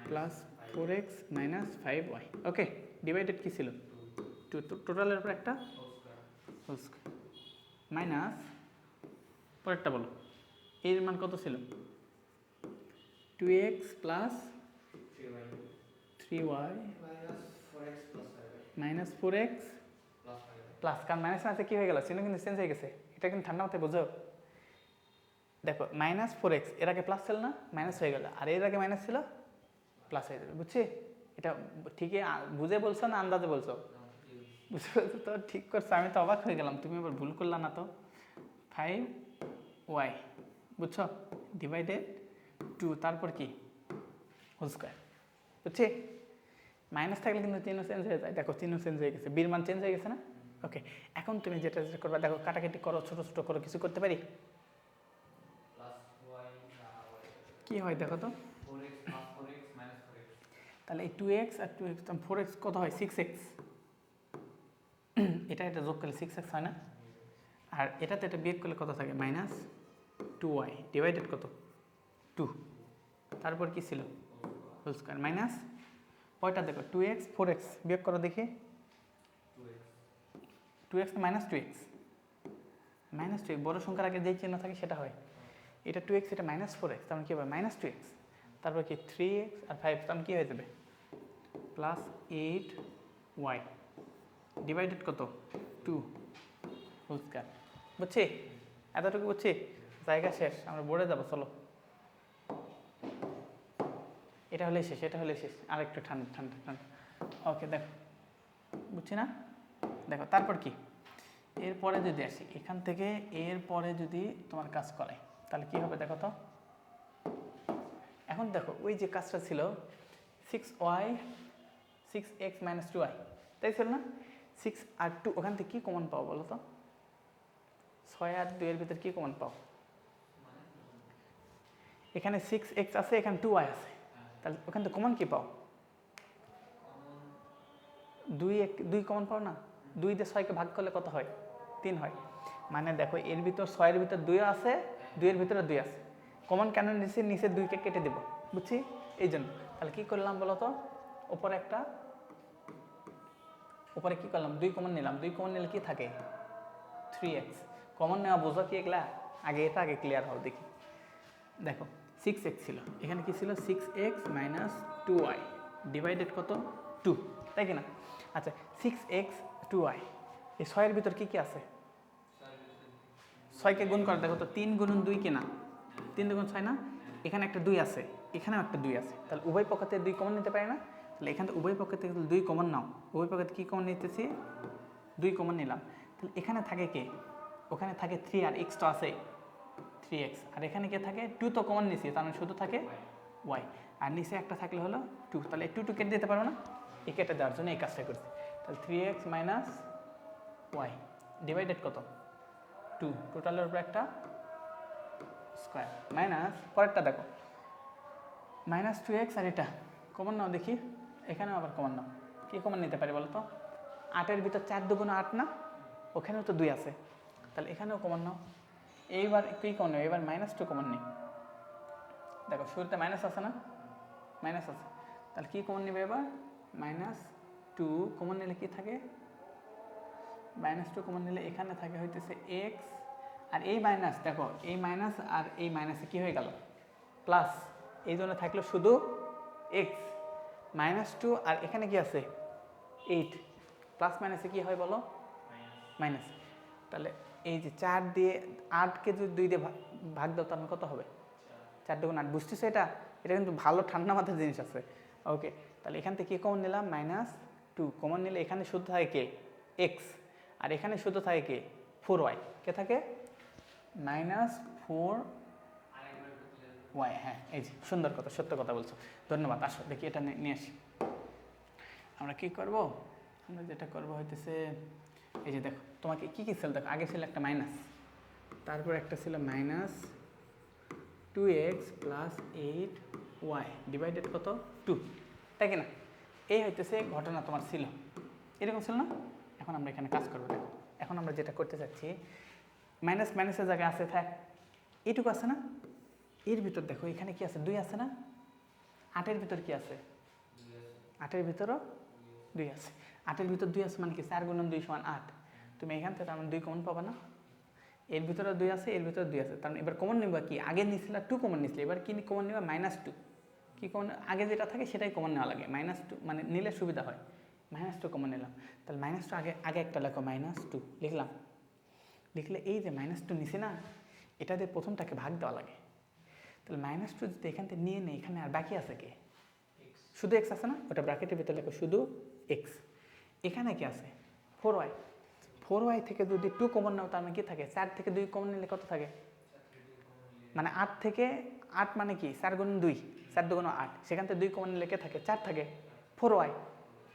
প্লাস 4x মাইনাস 5y ওকে ডিভাইডেড কি ছিল টোটালের উপর একটা হোল স্কয়ার মাইনাস পরেরটা বলো এর মান কত ছিল 2x plus 3y 3y minus 4x minus 4x plus 5y plus, কারণ মাইনাস আছে কি হয়ে গেল, চিহ্ন কিন্তু চেঞ্জ হয়ে গেছে, এটা কিন্তু ঠান্ডা মাথায় বোঝো। দেখো মাইনাস 4x এর আগে প্লাস ছিল না, মাইনাস হয়ে গেল, আর এর আগে মাইনাস ছিল প্লাস হয়ে যাবে, বুঝছি? এটা ঠিকই বুঝে বলছো না আন্দাজে বলছো? বুঝতে পারছো তো, ঠিক করছো, আমি তো অবাক হয়ে গেলাম, তুমি আবার ভুল করলা না তো। 5y বুঝছো, ডিভাইডেড 2 তারপর কি হোল স্কোয়ার, বুঝছি? মাইনাস থাকলে কিন্তু চিহ্ন চেঞ্জ হয়ে যায়, দেখো চিহ্ন চেঞ্জ হয়ে গেছে, বির মান চেঞ্জ হয়ে গেছে না? ওকে, এখন তুমি যেটা যেটা করবা, দেখো কাটাকাটি করো, ছোটো ছোটো করো, কিছু করতে পারি? plus y কি হয় দেখো তো, 4x plus 4x minus 4x তাহলে এই 2x আর 2x 4x কত হয়, 6x, এটা এটা যোগ করলে 6x হয় না? আর এটাতে এটা বিয়োগ করলে কত থাকে, মাইনাস 2y ডিভাইডেড কত 2, তারপর কি ছিল হোল স্কোয়ার, মাইনাস কয়টা দেখো 2x 4x বিয়োগ করো দেখি, 2x minus 2x, minus 2x বড় সংখ্যার আগে যেই চিহ্ন থাকে সেটা হয়, এটা 2x এটা মাইনাস 4x, তার মানে কি হবে মাইনাস 2x, তারপর কি 3x আর 5, তার মানে কি হয়ে যাবে প্লাস 8y ডিভাইডেড কত 2 হোল স্কোয়ার, বুঝছি? এতটুকু বুঝছি, জায়গা শেষ, আমরা বোর্ডে যাবো, চলো। এটা হলে শেষ, এটা হলে শেষ, আর একটু ঠান্ডা ঠান্ডা ঠান্ডা। ওকে দেখো, বুঝছি না? দেখো তারপর কি, এরপরে যদি আসি এখান থেকে, এরপরে যদি তোমার কাজ করাই তাহলে কি হবে দেখো তো। এখন দেখো ওই যে কাজটা ছিল 6x মাইনাস 2y, তাই ছিল না? 6 আর 2 ওখান থেকে কী কমন পাও বলো তো, 6 আর 2 এর ভিতর কী কমন পাও? এখানে 6x আছে, এখানে 2y আছে, তাহলে ওখান থেকে কমন কী পাও? 2 কমন পাও না, 2 দিয়ে 6কে ভাগ করলে কত হয়, 3 হয়। মানে দেখো এর ভিতর 6 এর ভিতর 2 আছে, 2 এর ভিতরে 2 আছে, কমন কেন নিচে, নিচে 2কে কেটে দেবো, বুঝছি? এই জন্য তাহলে কী করলাম বলো তো, উপরে কী করলাম, 2 কমন নিলাম, 2 কমন নিলে কি থাকে 3x, কমন নেওয়া বোঝো কি এগুলা, আগে ক্লিয়ার হও দেখি। দেখো 6x ছিল, এখানে কি ছিল 6x মাইনাস 2y ডিভাইডেড কত 2, তাই কি না? আচ্ছা 6x 2y, এই 6 এর ভিতর কি কি আছে, 6কে গুণ করে দেখো তো, 3 গুণন 2 কিনা, 3 দুগুণ 6 না, এখানে একটা 2 আছে, এখানেও একটা 2 আছে, তাহলে উভয় পক্ষ থেকে 2 কমন নিতে পারে না? তাহলে এখান থেকে উভয় পক্ষ থেকে 2 কমন নাও, উভয় পক্ষ থেকে কী কমন নিতেছি, 2 কমন নিলাম, তাহলে এখানে থাকে কে, ওখানে থাকে 3 আর x তো আছে 3x, আর এখানে কে থাকে 2 তো কমন নিছি, তার মানে শুধু থাকে y, আর নিচে একটা থাকলে হলো 2, তাহলে 2 কেটে দিতে পারবো না, এই কেটে দেওয়ার জন্য এই কাজটা করছি। তাহলে 3x মাইনাস y ডিভাইডেড কত 2, টোটালের উপর একটা স্কোয়ার, মাইনাস পরেরটা দেখো মাইনাস 2x, আর এটা কমন নাও দেখি, এখানেও আবার কমন নাও, কী কমন নিতে পারি বলো তো, 8-এর ভিতর 4 দুগুণ 8 না, ওখানেও তো 2 আছে, তাহলে এখানেও কমন নাও, এইবার কী কমন নেই, এবার -2 কমন নেই, দেখো শুরুতে মাইনাস আছে না, মাইনাস আছে, তাহলে কী কমন নেবে এবার, -2 কমন নিলে কি থাকে, -2 কমন নিলে এখানে থাকে হইতেছে x, আর এই মাইনাস দেখো, এই মাইনাস আর এই মাইনাসে কী হয়ে গেল প্লাস, এই জন্য থাকলো শুধু x, -2 আর এখানে কি আছে 8, প্লাস মাইনাসে কী হয় বলো মাইনাস, তাহলে এই যে 4 দিয়ে 8কে যদি 2 দিয়ে ভাগ দাও তাহলে কত হবে, 4 দুগুণ 8, বুঝতেছো? এটা কিন্তু ভালো ঠান্ডা মাথার জিনিস আছে। ওকে, তাহলে এখান থেকে কী কমন নিলাম, -2 কমন নিলে এখানে শুধু থাকে কে x, আর এখানে শুধু থাকে কে 4y, কে থাকে -4y, হ্যাঁ এই যে সুন্দর কথা, সত্য কথা বলছো, ধন্যবাদ। আসো দেখি এটা নিয়ে আসি, আমরা কী করব, আমরা যেটা করবো হইতেছে এই যে দেখো তোমাকে কী কী ছিল, দেখো আগে ছিল একটা মাইনাস, তারপর একটা ছিল -2x প্লাস 8y ডিভাইডেড কত 2, তাই কি না? এই হইতেছে ঘটনা তোমার ছিল, এরকম ছিল না? এখন আমরা এখানে কাজ করবো, দেখো এখন আমরা যেটা করতে চাচ্ছি, মাইনাস মাইনাসের জায়গায় আছে থাক, এইটুকু আছে না, এর ভিতর দেখো এখানে কি আছে 2 আছে না, 8-এর ভিতর কি আছে, 8-এর ভিতরও 2 আছে, 8-এর ভিতর 2 আছে মানে কি 4 গুণন 2 সমান 8, তুমি এখান থেকে তার মানে 2 কমন পাবা না, এর ভিতরে 2 আছে, এর ভিতরে 2 আছে, তার মানে এবার কমন নিবা কি, আগে নিয়েছিল 2 কমন নিয়েছিল, এবার কি কমন নিবা -2, কি কমন, আগে যেটা থাকে সেটাই কমন নেওয়া লাগে, -2 মানে নিলে সুবিধা হয়। -2 কমন নিলাম, তাহলে -2 আগে আগে একটা লেখো, -2 লিখলাম। লিখলে এই যে -2 নিচে না, এটা দিয়ে প্রথমটাকে ভাগ দেওয়া লাগে। তাহলে -2 যদি এখান থেকে নিয়ে নেই, এখানে আর বাকি আছে কে? শুধু এক্স আছে না, ওটা ব্র্যাকেটের ভিতরে লেখো শুধু এক্স। এখানে কি আছে? 4y। 4y থেকে যদি 2 কমন নাও, তার মানে কি থাকে? 4 থেকে 2 কমন নিলে কত থাকে? মানে 8 থেকে 8 মানে কি? 4 গুণ 2, 4 2 8, সেখান থেকে 2 কমন নিলে কে থাকে? 4 থাকে, 4y।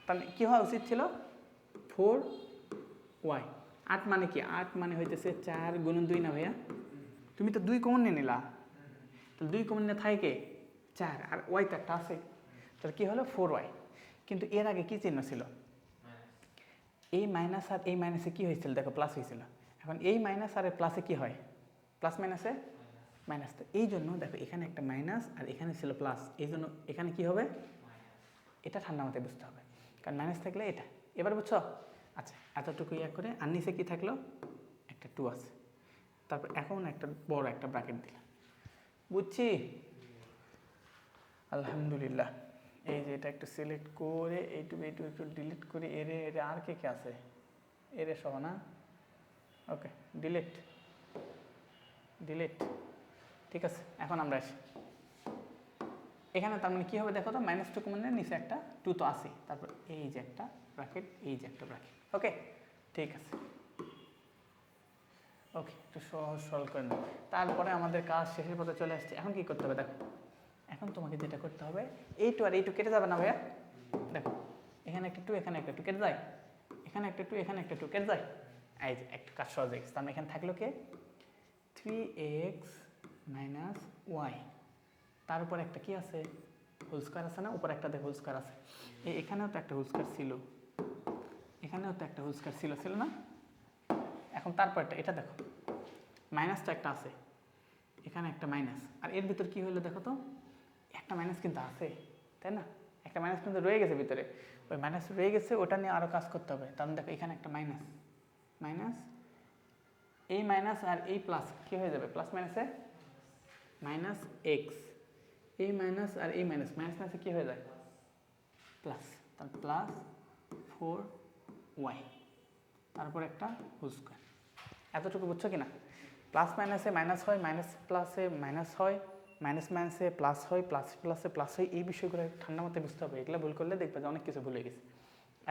তাহলে কী হওয়া উচিত ছিল? 4y। 8 মানে কি? 8 মানে হইতেছে 4 গুণ 2 না ভাইয়া? তুমি তো 2 কমন নিয়ে নিলা, তাহলে 2 কমন নিয়ে থাকে কে? 4, আর ওয়াই তো একটা আছে, তাহলে কী হলো? 4y। কিন্তু এর আগে কী চিহ্ন ছিল? এই মাইনাস আর এই মাইনাসে কী হয়েছিল? দেখো প্লাস হয়েছিল। এখন এই মাইনাস আর প্লাসে কী হয়? প্লাস মাইনাসে মাইনাস। তো এই জন্য দেখো এখানে একটা মাইনাস আর এখানে ছিল প্লাস, এই জন্য এখানে কি হবে? এটা ঠান্ডা মাথায় বুঝতে হবে, কারণ মাইনাস থাকলে এটা। এবার বুঝছো? আচ্ছা, এতটুকু ইয়া করে আর নিচে কী থাকলো? একটা 2 আছে। তারপর এখন একটা বড় একটা ব্র্যাকেট দিলাম, বুঝছি? আলহামদুলিল্লাহ। এই যে এটা একটু সিলেক্ট করে এইটুকু একটু ডিলিট করে, এরে এরে আর কে কে আছে? এরে সহ না? ওকে, ডিলিট ডিলিট। ঠিক আছে, এখন আমরা আসি এখানে। তার মানে কী হবে দেখো তো? -2 কমন নিচে একটা 2 তো আসি, তারপর এই যে একটা ব্র্যাকেট, এই যে একটা ব্র্যাকেট। ওকে, ঠিক আছে। ওকে, একটু সহজ সরল করে নেব। তারপরে আমাদের কাজ শেষের পথে চলে আসছে। এখন কী করতে হবে দেখো? এখন তোমাকে যেটা করতে হবে, এই 2 আর এই 2 কেটে যাবে না ভাইয়া? দেখো এখানে একটা 2, এখানে একটা 2 কেটে যায়, এখানে একটা 2, এখানে একটা 2 কেটে যায়। এই যে একটা কাজ সহজ হয়ে গেছে। তার মানে এখানে থাকলো কে? 3x - y। তার উপর একটা কি আছে? হোল স্কয়ার আছে না? উপরে একটা দেখো হোল স্কয়ার আছে। এখানেও তো একটা হোল স্কয়ার ছিল, এখানেও তো একটা হোল স্কয়ার ছিল না? এখন তারপরটা এটা দেখো, মাইনাসটা একটা আছে, এখানে একটা মাইনাস, আর এর ভিতর কি হলো দেখো তো? একটা মাইনাস কিন্তু আছে, তাই না? একটা মাইনাস কিন্তু রয়ে গেছে ভিতরে, ওই মাইনাস রয়ে গেছে, ওটা নিয়ে আরও কাজ করতে হবে। তাহলে দেখো এখানে একটা মাইনাস, মাইনাস, এই মাইনাস আর এই প্লাস কী হয়ে যাবে? প্লাস মাইনাসে মাইনাস এক্স, এই মাইনাস আর এই মাইনাস, মাইনাস মাইনাসে কী হয়ে যায়? প্লাস। তাহলে প্লাস 4y, তারপর একটা হোল স্কয়ার। এতটুকু বুঝছো কি না? প্লাস মাইনাসে মাইনাস হয়, মাইনাস প্লাসে মাইনাস হয়, মাইনাস মাইনাসে প্লাস হয়, প্লাস প্লাসে প্লাস হয়। এই বিষয়গুলো ঠান্ডা মাথায় বুঝতে হবে। এগুলো ভুল করলে দেখবে যে অনেক কিছু ভুলে গেছে।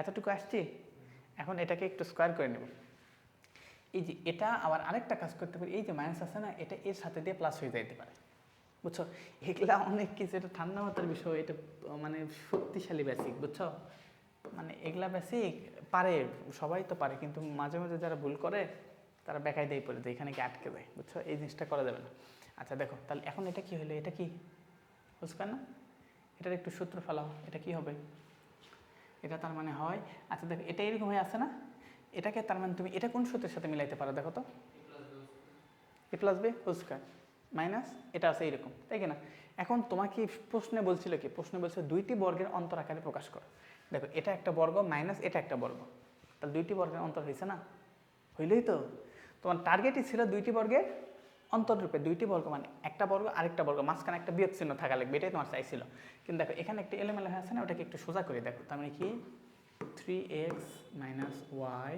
এতটুকু আসছি, এখন এটাকে একটু স্কয়ার করে নেব। এই যে এটা আবার আরেকটা কাজ করতে পারি, এই যে মাইনাস আছে না, এটা এর সাথে দিয়ে প্লাস হয়ে যাইতে পারে, বুঝছো? এগুলা অনেক কিছু, এটা ঠান্ডা মাথার বিষয়, এটা মানে শক্তিশালী বেসিক, বুঝছো? মানে এগুলা বেসিক পারে, সবাই তো পারে, কিন্তু মাঝে মাঝে যারা ভুল করে তারা বেকায় দিয়ে পড়ে যায়, এখানে কি আটকে যায়, বুঝছো? এই জিনিসটা করা যাবে না। আচ্ছা দেখো, তাহলে এখন এটা কি হলো? এটা কি হোল স্কয়ার না? এটার একটু সূত্র ফেলাও, এটা কি হবে? এটা তার মানে হয়, আচ্ছা দেখো এটা এরকম হয়ে আছে না, এটাকে তার মানে তুমি এটা কোন সূত্রের সাথে মিলাইতে পারো দেখো তো? a plus B whole square minus এটা আছে এইরকম, তাই কি না? এখন তোমাকে প্রশ্নে বলছিল কি? প্রশ্নে বলছে দুইটি বর্গের অন্তর আকারে প্রকাশ করো। দেখো এটা একটা বর্গ মাইনাস এটা একটা বর্গ, তাহলে দুইটি বর্গের অন্তর হয়েছে না? হইলেই তো তোমার টার্গেটই ছিল দুইটি বর্গের অন্তররূপে। দুইটি বর্গ মানে একটা বর্গ আরেকটা বর্গ, মাঝখানে একটা বিয়োগ চিহ্ন থাকা লাগবে, এটাই তোমার চাইছিল। কিন্তু দেখো এখানে একটা এলোমেলো হয়ে আছে না, ওটাকে একটু সোজা করে দেখো। তার মানে কি 3x - y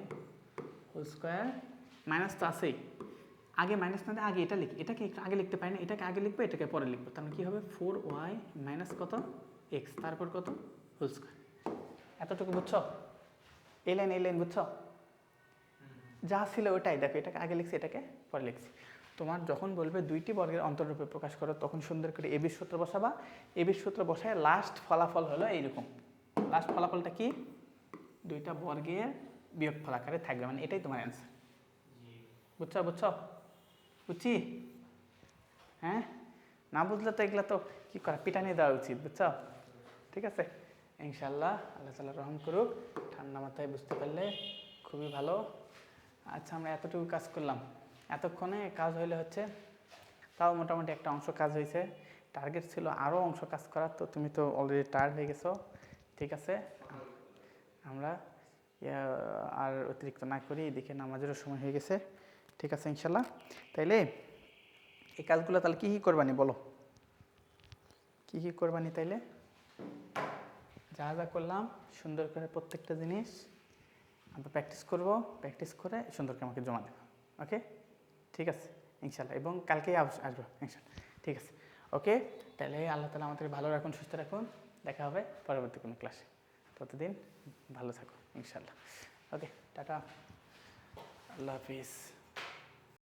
whole square, minus তো আছেই, আগে মাইনাস না দিয়ে আগে এটা লিখি, এটাকে একটু আগে লিখতে পারি না, এটাকে আগে লিখবো, এটাকে পরে লিখবো। তার মানে কী হবে? 4y মাইনাস কত? x, তারপর কত? Whole square. এতটুকু বুঝছো? এই লাইন বুঝছো? যা ছিল ওটাই, দেখো এটাকে আগে লিখছি, এটাকে পরে লিখছি। তোমার যখন বলবে দুইটি বর্গের অন্তররূপে প্রকাশ করো, তখন সুন্দর করে এবির সূত্র বসাবা। এবির সূত্র বসায় লাস্ট ফলাফল হলো এইরকম। লাস্ট ফলাফলটা কি? দুইটা বর্গের বিয়োগফল আকারে থাকবে, মানে এটাই তোমার অ্যান্সার। বুঝছো? বুঝছি? হ্যাঁ, না বুঝলে তো এগুলো তো কী করা, পিটানি দেওয়া উচিত, বুঝছো? ঠিক আছে, ইনশাল্লাহ আল্লাহ তাআলা রহম করুক। ঠান্ডা মাথায় বুঝতে পারলে খুবই ভালো। আচ্ছা, আমরা এতটুকু কাজ করলাম, এতক্ষণে কাজ হইলে হচ্ছে, তাও মোটামুটি একটা অংশ কাজ হয়েছে। টার্গেট ছিল আরও অংশ কাজ করার, তো তুমি তো অলরেডি টায়ার্ড হয়ে গেছো। ঠিক আছে, আমরা আর অতিরিক্ত না করি, এদিকে নামাজেরও সময় হয়ে গেছে। ঠিক আছে ইনশাল্লাহ। তাইলে এই কাজগুলো তাহলে কী কী করবানি বলো? কী কী করবানি তাইলে যা যা করলাম সুন্দর করে প্রত্যেকটা জিনিস আমরা প্র্যাকটিস করব, প্র্যাকটিস করে সুন্দর করে আমাকে জমা দেবো। ওকে, ঠিক আছে ইনশাল্লাহ, এবং কালকেই আসবো ইনশাল্লাহ। ঠিক আছে, ওকে, তাহলে আল্লাহ তালা আমাদের ভালো রাখুন, সুস্থ রাখুন। দেখা হবে পরবর্তী কোনো ক্লাসে। ততদিন ভালো থাকো ইনশাল্লাহ। ওকে, টাটা, আল্লাহ হাফিজ।